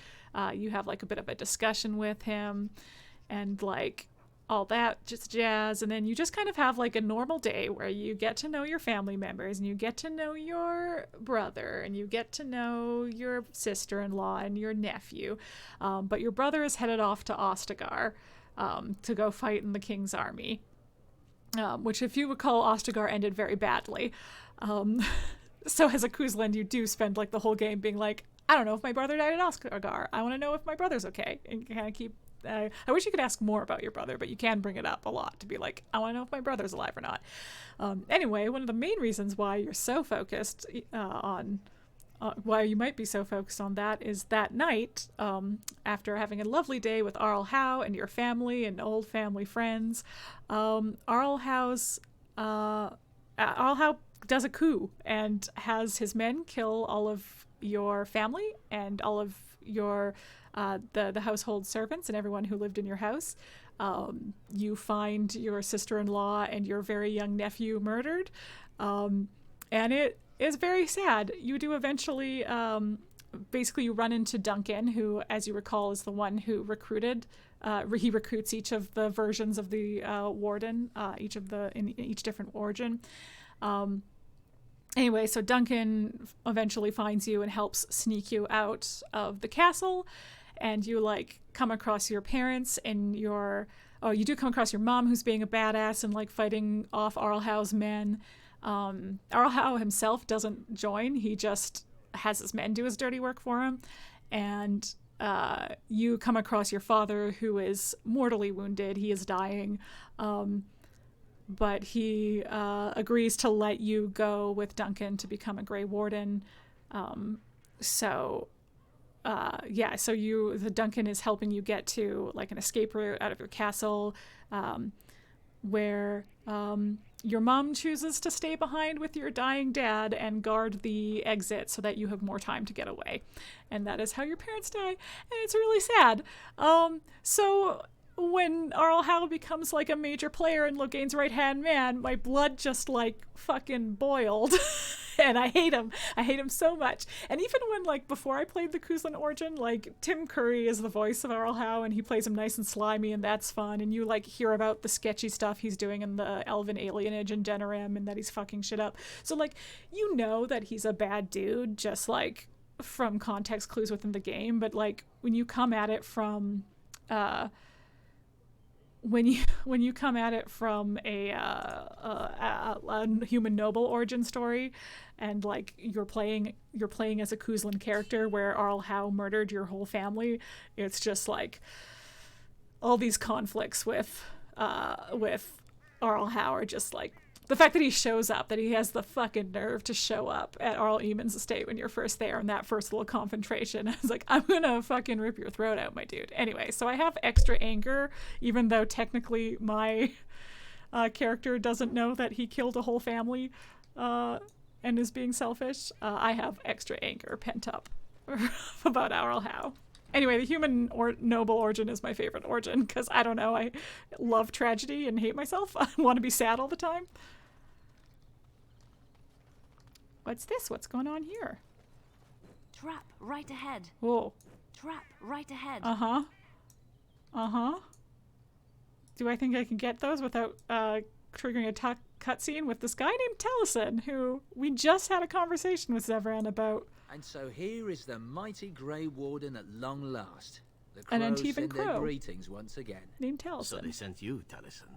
You have like a bit of a discussion with him and like all that just jazz. And then you just kind of have like a normal day where you get to know your family members and you get to know your brother and you get to know your sister-in-law and your nephew. But your brother is headed off to Ostagar to go fight in the king's army, which, if you recall, Ostagar ended very badly. So as a Kuzlin, you do spend like the whole game being like, I don't know if my brother died at Ostagar. I want to know if my brother's okay. And you kind of keep... I wish you could ask more about your brother, but you can bring it up a lot to be like, I want to know if my brother's alive or not. Anyway, one of the main reasons why you're so focused on... why you might be so focused on that is that night, after having a lovely day with Arl Howe and your family and old family friends, Arl Howe does a coup and has his men kill all of your family and all of your the household servants and everyone who lived in your house. You find your sister-in-law and your very young nephew murdered, and it is very sad. You do eventually, basically you run into Duncan, who, as you recall, is the one who recruited, he recruits each of the versions of the Warden, in each different origin. Anyway, so Duncan eventually finds you and helps sneak you out of the castle, and you like come across your parents and you do come across your mom, who's being a badass and like fighting off Arl Howe's men. Arl Howe himself doesn't join. He just has his men do his dirty work for him. And you come across your father, who is mortally wounded. He is dying, but he agrees to let you go with Duncan to become a Grey Warden. So the Duncan is helping you get to like an escape route out of your castle, where your mom chooses to stay behind with your dying dad and guard the exit so that you have more time to get away. And that is how your parents die, and it's really sad. So when Arl Howe becomes like a major player in Loghain's right-hand man, my blood just like fucking boiled. And I hate him. I hate him so much. And even when, like, before I played the Quizlet Origin, like, Tim Curry is the voice of Arl Howe, and he plays him nice and slimy, and that's fun. And you, like, hear about the sketchy stuff he's doing in the Elven alienage in Denerim, and that he's fucking shit up. So, like, you know that he's a bad dude, just, like, from context clues within the game. But, like, when you come at it from... when you come at it from a human noble origin story, and like you're playing as a Quizlet character where Arl Howe murdered your whole family, it's just like all these conflicts with Arl Howe are just like the fact that he shows up, that he has the fucking nerve to show up at Arl Eamon's estate when you're first there in that first little confrontation. I was like, I'm gonna fucking rip your throat out, my dude. Anyway, so I have extra anger, even though technically my character doesn't know that he killed a whole family and is being selfish. I have extra anger pent up about Arl Howe. Anyway, the human noble origin is my favorite origin because, I don't know, I love tragedy and hate myself. I want to be sad all the time. What's this? What's going on here? Trap right ahead. Whoa. Trap right ahead. Uh-huh. Uh-huh. Do I think I can get those without triggering a cutscene with this guy named Taliesin, who we just had a conversation with Zevran about? And so here is the mighty Grey Warden at long last. The An crows Antivan send their Crow. greetings once again. Named Taliesin. So they sent you, Taliesin.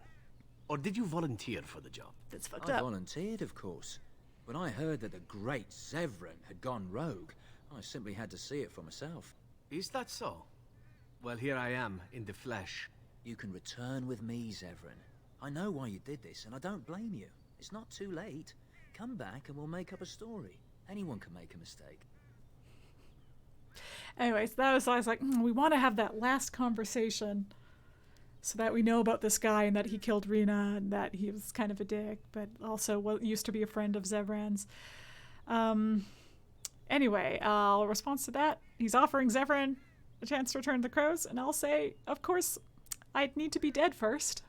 Or did you volunteer for the job? That's fucked I up. volunteered, of course. When I heard that the great Zevran had gone rogue, I simply had to see it for myself. Is that so? Well, here I am, in the flesh. You can return with me, Zevran. I know why you did this, and I don't blame you. It's not too late. Come back and we'll make up a story. Anyone can make a mistake. Anyways, that was, I was like, we want to have that last conversation so that we know about this guy and that he killed Rena and that he was kind of a dick, but also used to be a friend of Zevran's. Anyway, response to that, he's offering Zevran a chance to return to the crows, and I'll say, of course, I'd need to be dead first.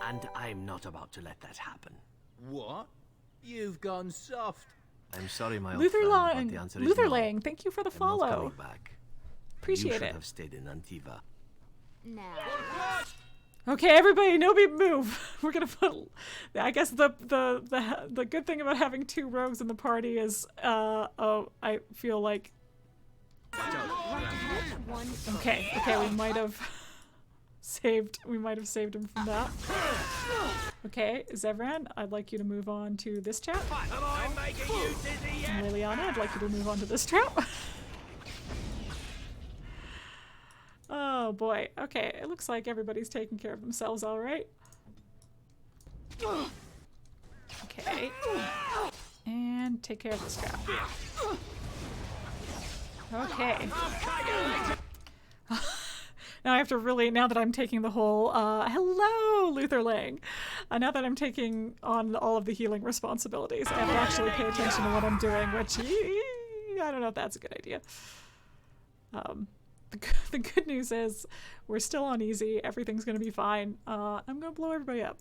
And I'm not about to let that happen. What? You've gone soft. I'm sorry, my old friend, but the answer is no. Lutherlang, thank you for the I'm follow. not coming back. Appreciate You should it. have stayed in Antiva. No. Okay, everybody, nobody move. We're gonna put. I guess the good thing about having two rogues in the party is, I feel like. Okay, we might have saved. We might have saved him from that. Okay, Zevran, I'd like you to move on to this chap. And Leliana, I'd like you to move on to this chap. Oh boy. Okay, it looks like everybody's taking care of themselves all right. Okay. And take care of this guy. Okay. Now I have to really, now that I'm taking the whole, hello, Lutherlang. Now that I'm taking on all of the healing responsibilities, I have to actually pay attention to what I'm doing, which, I don't know if that's a good idea. The good news is we're still on easy. Everything's going to be fine. I'm going to blow everybody up.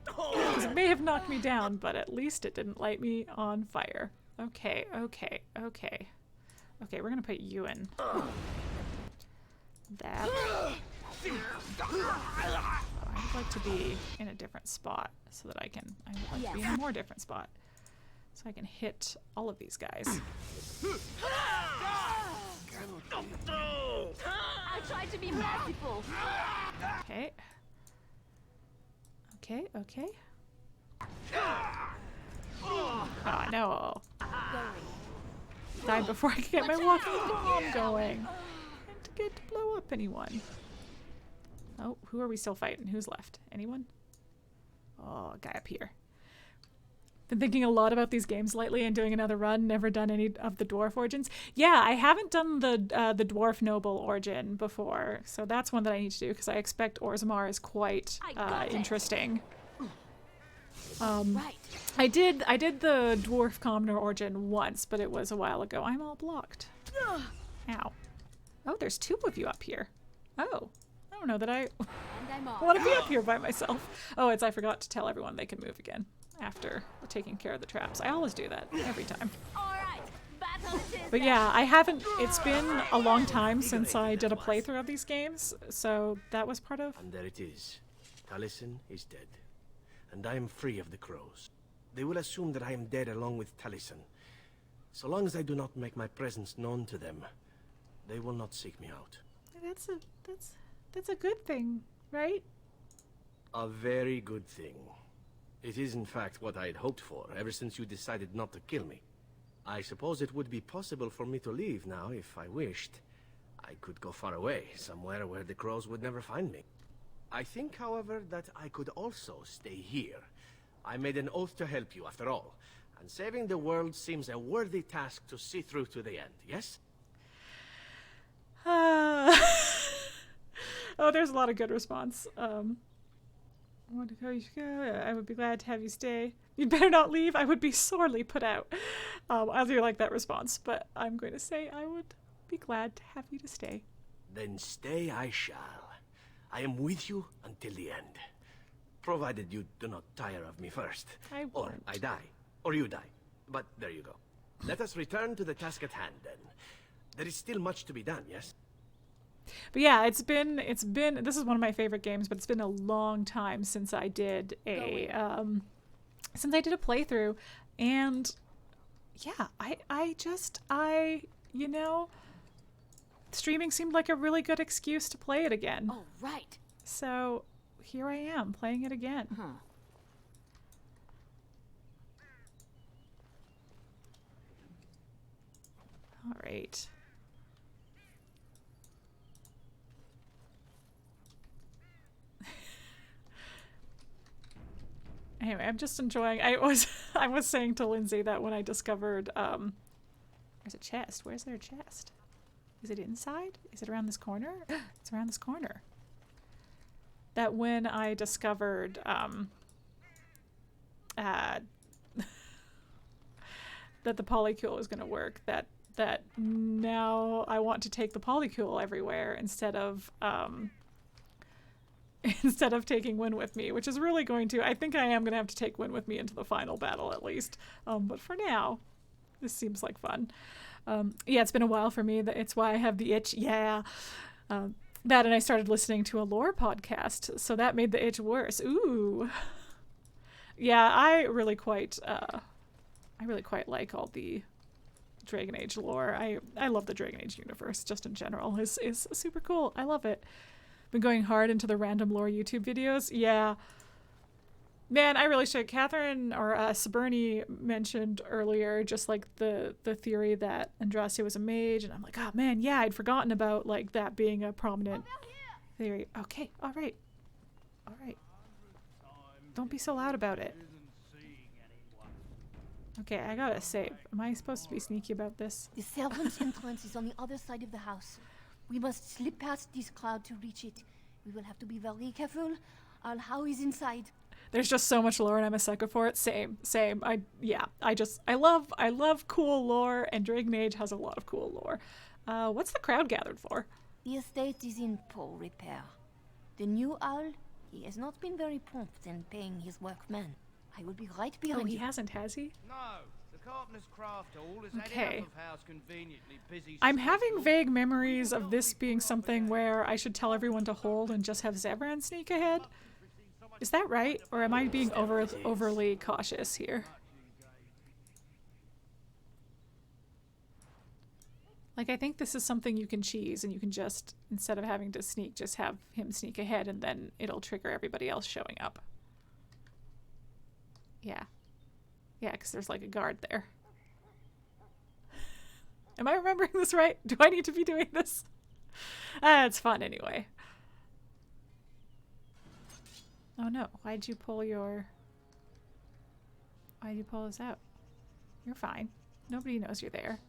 Because it may have knocked me down, but at least it didn't light me on fire. Okay. Okay, we're going to put you in. That. I'd like to be in a different spot so that I would like to be in a more different spot. So I can hit all of these guys. I tried to be merciful. Okay. Oh, no. Died before I could get my walking bomb going. And to get to blow up anyone. Oh, who are we still fighting? Who's left? Anyone? Oh, a guy up here. Been thinking a lot about these games lately and doing another run. Never done any of the dwarf origins. Yeah, I haven't done the dwarf noble origin before, so that's one that I need to do because I expect Orzammar is quite interesting. I did the dwarf commoner origin once, but it was a while ago. I'm all blocked. Ow. Oh, there's two of you up here. Oh, I don't know that I want to be up here by myself. Oh, I forgot to tell everyone they can move again after taking care of the traps. I always do that every time. But yeah, I haven't, it's been a long time since I did a playthrough of these games, so that was part of... And there it is. Taliesin is dead. And I am free of the crows. They will assume that I am dead along with Taliesin. So long as I do not make my presence known to them, they will not seek me out. That's a good thing, right? A very good thing. It is in fact what I had hoped for ever since you decided not to kill me. I suppose it would be possible for me to leave now if I wished. I could go far away, somewhere where the crows would never find me. I think, however, that I could also stay here. I made an oath to help you, after all, and saving the world seems a worthy task to see through to the end, yes? Oh, there's a lot of good response. I would be glad to have you stay. You'd better not leave. I would be sorely put out. I do like that response, but I'm going to say I would be glad to have you to stay. Then stay I shall. I am with you until the end. Provided you do not tire of me first. I won't. Or I die. Or you die. But there you go. Let us return to the task at hand, then. There is still much to be done, yes? But yeah, it's been, this is one of my favorite games, but it's been a long time since I did a playthrough. And yeah, you know, streaming seemed like a really good excuse to play it again. Oh, right. So here I am playing it again. Huh. All right. Anyway, I'm just enjoying. I was saying to Lindsay that when I discovered there's a chest. Where's their chest? Is it inside? Is it around this corner? It's around this corner. That when I discovered that the polycule was going to work, that now I want to take the polycule everywhere instead of taking Wynne with me, which is really going to, I think I am going to have to take Wynne with me into the final battle at least. But for now, this seems like fun. Yeah, it's been a while for me. It's why I have the itch. Yeah. That and I started listening to a lore podcast, so that made the itch worse. Ooh. Yeah, I really quite like all the Dragon Age lore. I love the Dragon Age universe just in general. It's super cool. I love it. Been going hard into the random lore YouTube videos. Yeah. Man, I really should. Catherine or Saberni mentioned earlier just like the theory that Andraste was a mage, and I'm like, oh man, yeah, I'd forgotten about like that being a prominent theory. Okay, all right. Don't be so loud about it. Okay, I gotta save. Am I supposed to be sneaky about this? The servants' entrance is on the other side of the house. We must slip past this crowd to reach it. We will have to be very careful. Arl Howe is inside. There's just so much lore and I'm a sucker for it. Same. I love cool lore, and Dragon Age has a lot of cool lore. What's the crowd gathered for? The estate is in poor repair. The new Arl, he has not been very prompt in paying his workmen. I will be right behind you. Oh, he hasn't, has he? No. The carpenter's craft hall is Okay. out of house conveniently busy. I'm having vague memories of this being something where I should tell everyone to hold and just have Zevran sneak ahead. Is that right? Or am I being overly cautious here? Like, I think this is something you can cheese and you can just, instead of having to sneak, just have him sneak ahead and then it'll trigger everybody else showing up. Yeah. Yeah, because there's like a guard there. Am I remembering this right? Do I need to be doing this? It's fun anyway. Oh no, why'd you pull this out? You're fine. Nobody knows you're there.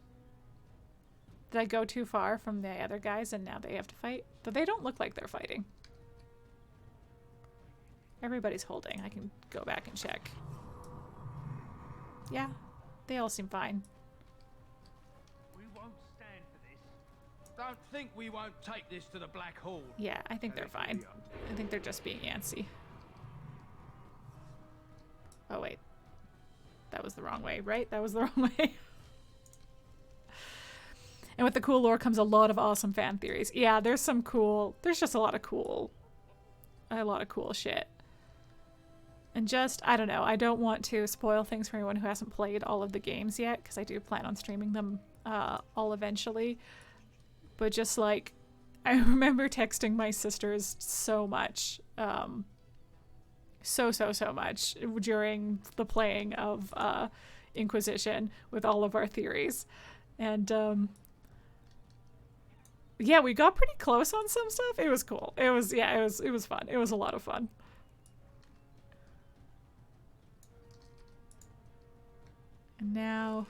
Did I go too far from the other guys and now they have to fight? But they don't look like they're fighting. Everybody's holding. I can go back and check. Yeah, they all seem fine. We won't stand for this. Don't think we won't take this to the Black Hall. Yeah, I think they're fine. I think they're just being antsy. Oh wait. That was the wrong way, right? That was the wrong way. And with the cool lore comes a lot of awesome fan theories. Yeah, there's just a lot of cool shit. And just, I don't know, I don't want to spoil things for anyone who hasn't played all of the games yet, because I do plan on streaming them all eventually. But just like, I remember texting my sisters so much, so much during the playing of Inquisition with all of our theories. And yeah, we got pretty close on some stuff. It was cool. It was fun. It was a lot of fun. And now,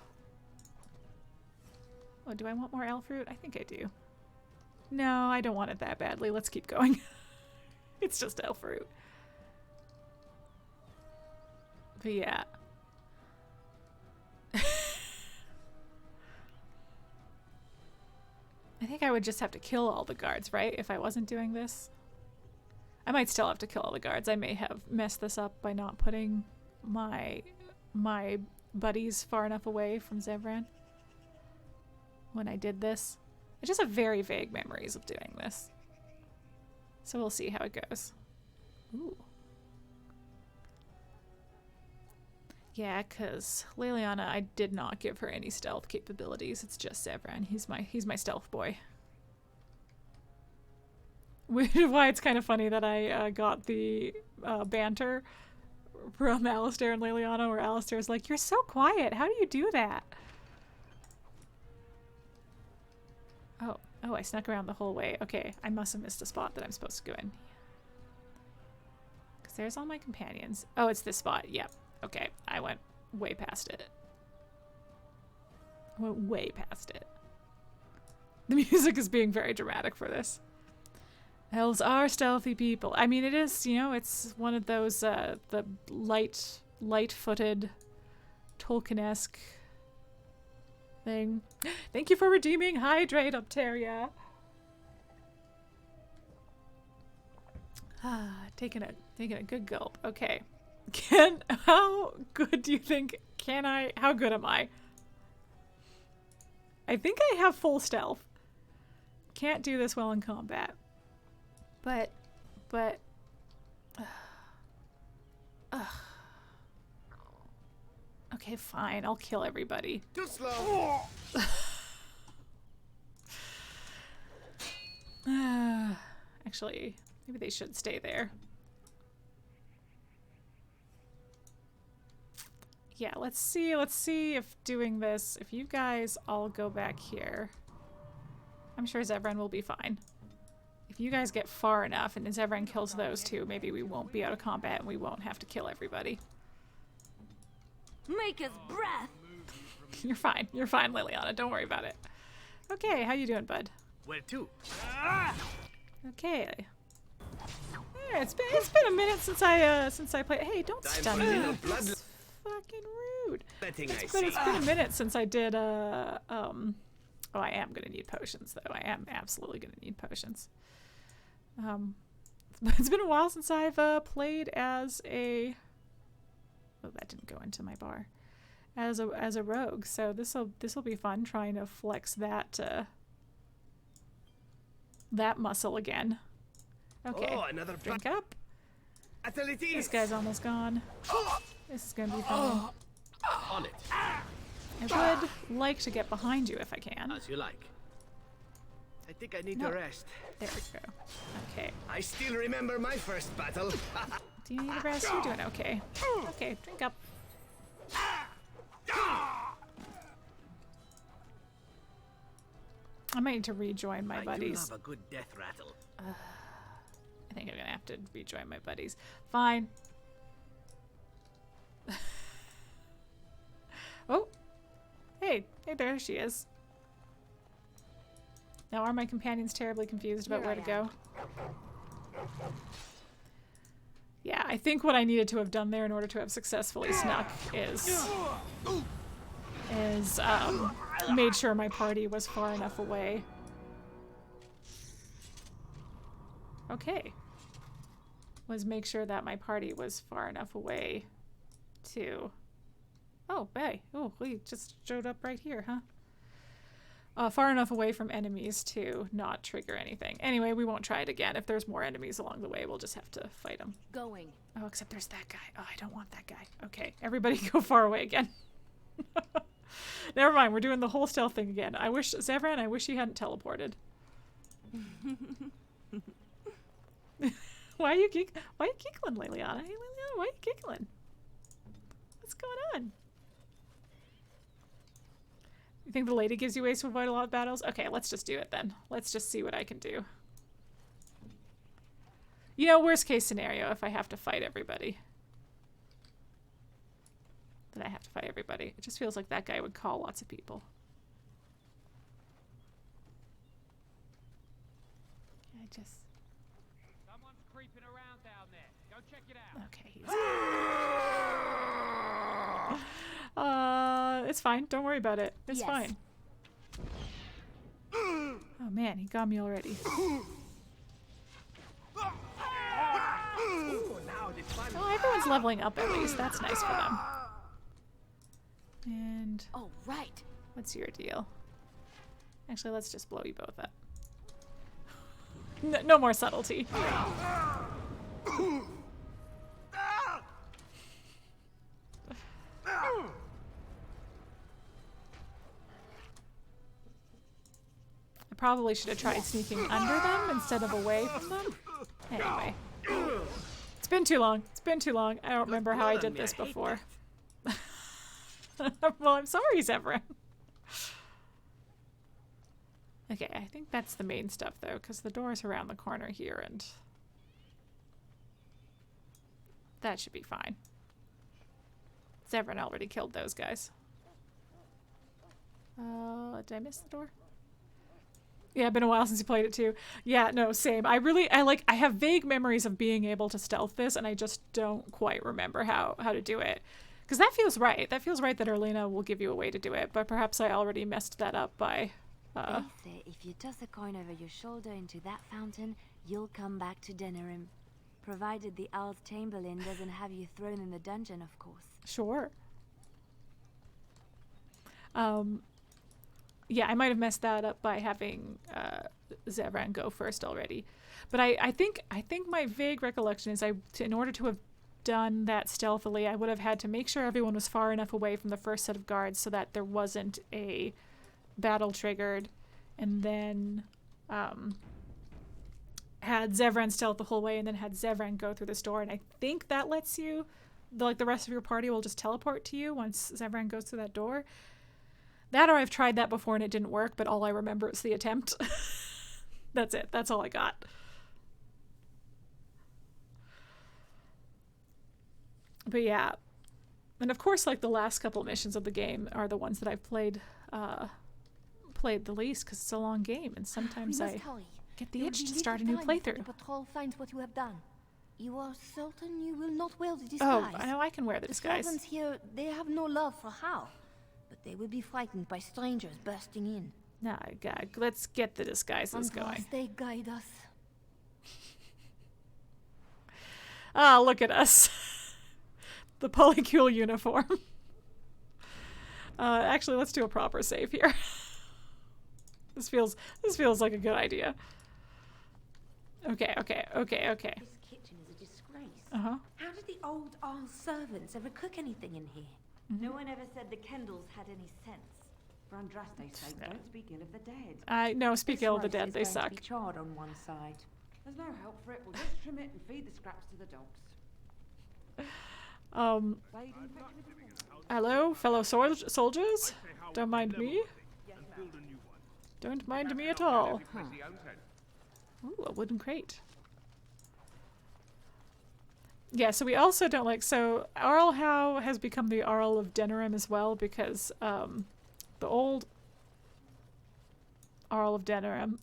oh, do I want more elf fruit? I think I do. No, I don't want it that badly. Let's keep going. It's just elf fruit. But yeah. I think I would just have to kill all the guards, right? If I wasn't doing this. I might still have to kill all the guards. I may have messed this up by not putting my buddies far enough away from Zevran when I did this. I just have very vague memories of doing this. So we'll see how it goes. Ooh. Yeah, because Leliana, I did not give her any stealth capabilities. It's just Zevran. He's my stealth boy. Which is why it's kind of funny that I got the banter from Alistair and Leliana, where Alistair's like, "You're so quiet. How do you do that?" Oh, I snuck around the whole way. Okay, I must have missed a spot that I'm supposed to go in. Because there's all my companions. Oh, it's this spot. Yep. Okay, I went way past it. I went way past it. The music is being very dramatic for this. Elves are stealthy people. I mean, it is, you know, it's one of those, the light-footed, Tolkien-esque thing. Thank you for redeeming Hydrate, Upteria. Taking a good gulp. Okay. How good do you think how good am I? I think I have full stealth. Can't do this well in combat. But okay, fine. I'll kill everybody. Too slow. Actually, maybe they should stay there. Yeah, let's see if doing this, if you guys all go back here, I'm sure Zevran will be fine. If you guys get far enough and Zevran kills those two, maybe we won't be out of combat and we won't have to kill everybody. Maker's breath! You're fine, Leliana, don't worry about it. Okay, how you doing, bud? Where to? Okay. Yeah, it's been a minute since I played. Hey, don't stun me. That's fucking rude. It's been a minute since I did oh, I am gonna need potions though. I am absolutely gonna need potions. It's been a while since I've played as a that didn't go into my bar. As a rogue. So this'll be fun trying to flex that that muscle again. Okay. Oh, another drink up. Atelitis. This guy's almost gone. This is gonna be fun. On it. I would like to get behind you if I can. As you like. I think I need to rest. There we go. Okay. I still remember my first battle. Do you need a rest? You're doing okay. Okay, drink up. I might need to rejoin my I buddies. do love a good death rattle. I think I'm gonna have to rejoin my buddies. Fine. Oh, hey, there she is. Now are my companions terribly confused about where to go? Yeah, I think what I needed to have done there in order to have successfully snuck is made sure my party was far enough away. Okay. Was make sure that my party was far enough away to... Oh, hey. Oh, we just showed up right here, huh? Far enough away from enemies to not trigger anything. Anyway, we won't try it again. If there's more enemies along the way, we'll just have to fight them. Going. Oh, except there's that guy. Oh, I don't want that guy. Okay, everybody go far away again. Never mind, we're doing the whole stealth thing again. I wish, Zevran, I wish he hadn't teleported. Why are you giggling, Leliana? Hey, Leliana, why are you giggling? What's going on? You think the lady gives you ways to avoid a lot of battles? Okay, let's just do it then. Let's just see what I can do. You know, worst case scenario, if I have to fight everybody. Then I have to fight everybody. It just feels like that guy would call lots of people. Someone's creeping around down there. Go check it out. Okay, he's... it's fine. Don't worry about it. It's fine. Oh man, he got me already. Oh, everyone's leveling up at least. That's nice for them. And... Oh, right. What's your deal? Actually, let's just blow you both up. No more subtlety. I probably should have tried sneaking under them instead of away from them. Anyway. It's been too long. It's been too long. I don't remember how I did this before. Well, I'm sorry, Zevran. Okay, I think that's the main stuff, though, because the door's around the corner here, and that should be fine. Zevran already killed those guys. Did I miss the door? Yeah, been a while since you played it, too. Yeah, no, same. I have vague memories of being able to stealth this, and I just don't quite remember how to do it. Because that feels right. That feels right that Erlina will give you a way to do it, but perhaps I already messed that up by... They say if you toss a coin over your shoulder into that fountain, you'll come back to Denerim. Provided the Arl Chamberlain doesn't have you thrown in the dungeon, of course. Sure. Yeah, I might have messed that up by having Zevran go first already. But I think my vague recollection is in order to have done that stealthily, I would have had to make sure everyone was far enough away from the first set of guards so that there wasn't a battle triggered, and then had Zevran stealth the whole way, and then had Zevran go through this door. And I think that lets you, the rest of your party will just teleport to you once Zevran goes through that door. That, or I've tried that before and it didn't work, but all I remember is the attempt. That's it. That's all I got. But yeah. And of course, like, the last couple missions of the game are the ones that I've played the least, because it's a long game, and sometimes I get the itch to start a new playthrough. The patrol finds what you have done. You are certain you will not wear the disguise? Oh, I know I can wear the disguise. The servants here, they have no love for Howe, but they will be frightened by strangers bursting in. Nah, God, let's get the disguises going. They guide us. Ah, look at us. The POLYCULE uniform. Actually, let's do a proper save here. This feels like a good idea. Okay. This kitchen is a disgrace. Uh-huh. How did the old Arl servants ever cook anything in here? No one ever said the Kendalls had any sense. Brandraste say don't speak ill of the dead. No, speak ill of the dead. They This roast is suck. going to be charred on one side. There's no help for it. We'll just trim it and feed the scraps to the dogs. Hello, fellow soldiers? Don't mind me. Don't mind me at all. Ooh, a wooden crate. Yeah, so we also don't like... So Arl Howe has become the Arl of Denerim as well because the old Arl of Denerim,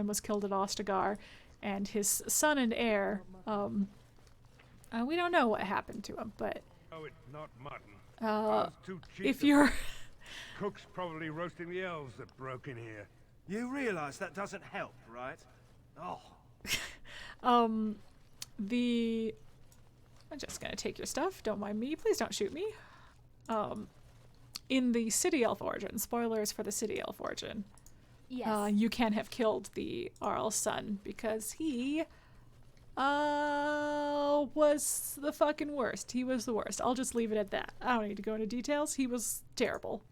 was killed at Ostagar, and his son and heir, we don't know what happened to him, but... Oh, it's not mutton. If you're... Cook's probably roasting the elves that broke in here. You realise that doesn't help, right? Oh. I'm just gonna take your stuff. Don't mind me. Please don't shoot me. In the City Elf origin, spoilers for the City Elf origin, Yes. you can have killed the Arl's son because he was the fucking worst. He was the worst. I'll just leave it at that. I don't need to go into details. He was terrible.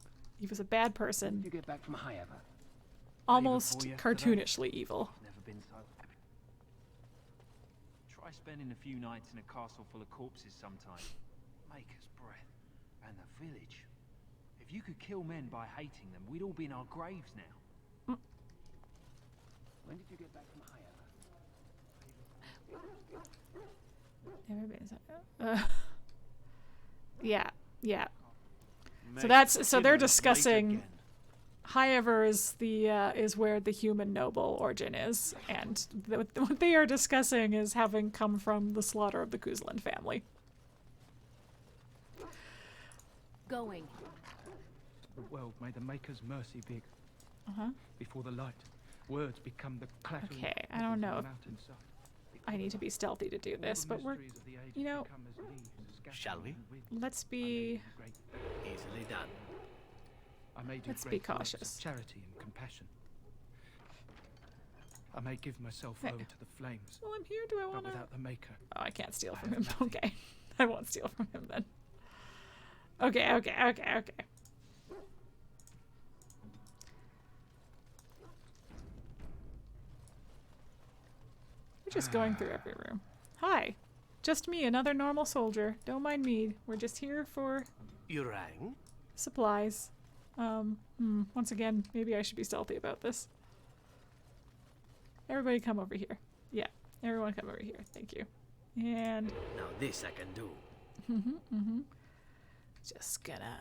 He was a bad person. When did you get back from Highever? Almost cartoonishly evil. Never been so happy. Try spending a few nights in a castle full of corpses sometime. Maker's breath. And the village. If you could kill men by hating them, we'd all be in our graves now. When did you get back from Highever? Yeah. So they're discussing Highever is where the human noble origin is, and what they are discussing is having come from the slaughter of the Kuzlan family. Going. The world may the Maker's mercy be before the light. Words become the clattering. Okay, I don't know. I need to be stealthy to do this, but we're, you know, shall we? Let's be. Easily done. I may do Let's be great works cautious. of charity and compassion. I may give myself Hey. over to the flames. Well, I'm here. Do I but want to? without the Maker. Oh, I can't steal from him. Okay, I won't steal from him then. Okay. We're just going through every room. Hi. Just me, another normal soldier. Don't mind me. We're just here for... You rang? Supplies. Once again, maybe I should be stealthy about this. Everybody come over here. Yeah, everyone come over here. Thank you. And... Now this I can do. Just gonna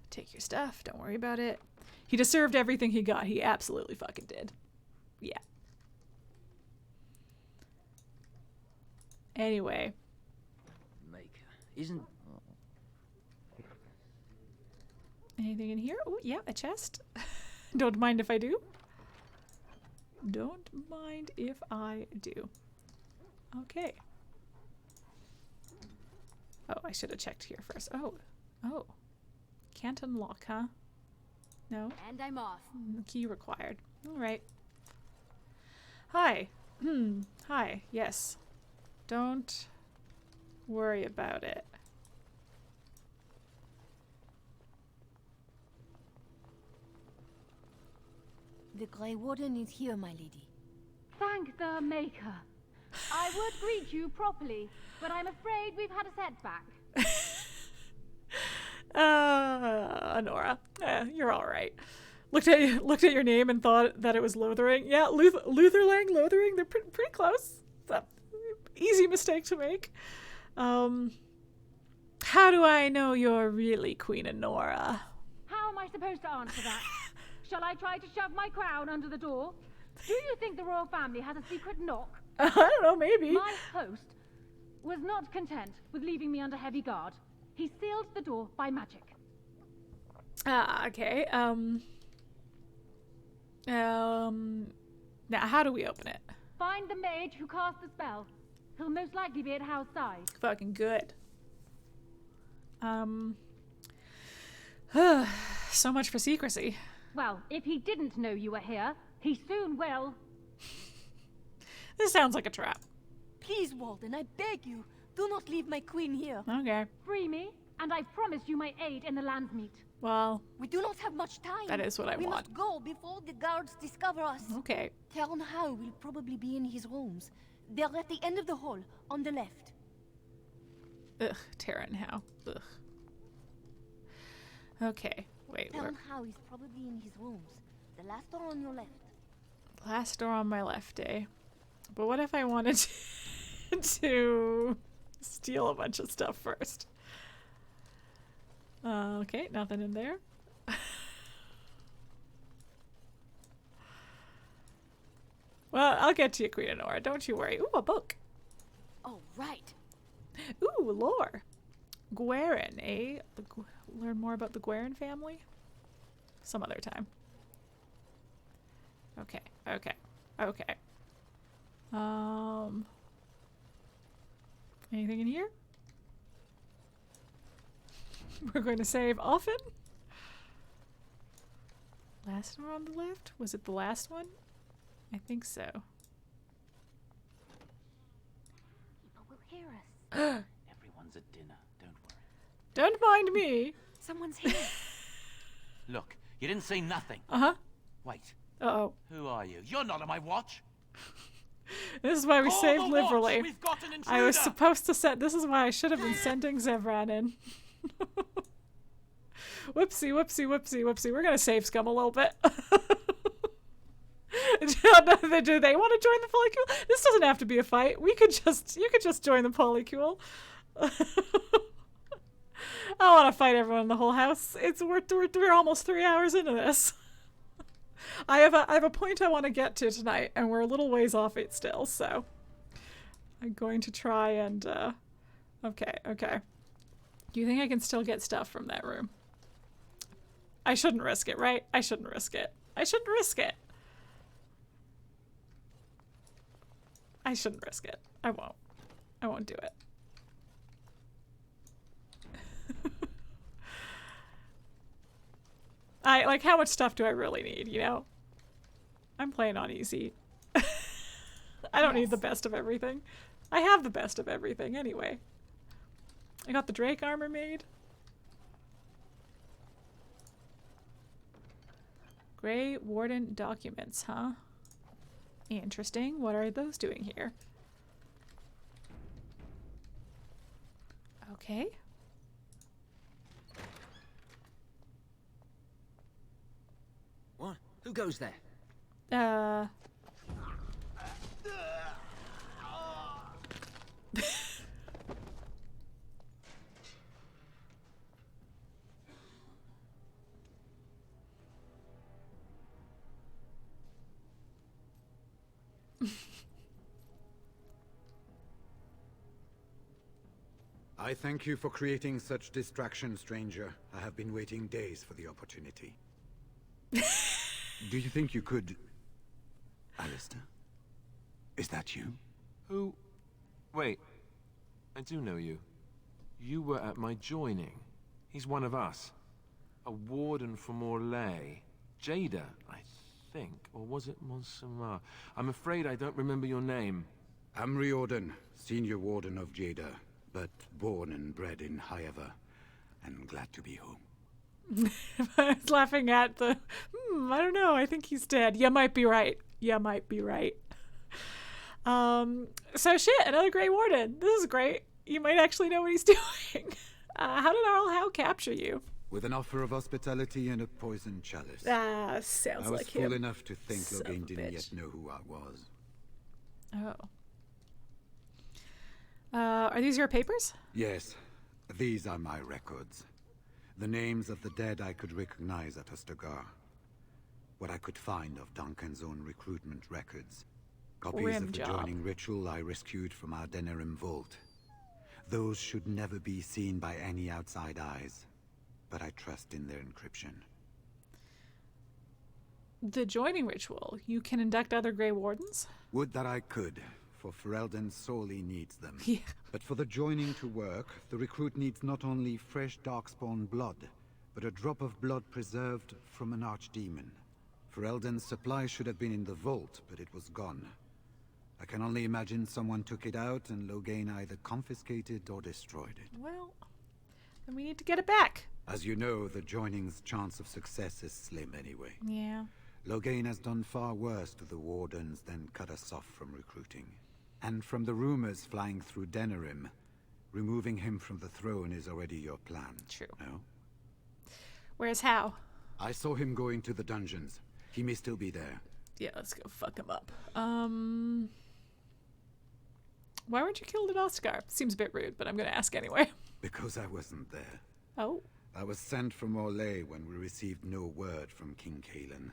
take your stuff. Don't worry about it. He deserved everything he got. He absolutely fucking did. Yeah. Anyway. Maker isn't. Anything in here? Oh, yeah, a chest. Don't mind if I do. Don't mind if I do. Okay. Oh, I should have checked here first. Oh. Can't unlock, huh? No? And I'm off. Key required. Alright. Hi. Hi. Yes. Don't worry about it. The Grey Warden is here, my lady. Thank the Maker. I would greet you properly, but I'm afraid we've had a setback. Anora. You're alright. Looked at your name and thought that it was Lothering. Yeah, Lothering, they're pretty close. Easy mistake to make. How do I know you're really Queen Anora? How am I supposed to answer that? Shall I try to shove my crown under the door? Do you think the royal family has a secret knock? I don't know, maybe. My host was not content with leaving me under heavy guard. He sealed the door by magic. Okay. Now how do we open it? Find the mage who cast the spell. He'll most likely be at Howe's side. Fucking good. So much for secrecy. Well, if he didn't know you were here, he soon will. This sounds like a trap. Please, Warden, I beg you, do not leave my queen here. Okay. Free me, and I promise you my aid in the Landsmeet. Well, we do not have much time. That is what I want. We must go before the guards discover us. Okay. Arl Howe will probably be in his rooms. They're at the end of the hall, on the left. Ugh, Arl Howe. Ugh. Okay, wait. Arl Howe is probably in his rooms. The last door on your left. Last door on my left, eh? But what if I wanted to steal a bunch of stuff first? Okay, nothing in there. Well, I'll get to you, Queen Anora. Don't you worry. Ooh, a book. Oh, right. Ooh, lore. Gwaren, eh? Learn more about the Gwaren family? Some other time. Okay, okay, okay. Anything in here? We're going to save often? Last one on the left? Was it the last one? I think so. People will hear us. Everyone's at dinner, don't worry. Don't mind me. Someone's here. Look, you didn't say nothing. Uh-huh. Wait. Uh-oh. Who are you? You're not on my watch. This is why we Call saved the liberally. watch. We've got an I was intruder. supposed to set. This is why I should have been sending Zevran in. Whoopsie, whoopsie, whoopsie, whoopsie. We're gonna save scum a little bit. Do they want to join the polycule? This doesn't have to be a fight. You could just join the polycule. I don't want to fight everyone in the whole house. We're almost 3 hours into this. I have a point I want to get to tonight, and we're a little ways off it still. So I'm going to try and. Okay. Do you think I can still get stuff from that room? I shouldn't risk it, right? I shouldn't risk it. I shouldn't risk it. I shouldn't risk it. I won't. I won't do it. Like, how much stuff do I really need, you know? I'm playing on easy. I don't need the best of everything. I have the best of everything anyway. I got the Drake armor made. Grey Warden documents, huh? Interesting. What are those doing here? Okay. What? Who goes there? I thank you for creating such distraction, stranger. I have been waiting days for the opportunity. Do you think you could... Alistair? Is that you? Who? Wait. I do know you. You were at my joining. He's one of us. A warden from Arle. Jada, I think. Or was it Montserrat? I'm afraid I don't remember your name. I'm Riordan, senior warden of Jada, but born and bred in Highever, and glad to be home. I was laughing at the, I don't know, I think he's dead. You might be right. You might be right. So shit, another Grey Warden. This is great. You might actually know what he's doing. How did Arl Howe capture you? With an offer of hospitality and a poisoned chalice. Sounds like him. I was fool enough to think Son Loghain of a didn't bitch. yet know who I was. Oh. Are these your papers? Yes, these are my records. The names of the dead I could recognize at Ostagar. What I could find of Duncan's own recruitment records. Copies Grim of the job. joining ritual I rescued from our Denerim vault. Those should never be seen by any outside eyes, but I trust in their encryption. The joining ritual. You can induct other Grey Wardens? Would that I could, for Ferelden sorely needs them. Yeah. But for the joining to work, the recruit needs not only fresh darkspawn blood, but a drop of blood preserved from an archdemon. Ferelden's supply should have been in the vault, but it was gone. I can only imagine someone took it out and Loghain either confiscated or destroyed it. Well, then we need to get it back. As you know, the joining's chance of success is slim anyway. Yeah. Loghain has done far worse to the Wardens than cut us off from recruiting. And from the rumors flying through Denerim, removing him from the throne is already your plan. True. No? Where's Howe? I saw him go into the dungeons. He may still be there. Yeah, let's go fuck him up. Why weren't you killed at Oscar? Seems a bit rude, but I'm gonna ask anyway. Because I wasn't there. Oh. I was sent from Arle when we received no word from King Cailan.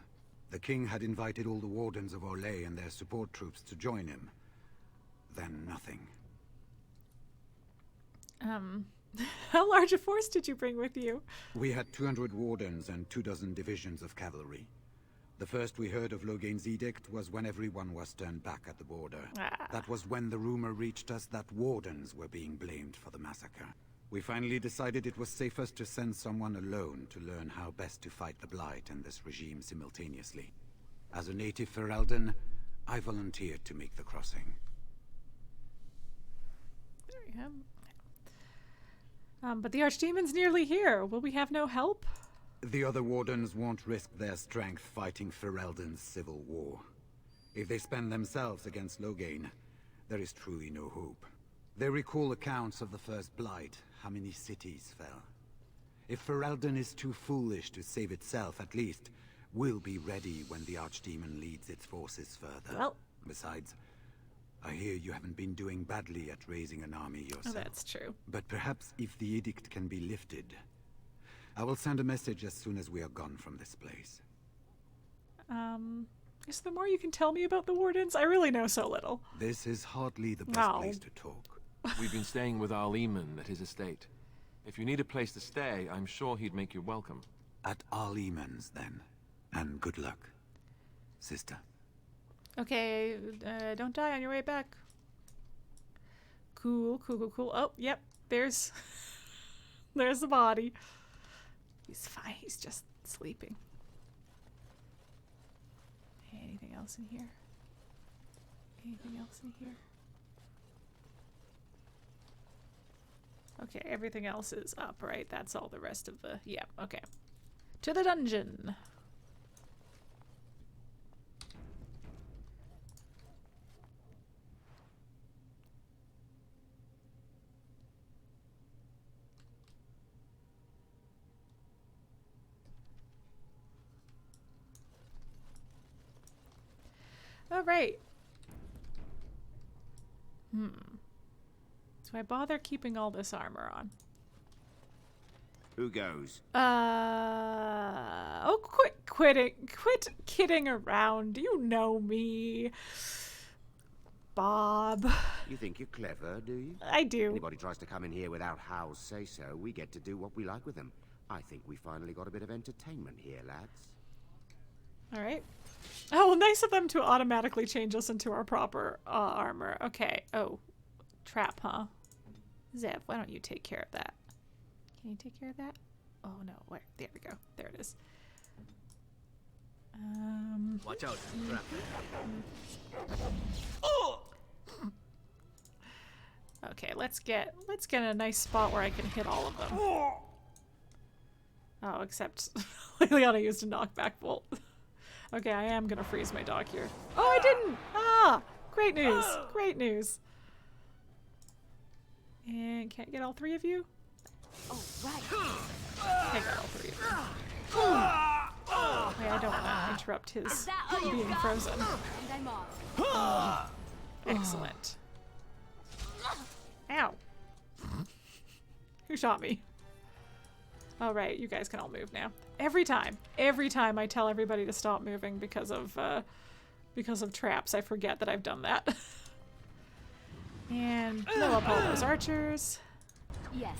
The king had invited all the Wardens of Arle and their support troops to join him. Then nothing. How large a force did you bring with you? We had 200 Wardens and 24 divisions of cavalry. The first we heard of Loghain's edict was when everyone was turned back at the border. That was when the rumor reached us that Wardens were being blamed for the massacre. We finally decided it was safest to send someone alone to learn how best to fight the Blight and this regime simultaneously. As a native Ferelden, I volunteered to make the crossing. There we go. But the Archdemon's nearly here. Will we have no help? The other Wardens won't risk their strength fighting Ferelden's civil war. If they spend themselves against Loghain, there is truly no hope. They recall accounts of the first Blight, how many cities fell. If Ferelden is too foolish to save itself, at least, we'll be ready when the Archdemon leads its forces further. Well. Besides, I hear you haven't been doing badly at raising an army yourself. Oh, that's true. But perhaps if the edict can be lifted, I will send a message as soon as we are gone from this place. Is there more you can tell me about the Wardens? I really know so little. This is hardly the best place to talk. We've been staying with Arl Eamon at his estate. If you need a place to stay, I'm sure he'd make you welcome. At Arl Eamon's, then. And good luck, sister. Okay, don't die on your way back. Cool. Oh, yep, there's the body. He's fine, he's just sleeping. Anything else in here? Anything else in here? Okay, everything else is up, right? That's all the rest of the... Yeah, okay. To the dungeon! All right. Do I bother keeping all this armor on? Who goes? Oh, quit kidding around. You know me. Bob. You think you're clever, do you? I do. Anybody tries to come in here without Howe's say-so, we get to do what we like with them. I think we finally got a bit of entertainment here, lads. All right. Oh, nice of them to automatically change us into our proper armor. Okay. Oh, trap, huh? Zev, why don't you take care of that? Can you take care of that? Oh, no. Where? There we go. There it is. Watch out, trap. Okay, let's get a nice spot where I can hit all of them. Oh, except Leliana used a knockback bolt. Okay, I am gonna freeze my dog here. Oh, I didn't! Ah! Great news! Great news! And can't get all three of you? Oh, right. I got all three of you. Wait, I don't want to interrupt his being frozen. Excellent. Ow. Who shot me? Oh, right, you guys can all move now. Every time I tell everybody to stop moving because of traps, I forget that I've done that. And blow up all those archers. Yes.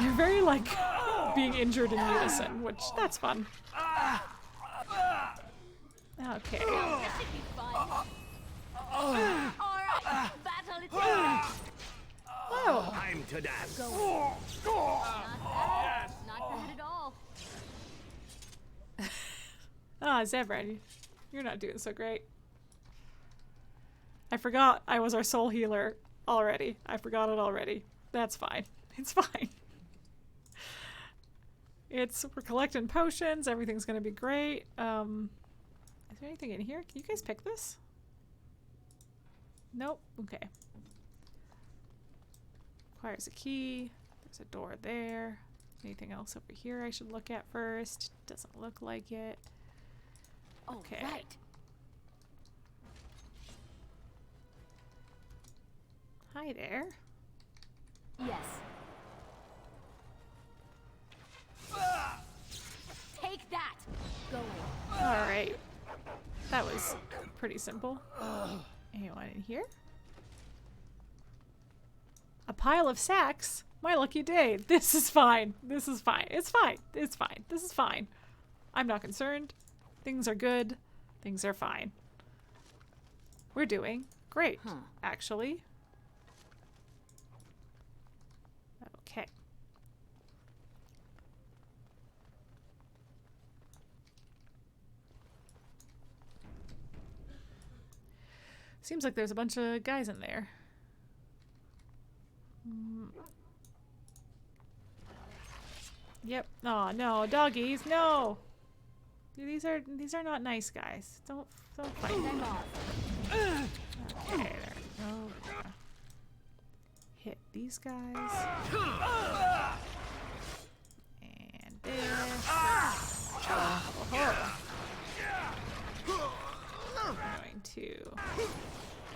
You're very, like, being injured in unison, which, that's fun. Okay. Oh. Time to dance. Not bad at all. Ah, Zevran, you're not doing so great. I forgot I was our soul healer already. I forgot it already. That's fine. It's fine. We're collecting potions. Everything's gonna be great. Is there anything in here? Can you guys pick this? Nope. Okay. Requires a key. There's a door there. Anything else over here I should look at first? Doesn't look like it. Okay. Oh, right. Hi there. Yes. Take that! Go away. Alright. That was pretty simple. Anyone in here? A pile of sacks? My lucky day. This is fine. This is fine. It's fine. It's fine. This is fine. I'm not concerned. Things are good. Things are fine. We're doing great, actually. Okay. Seems like there's a bunch of guys in there. Yep. Oh no, doggies, no. These are not nice guys. Don't fight them. Okay, there we go. Hit these guys. And this. I'm going to.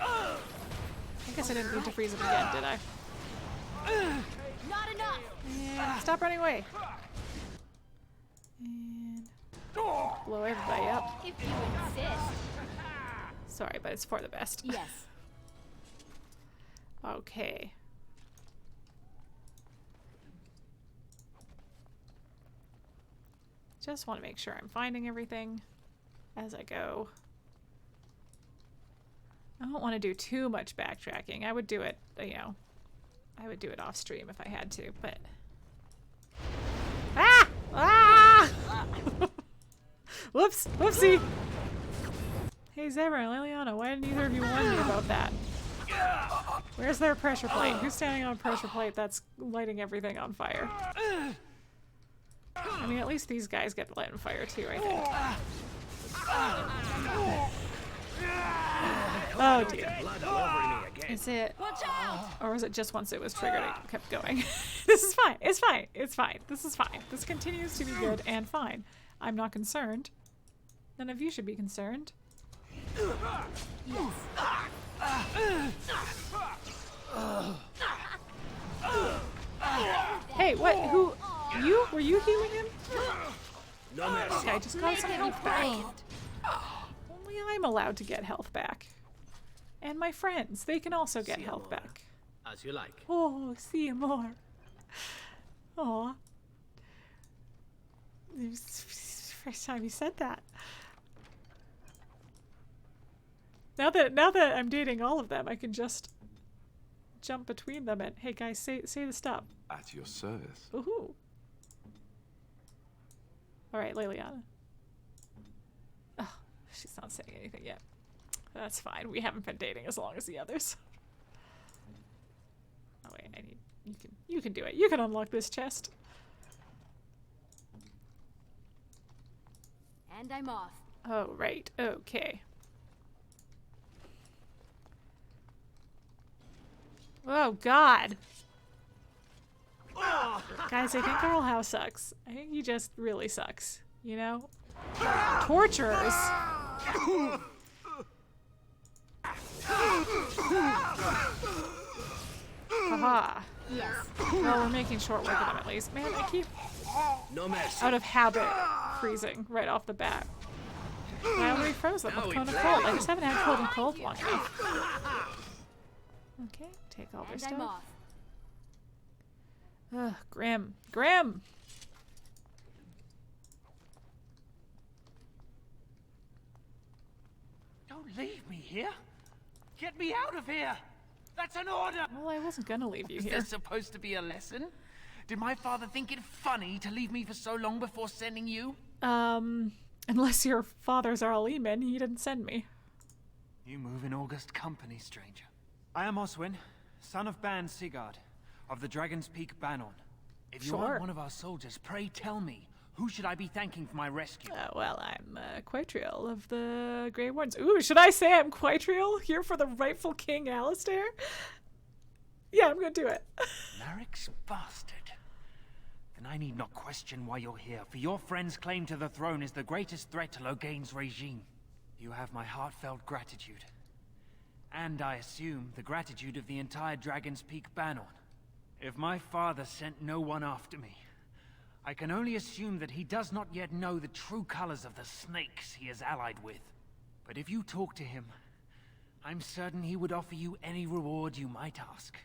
I guess I didn't need to freeze him again, did I? Not enough. And stop running away. And blow everybody up. If you insist. Sorry, but it's for the best. Yes. Okay. Just want to make sure I'm finding everything as I go. I don't want to do too much backtracking. I would do it, you know, I would do it off stream if I had to, but... Ah! Ah! Whoops! Whoopsie! Hey, Zevran, Leliana, why didn't either of you warn me about that? Where's their pressure plate? Who's standing on a pressure plate that's lighting everything on fire? I mean, at least these guys get lit on fire too, I think. Oh dear. Is it... Or was it just once it was triggered it kept going? This is fine. It's fine. It's fine. This is fine. This continues to be good and fine. I'm not concerned. None of you should be concerned. Hey, what? Who? You? Were you healing him? No mercy. This guy just got some health back. Only I'm allowed to get health back. And my friends, they can also get health back. As you like. Oh, see more. Aw. It was the first time you said that. Now that I'm dating all of them, I can just jump between them and, hey guys, say the stuff. At your service. Ooh. All right, Leliana. Oh, she's not saying anything yet. That's fine. We haven't been dating as long as the others. Oh wait, I need. You can do it. You can unlock this chest. And I'm off. Oh right. Okay. Oh God. Guys, I think Arl Howe sucks. I think he just really sucks. You know? Torturers. Haha. Yes. Well, we're making short work of them at least. Man, I keep out of habit freezing right off the bat. I already froze them with Cone of Cold. I just haven't had Cold and Cold long enough. Okay, take all their stuff. Ugh, Grim. Grim! Don't leave me here. Get me out of here. That's an order. Well, I wasn't gonna leave you Is here. there supposed to be a lesson? Did my father think it funny to leave me for so long before sending you? Unless your father's Arl Eamon, he didn't send me. You move in august company, stranger. I am Oswin, son of Ban Sigurd, of the Dragon's Peak Banon. If you are one of our soldiers, pray tell me, who should I be thanking for my rescue? Well, I'm Quiteriel of the Grey Wardens. Ooh, should I say I'm Quiteriel, here for the rightful King Alistair? Yeah, I'm gonna do it. Merrick's bastard. Then I need not question why you're here, for your friend's claim to the throne is the greatest threat to Loghain's regime. You have my heartfelt gratitude. And I assume the gratitude of the entire Dragon's Peak Banner. If my father sent no one after me, I can only assume that he does not yet know the true colors of the snakes he is allied with. But if you talk to him, I'm certain he would offer you any reward you might ask.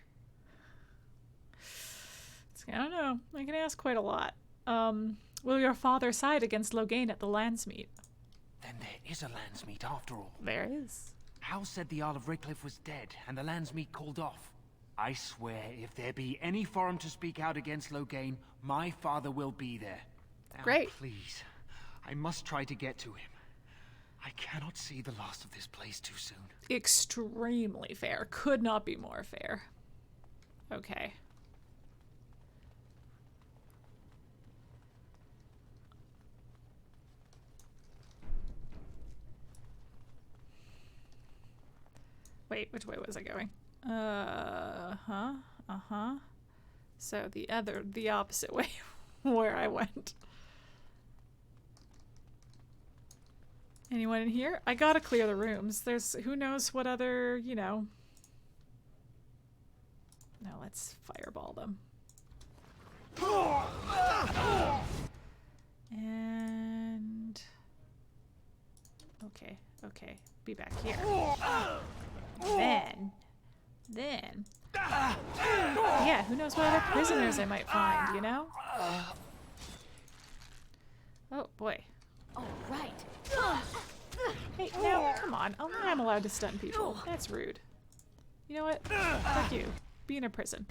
I don't know. I can ask quite a lot. Will your father side against Loghain at the Landsmeet? Then there is a Landsmeet after all. There is. Howe said the Arl of Redcliffe was dead, and the Landsmeet called off. I swear, if there be any forum to speak out against Loghain, my father will be there. Now, great. Please, I must try to get to him. I cannot see the last of this place too soon. Extremely fair. Could not be more fair. Okay. Wait, which way was I going? So the opposite way where I went. Anyone in here? I gotta clear the rooms. There's who knows what other, you know. No, let's fireball them. And okay, be back here. Then yeah, who knows what other prisoners I might find, you know? Oh boy. All right. Hey, now, come on. I'm allowed to stun people. That's rude. You know what? Fuck you. Be in a prison.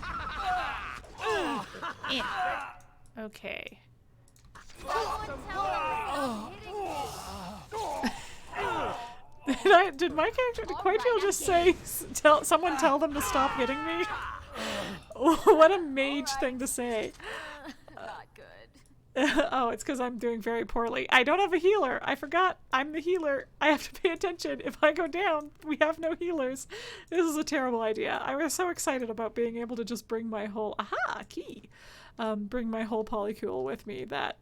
In. Okay. Did my character, did Quiteriel just say, someone tell them to stop hitting me? What a mage thing to say. Not good. Oh, it's because I'm doing very poorly. I don't have a healer. I forgot. I'm the healer. I have to pay attention. If I go down, we have no healers. This is a terrible idea. I was so excited about being able to just bring my whole... Aha! Key! Bring my whole polycule with me that...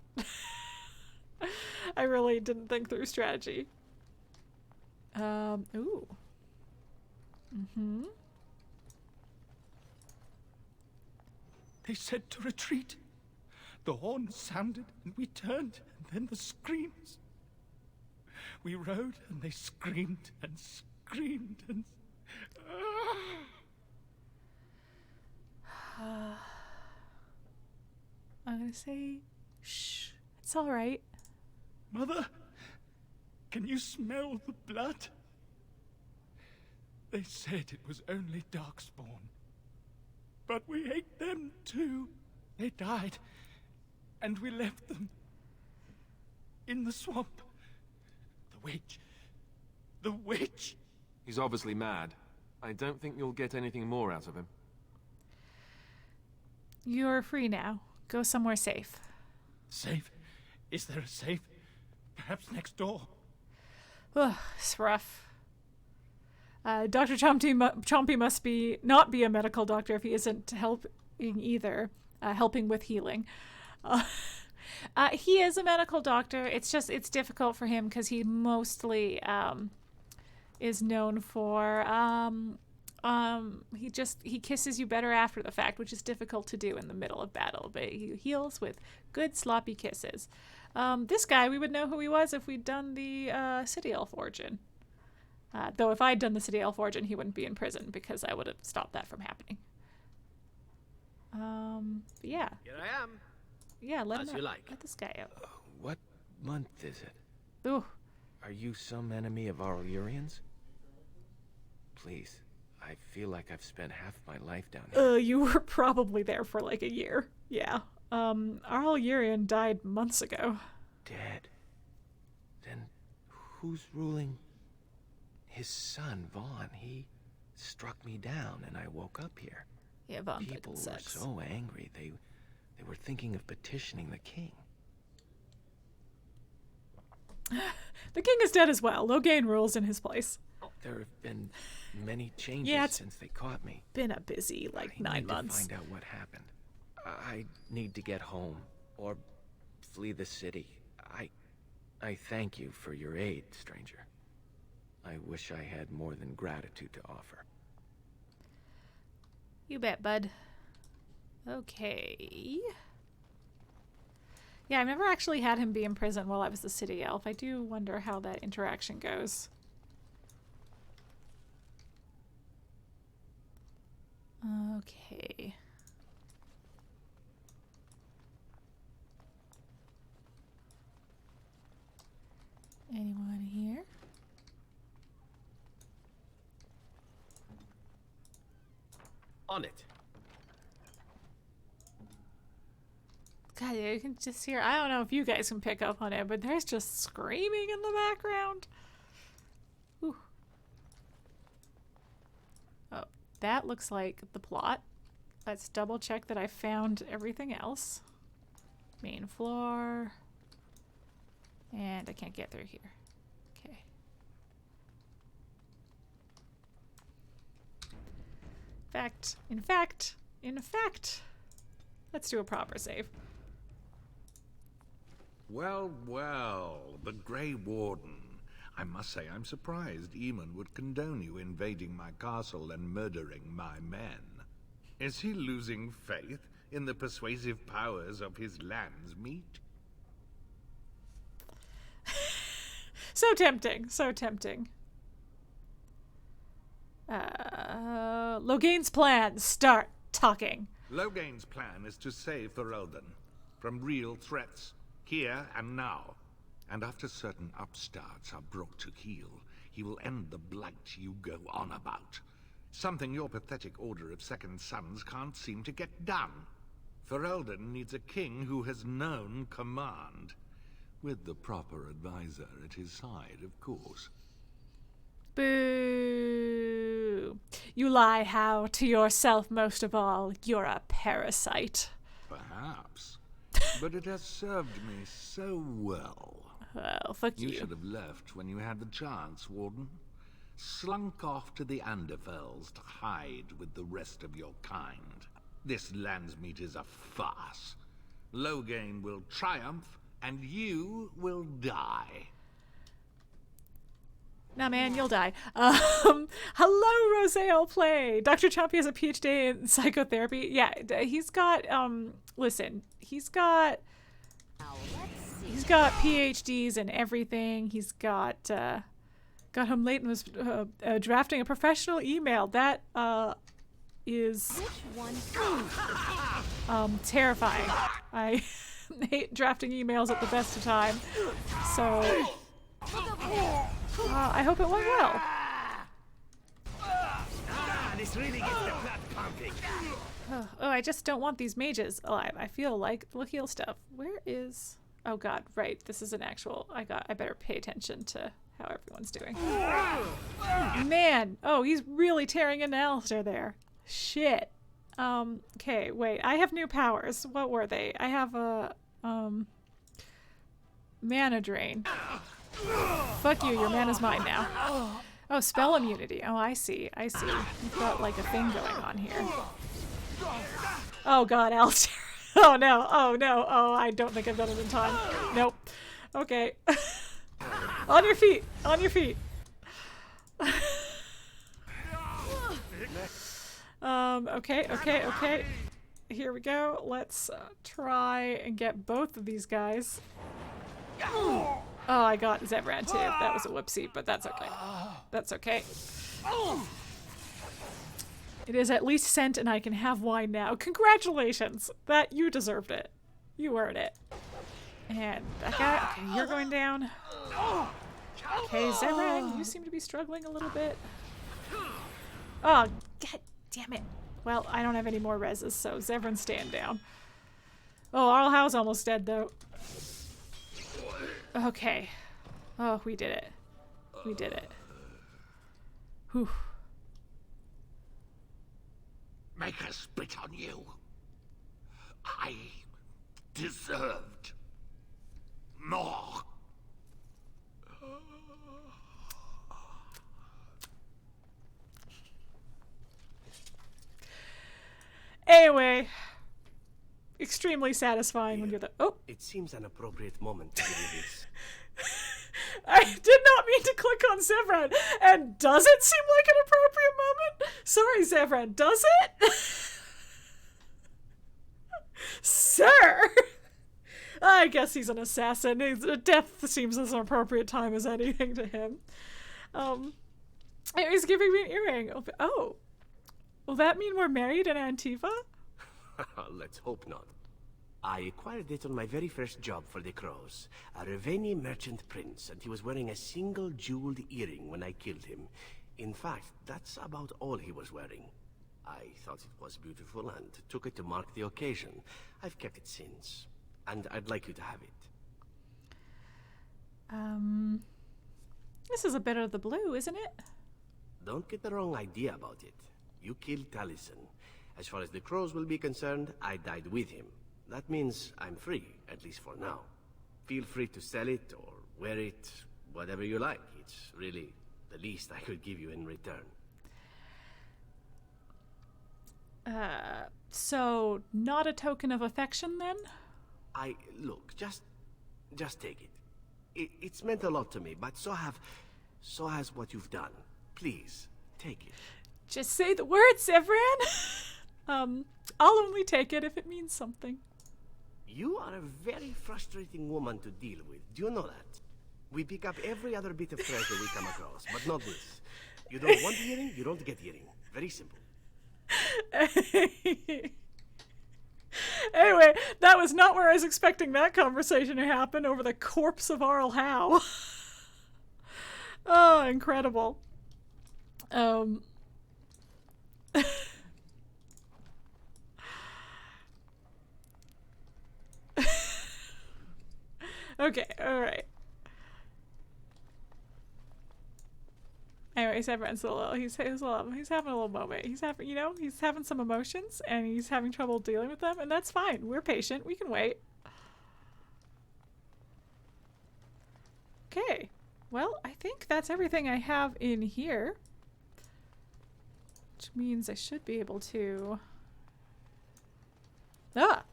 I really didn't think through strategy. Ooh. Mm-hmm. They said to retreat. The horn sounded, and we turned, and then the screams. We rode, and they screamed, and screamed, and... I'm gonna say, shh, it's all right. Mother, can you smell the blood? They said it was only Darkspawn. But we ate them too. They died. And we left them in the swamp. The witch. The witch! He's obviously mad. I don't think you'll get anything more out of him. You're free now. Go somewhere safe. Safe? Is there a safe? Perhaps next door? Ugh, it's rough. Dr. Chompy must not be a medical doctor if he isn't helping either. Helping with healing. He is a medical doctor. It's difficult for him because he mostly is known for he kisses you better after the fact, which is difficult to do in the middle of battle, but he heals with good sloppy kisses. This guy, we would know who he was if we'd done the City Elf origin. Though if I'd done the City Elf origin, he wouldn't be in prison because I would have stopped that from happening. Yeah. Here I am. Yeah, let As him you out. like. Let this guy out. What month is it? Ooh. Are you some enemy of Arlurian's? Please, I feel like I've spent half my life down here. You were probably there for like a year. Yeah. Arlurian died months ago. Dead. Then who's ruling? His son, Vaughn. He struck me down and I woke up here. Yeah, Vaughn People were so angry. They were thinking of petitioning the king. The king is dead as well. Loghain rules in his place. There have been many changes since they caught me. Been a busy, 9 months. To find out what happened. I need to get home, or flee the city. I thank you for your aid, stranger. I wish I had more than gratitude to offer. You bet, bud. Okay. Yeah, I've never actually had him be in prison while I was the city elf. I do wonder how that interaction goes. Okay. Anyone here? On it. God, you can just hear, I don't know if you guys can pick up on it, but there's just screaming in the background. Whew. Oh, that looks like the plot. Let's double check that I found everything else. Main floor. And I can't get through here. Okay. In fact, let's do a proper save. Well, well, the Grey Warden. I must say I'm surprised Eamon would condone you invading my castle and murdering my men. Is he losing faith in the persuasive powers of his Landsmeet? So tempting, so tempting. Loghain's plan. Start talking. Loghain's plan is to save Riordan from real threats, here and now. And after certain upstarts are brought to heel, he will end the blight you go on about. Something your pathetic Order of Second Sons can't seem to get done. Riordan needs a king who has known command. With the proper advisor at his side, of course. Boo! You lie, Howe, to yourself most of all. You're a parasite. Perhaps. But it has served me so well. Well, fuck you. You should have left when you had the chance, Warden. Slunk off to the Underfells to hide with the rest of your kind. This Landsmeet is a farce. Loghain will triumph, and you will die. Nah, man, you'll die. Hello, Rosale Play. Dr. Chompy has a PhD in psychotherapy. Yeah, he's got, listen, he's got PhDs in everything. He's got home late and was drafting a professional email. That is terrifying. I hate drafting emails at the best of time. So I hope it went well. This really gets the plot pumping. Oh, I just don't want these mages alive. I feel like we'll heal stuff. Where is... Oh god, right. This is an actual... I better pay attention to how everyone's doing. Man! Oh, he's really tearing into Alistair there. Shit. Okay, wait. I have new powers. What were they? I have a... mana drain. Fuck you, your mana's mine now. Oh, spell immunity. Oh, I see. I see. You've got like a thing going on here. Oh god, Alistair. Oh no. Oh no. Oh, I don't think I've done it in time. Nope. Okay. On your feet. On your feet. Okay. Here we go. Let's try and get both of these guys. Oh, I got Zevran too. That was a whoopsie, but that's okay. That's okay. It is at least sent and I can have wine now. Congratulations! That you deserved it. You earned it. And that guy, okay, you're going down. Okay, Zevran, you seem to be struggling a little bit. Oh, god damn it. Well, I don't have any more reses, so Zevran stand down. Oh, Arl Howe's almost dead though. Okay. Oh, we did it. We did it. Whew. Make her spit on you. I deserved more. Anyway, extremely satisfying when you're the... Oh! It seems an appropriate moment to give you this. I did not mean to click on Zevran. And does it seem like an appropriate moment? Sorry, Zevran, does it? Sir! I guess he's an assassin. Death seems as an appropriate time as anything to him. He's giving me an earring. Oh. Will that mean we're married in Antiva? Let's hope not. I acquired it on my very first job for the Crows. A Raveni merchant prince, and he was wearing a single jeweled earring when I killed him. In fact, that's about all he was wearing. I thought it was beautiful and took it to mark the occasion. I've kept it since, and I'd like you to have it. This is a bit of the blue, isn't it? Don't get the wrong idea about it. You killed Taliesin. As far as the Crows will be concerned, I died with him. That means I'm free, at least for now. Feel free to sell it or wear it, whatever you like. It's really the least I could give you in return. So not a token of affection then? Look, just take it. It's meant a lot to me, but so has what you've done. Please, take it. Just say the word, Zevran. I'll only take it if it means something. You are a very frustrating woman to deal with. Do you know that? We pick up every other bit of treasure we come across, but not this. You don't want the earring, you don't get the earring. Very simple. Anyway, that was not where I was expecting that conversation to happen, over the corpse of Arl Howe. Oh, incredible. Okay, alright. Anyway, Zevran's he's having a little moment. He's having some emotions and he's having trouble dealing with them, and that's fine. We're patient. We can wait. Okay. Well, I think that's everything I have in here. Which means I should be able to... Ah!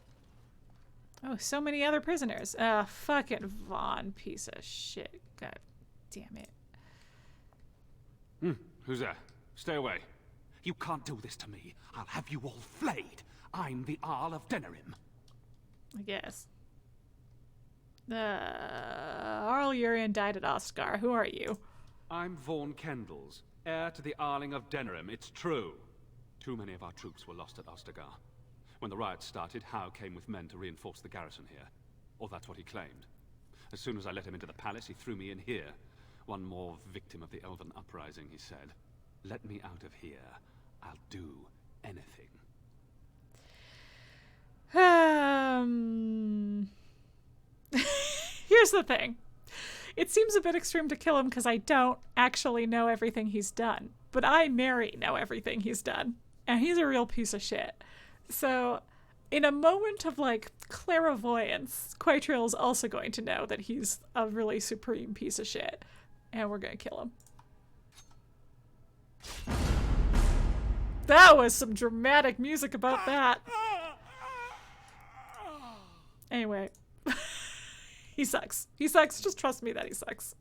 Oh, so many other prisoners. Fucking Vaughn, piece of shit. God damn it. Who's there? Stay away. You can't do this to me. I'll have you all flayed. I'm the Arl of Denerim. I guess. Arl Urien died at Oscar. Who are you? I'm Vaughan Kendalls, heir to the Arling of Denerim. It's true. Too many of our troops were lost at Ostagar. When the riots started, Howe came with men to reinforce the garrison here. Or that's what he claimed. As soon as I let him into the palace, he threw me in here. One more victim of the Elven uprising, he said. Let me out of here. I'll do anything. Here's the thing. It seems a bit extreme to kill him because I don't actually know everything he's done. But I, Mary, know everything he's done. And he's a real piece of shit. So, in a moment of, like, clairvoyance, Quiteriel is also going to know that he's a really supreme piece of shit. And we're gonna kill him. That was some dramatic music about that. Anyway. He sucks. He sucks. Just trust me that he sucks.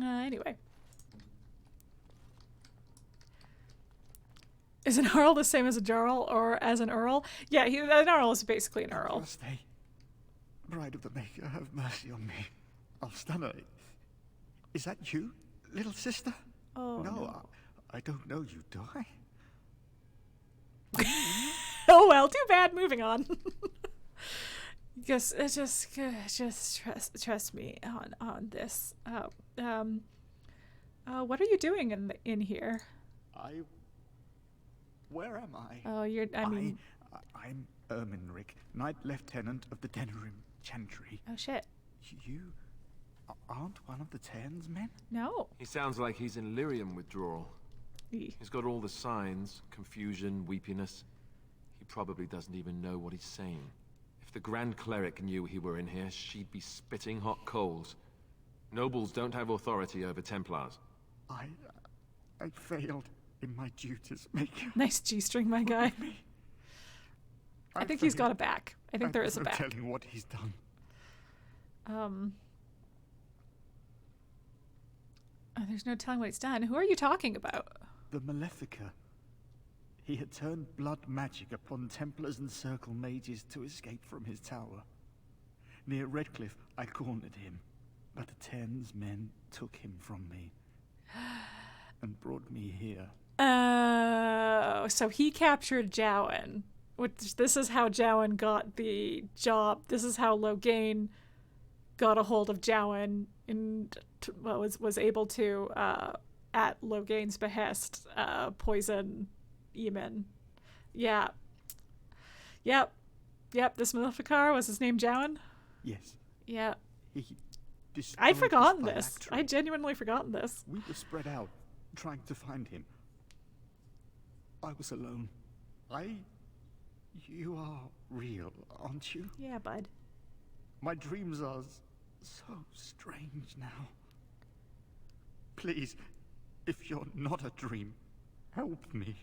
Anyway. Is an Arl the same as a Jarl or as an Earl? Yeah, an Arl is basically an Earl. Stay. Bride of the Maker, have mercy on me. I'll stammer. Is that you, little sister? Oh, no. I don't know you, do I? Oh well, too bad. Moving on. Just trust me on this. What are you doing in here? Where am I? Oh, I'm Erminric, Knight Lieutenant of the Denerim Chantry. Oh shit. You aren't one of the Tern's men? No. He sounds like he's in lyrium withdrawal. He's got all the signs, confusion, weepiness. He probably doesn't even know what he's saying. If the Grand Cleric knew he were in here, she'd be spitting hot coals. Nobles don't have authority over Templars. I failed in my duties make you... Nice G-string, my guy. I think he's got a back. I think there is a back. I'm telling what he's done. There's no telling what he's done. Who are you talking about? The Malefica. He had turned blood magic upon Templars and Circle mages to escape from his tower. Near Redcliffe, I cornered him, but Ten's men took him from me and brought me here. Oh, so he captured Jowan. This is how Jowan got the job. This is how Loghain got a hold of Jowan and was able to, at Loghain's behest, poison Eamon. Yeah. Yep. This Maleficar, was his name Jowan? Yes. Yeah. I'd forgotten this. I'd genuinely forgotten this. We were spread out, trying to find him. I was alone. You are real, aren't you? Yeah, bud. My dreams are so strange now. Please, if you're not a dream, help me.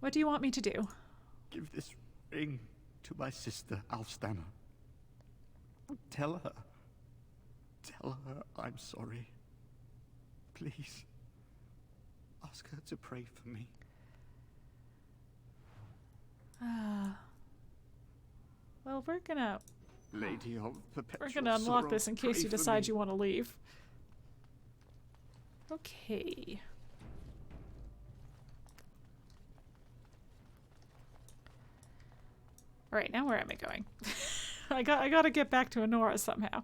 What do you want me to do? Give this ring to my sister, Alstana. Tell her I'm sorry. Please. Ask her to pray for me. Well, we're gonna... Lady of Perpetual We're gonna unlock Sorrow, this in case pray you for decide me. you want to leave. Okay. Alright, now where am I going? I gotta get back to Anora somehow.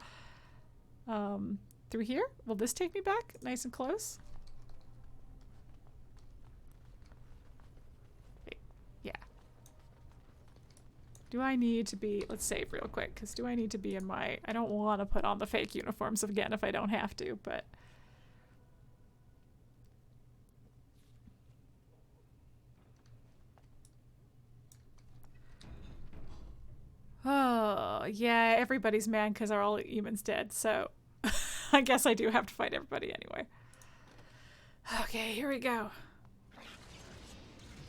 Through here? Will this take me back? Nice and close? Wait, yeah. Do I need to be... Let's save real quick, because do I need to be in my... I don't want to put on the fake uniforms again if I don't have to, but... Oh, yeah, everybody's mad because Arl Eamon's dead, so I guess I do have to fight everybody anyway. Okay, here we go.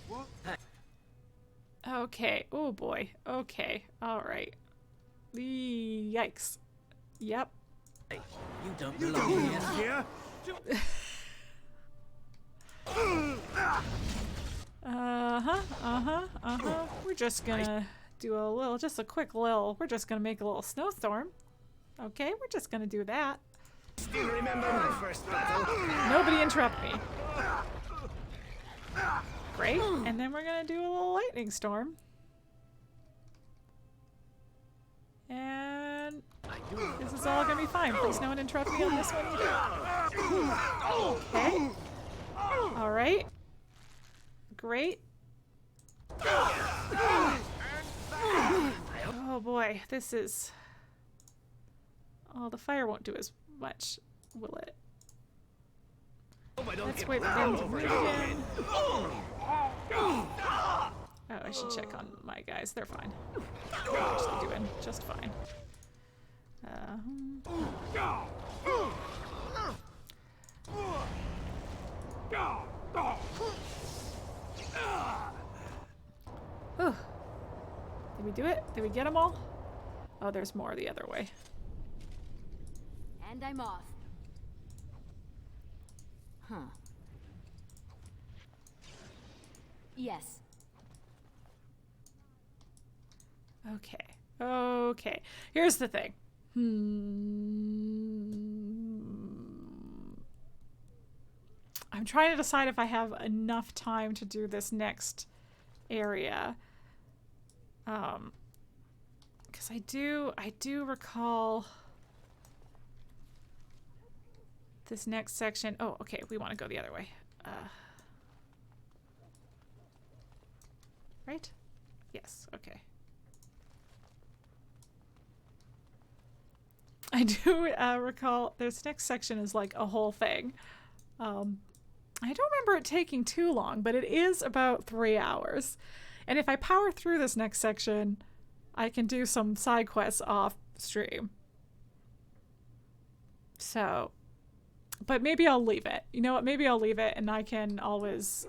What? Okay, oh boy, okay, alright. Yikes. Yep. Hey, you don't belong here. We're just gonna do a little, just a quick little, we're just gonna make a little snowstorm. Okay, we're just gonna do that. Still remember my first battle? Nobody interrupt me. Great, and then we're gonna do a little lightning storm. And this is all gonna be fine. Please no one interrupt me on this one either. Okay. Alright. Great. Oh boy, this is... Oh, the fire won't do as much, will it? Let's wait for them to move again. Oh, I should check on my guys. They're fine. They're actually doing just fine. Whew. Did we do it? Did we get them all? Oh, there's more the other way. And I'm off. Huh. Yes. Okay. Okay. Here's the thing. I'm trying to decide if I have enough time to do this next area. Because I do recall this next section. Oh, okay. We want to go the other way. Right? Yes. Okay. I do recall this next section is like a whole thing. I don't remember it taking too long, but it is about 3 hours. And if I power through this next section, I can do some side quests off stream. So but maybe I'll leave it. You know what? Maybe I'll leave it, and I can always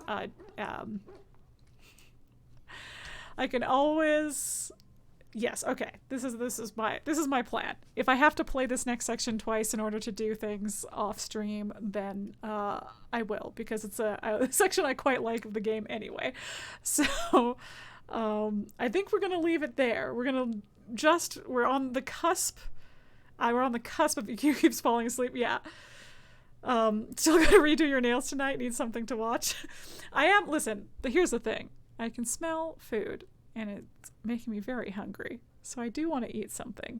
yes, okay. This is my plan. If I have to play this next section twice in order to do things off stream, then I will, because it's a section I quite like of the game anyway. So I think we're gonna leave it there. We're on the cusp. We're on the cusp of you keeps falling asleep. Yeah. Still gotta redo your nails tonight. Need something to watch. Listen, here's the thing. I can smell food, and it's making me very hungry. So I do want to eat something.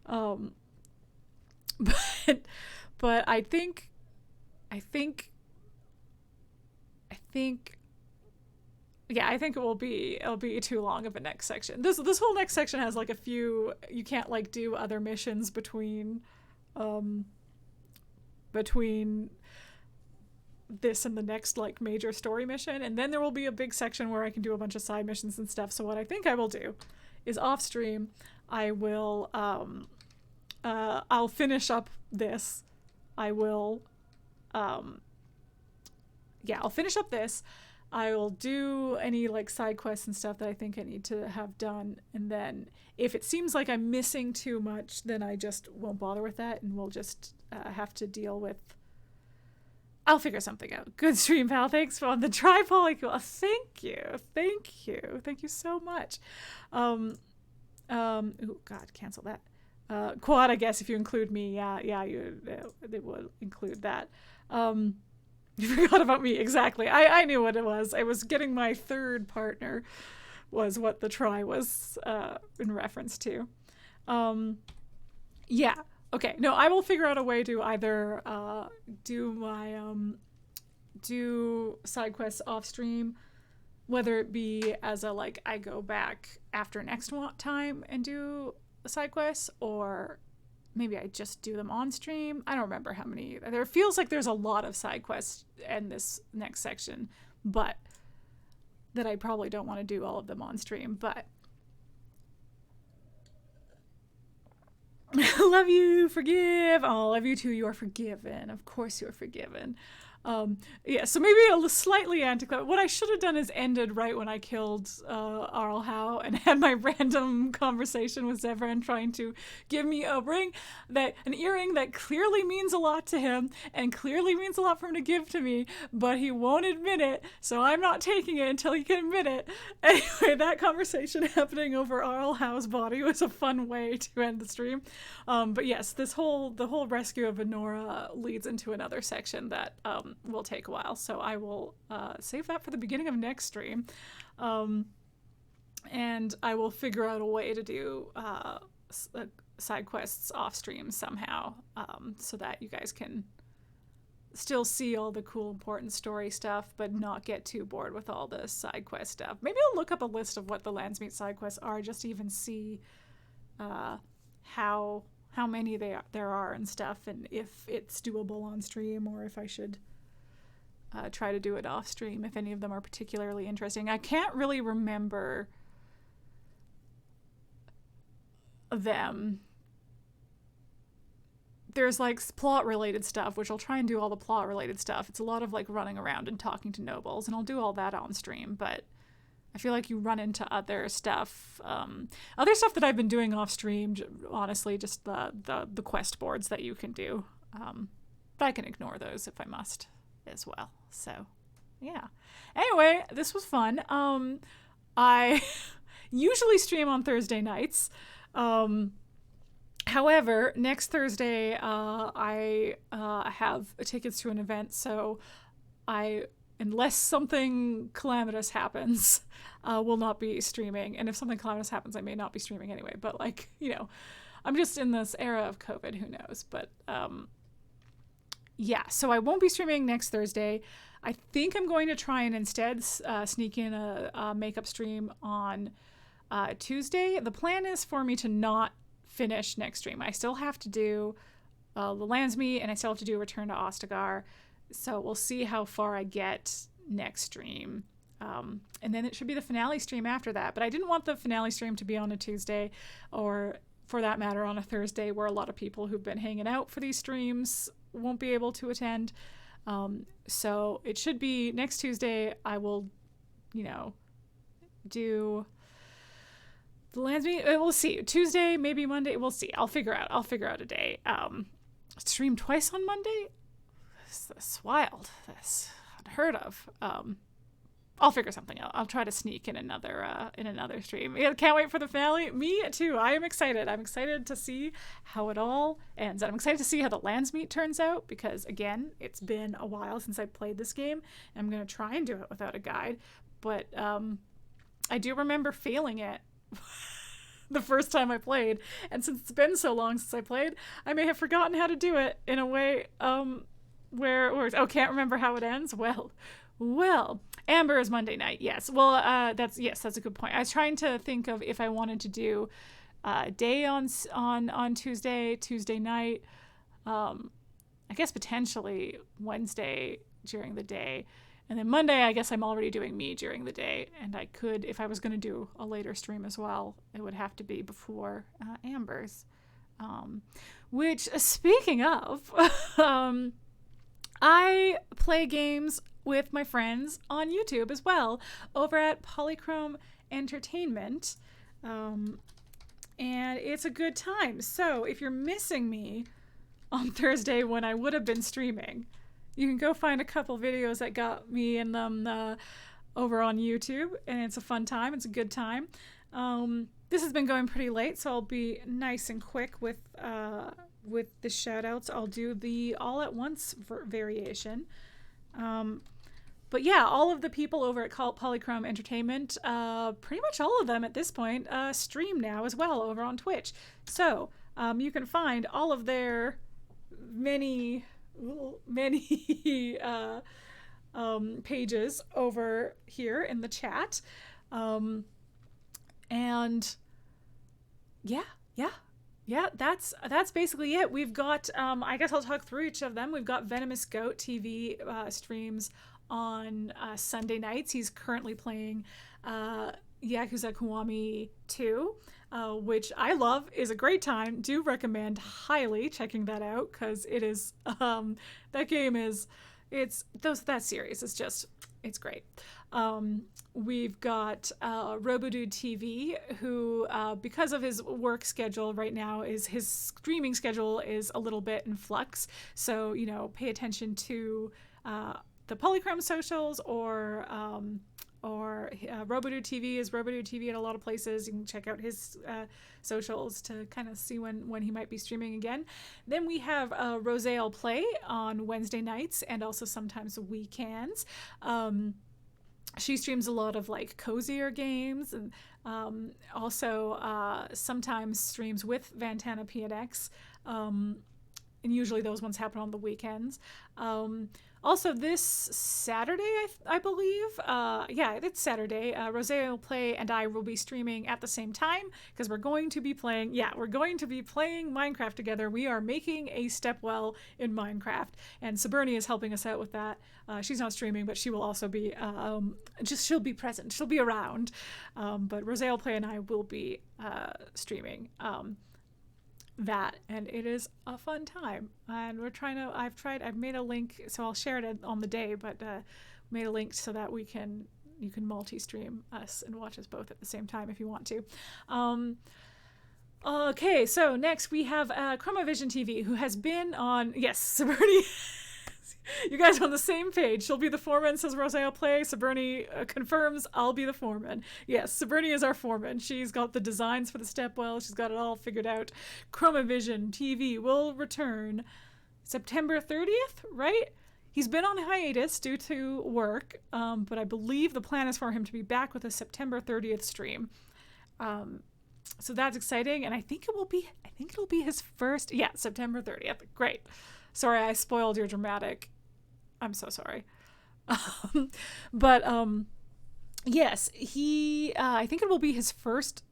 But I think it'll be too long of a next section. This whole next section has like a few, you can't like do other missions between this and the next like major story mission, and then there will be a big section where I can do a bunch of side missions and stuff. So what I think I will do is off stream I will I'll finish up this. I'll finish up this. I will do any like side quests and stuff that I think I need to have done, and then if it seems like I'm missing too much, then I just won't bother with that, and we'll just have to deal with. I'll figure something out. Good stream, pal. Thanks for on the try polycule. Thank you so much. Ooh, God, cancel that. Quad, I guess if you include me, they will include that. You forgot about me, exactly. I knew what it was. I was getting my third partner was what the try was in reference to. Yeah. Okay. No, I will figure out a way to either do my do side quests off stream, whether it be as a like I go back after next time and do side quests, or maybe I just do them on stream. I don't remember how many. There feels like there's a lot of side quests in this next section, but that I probably don't want to do all of them on stream. But love you, forgive. Oh, love you too. You are forgiven. Of course you are forgiven. Yeah, so maybe a slightly anticlimactic. What I should have done is ended right when I killed Arl Howe and had my random conversation with Zevran trying to give me an earring that clearly means a lot to him and clearly means a lot for him to give to me, but he won't admit it, so I'm not taking it until he can admit it. Anyway, that conversation happening over Arl Howe's body was a fun way to end the stream. But yes, the whole rescue of Anora leads into another section that will take a while, so I will save that for the beginning of next stream, and I will figure out a way to do side quests off stream somehow, so that you guys can still see all the cool important story stuff but not get too bored with all the side quest stuff. Maybe I'll look up a list of what the Landsmeet side quests are, just to even see how many there are and stuff, and if it's doable on stream or if I should try to do it off stream, if any of them are particularly interesting. I can't really remember them. There's like plot related stuff, which I'll try and do all the plot related stuff. It's a lot of like running around and talking to nobles, and I'll do all that on stream, but I feel like you run into other stuff that I've been doing off stream, honestly, just the quest boards that you can do. But I can ignore those if I must as well. So yeah. Anyway, this was fun. I usually stream on Thursday nights. However, next Thursday I have tickets to an event, so unless something calamitous happens, will not be streaming. And if something calamitous happens, I may not be streaming anyway. But like, I'm just in this era of COVID, who knows? But yeah, so I won't be streaming next Thursday. I think I'm going to try and instead sneak in a makeup stream on Tuesday. The plan is for me to not finish next stream. I still have to do the Landsmeet, and I still have to do Return to Ostagar. So we'll see how far I get next stream. And then it should be the finale stream after that. But I didn't want the finale stream to be on a Tuesday, or for that matter on a Thursday, where a lot of people who've been hanging out for these streams won't be able to attend. So it should be next Tuesday. I will, you know, do the Landsmeet. We'll see. Tuesday, maybe Monday. We'll see. I'll figure out a day. Stream twice on Monday. That's wild. That's unheard of. I'll figure something out. I'll try to sneak in another stream. Yeah, can't wait for the finale. Me too. I am excited. I'm excited to see how it all ends. I'm excited to see how the Landsmeet turns out because, again, it's been a while since I played this game. I'm going to try and do it without a guide. But I do remember failing it the first time I played. And since it's been so long since I played, I may have forgotten how to do it in a way where can't remember how it ends. Well, Amber is Monday night. Yes. Well, that's a good point. I was trying to think of if I wanted to do day on Tuesday night. I guess potentially Wednesday during the day, and then Monday I guess I'm already doing me during the day, and I could, if I was going to do a later stream as well, it would have to be before Amber's. Which, speaking of, I play games with my friends on YouTube as well, over at Polychrome Entertainment, and it's a good time. So if you're missing me on Thursday when I would have been streaming, you can go find a couple videos that got me in them over on YouTube, and it's a fun time. It's a good time. This has been going pretty late, so I'll be nice and quick with the shout outs. I'll do the all at once variation. But yeah, all of the people over at Polychrome Entertainment, pretty much all of them at this point, stream now as well over on Twitch. So you can find all of their many pages over here in the chat. And yeah, that's basically it. We've got, I guess I'll talk through each of them. We've got Venomous Goat TV streams on Sunday nights. He's currently playing Yakuza Kiwami 2, which I love, is a great time. Do recommend highly checking that out, because it is, that game is, that series is just, it's great. We've got Robodude TV, who, because of his work schedule right now, his streaming schedule is a little bit in flux. So, you know, pay attention to the Polychrome socials, or Robodude TV is Robodude TV at a lot of places. You can check out his socials to kind of see when he might be streaming again. Then we have Rosale Play on Wednesday nights, and also sometimes weekends. She streams a lot of like cozier games, and also sometimes streams with Vantana PNX, and usually those ones happen on the weekends. Also this Saturday, I believe, yeah, it's Saturday, Rosale Play and I will be streaming at the same time, because we're going to be playing Minecraft together. We are making a stepwell in Minecraft, and Saberni is helping us out with that. She's not streaming, but she will also be, she'll be present, she'll be around. But Rosale Play and I will be streaming that, and it is a fun time, and I've made a link, so I'll share it on the day, but made a link so that you can multi-stream us and watch us both at the same time if you want to. Okay, so next we have Chromavision TV, who has been on, yes, Saberni. You guys are on the same page. She'll be the foreman, says Rosale Play. Saberni confirms I'll be the foreman. Yes, Saberni is our foreman. She's got the designs for the stepwell. She's got it all figured out. Chromavision TV will return September 30th, right? He's been on hiatus due to work, but I believe the plan is for him to be back with a September 30th stream. So that's exciting, and I think it'll be his first, yeah, September 30th. Great. Sorry, I spoiled your dramatic. I'm so sorry. But yes, I think it will be his first,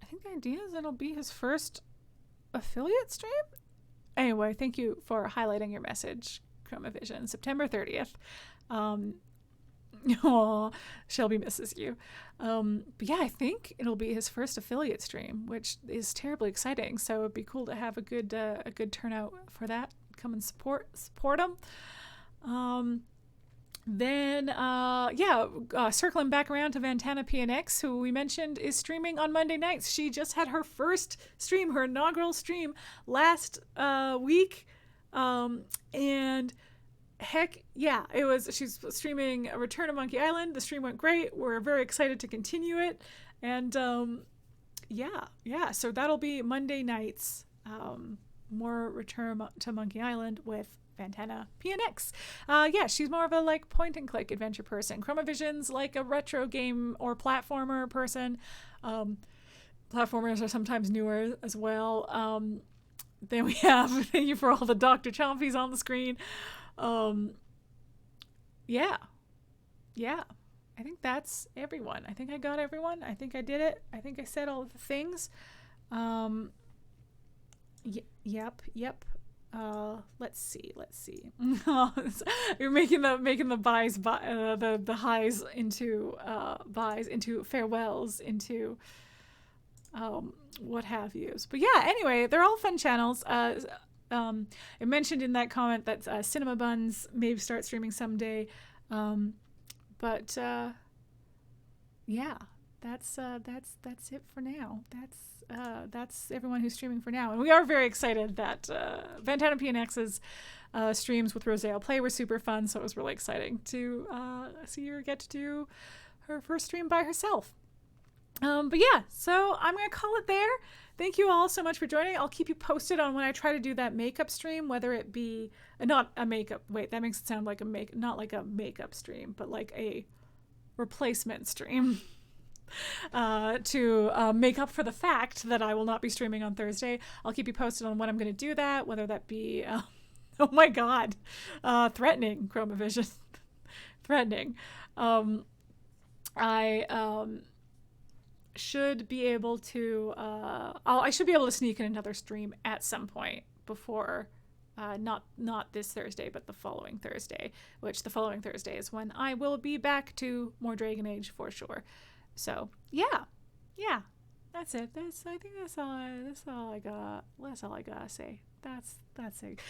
I think the idea is it'll be his first affiliate stream? Anyway, thank you for highlighting your message, Chromavision. September 30th. Aw, Shelby misses you. But yeah, I think it'll be his first affiliate stream, which is terribly exciting. So it'd be cool to have a good turnout for that come and support them. Circling back around to Vantana PNX, who we mentioned is streaming on Monday nights. She just had her first stream, her inaugural stream last week. And heck yeah, she's streaming a Return of Monkey Island. The stream went great. We're very excited to continue it. And so that'll be Monday nights. More Return to Monkey Island with Vantana PNX. She's more of a like point and click adventure person. Chromavision's like a retro game or platformer person. Platformers are sometimes newer as well. Then we have, thank you for all the Dr. Chompies on the screen. I think that's everyone. I think I got everyone. I think I did it. I think I said all of the things. Yep. Let's see. You're making the buys, the highs into buys, into farewells, into what have yous. But yeah, anyway, they're all fun channels. I mentioned in that comment that Cinema Buns may start streaming someday. That's it for now. That's everyone who's streaming for now. And we are very excited that Vantana PNX's streams with Rosale Play were super fun, so it was really exciting to see her get to do her first stream by herself. So I'm going to call it there. Thank you all so much for joining. I'll keep you posted on when I try to do that makeup stream, whether it be not a makeup. Wait, that makes it sound like not like a makeup stream, but like a replacement stream. To make up for the fact that I will not be streaming on Thursday. I'll keep you posted on when I'm going to do that, whether that be, oh my God, threatening, Chromavision. Threatening. I should be able to, I should be able to sneak in another stream at some point before, not this Thursday, but the following Thursday, which the following Thursday is when I will be back to more Dragon Age for sure. So yeah, that's it. I think that's all I got. That's all I gotta say. That's it.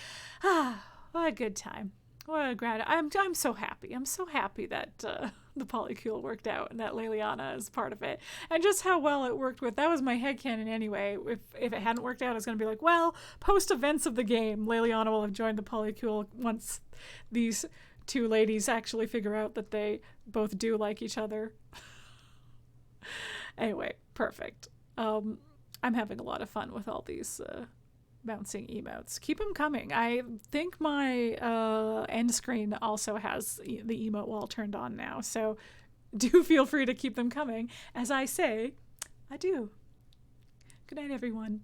What a good time. What a great. I'm so happy. I'm so happy that the Polycule worked out and that Leliana is part of it, and just how well it worked with. That was my headcanon anyway. If it hadn't worked out, I was gonna be like, well, post events of the game, Leliana will have joined the Polycule once these two ladies actually figure out that they both do like each other. Anyway, perfect. I'm having a lot of fun with all these bouncing emotes. Keep them coming. I think my end screen also has the emote wall turned on now, so do feel free to keep them coming. As I say, I do. Good night, everyone.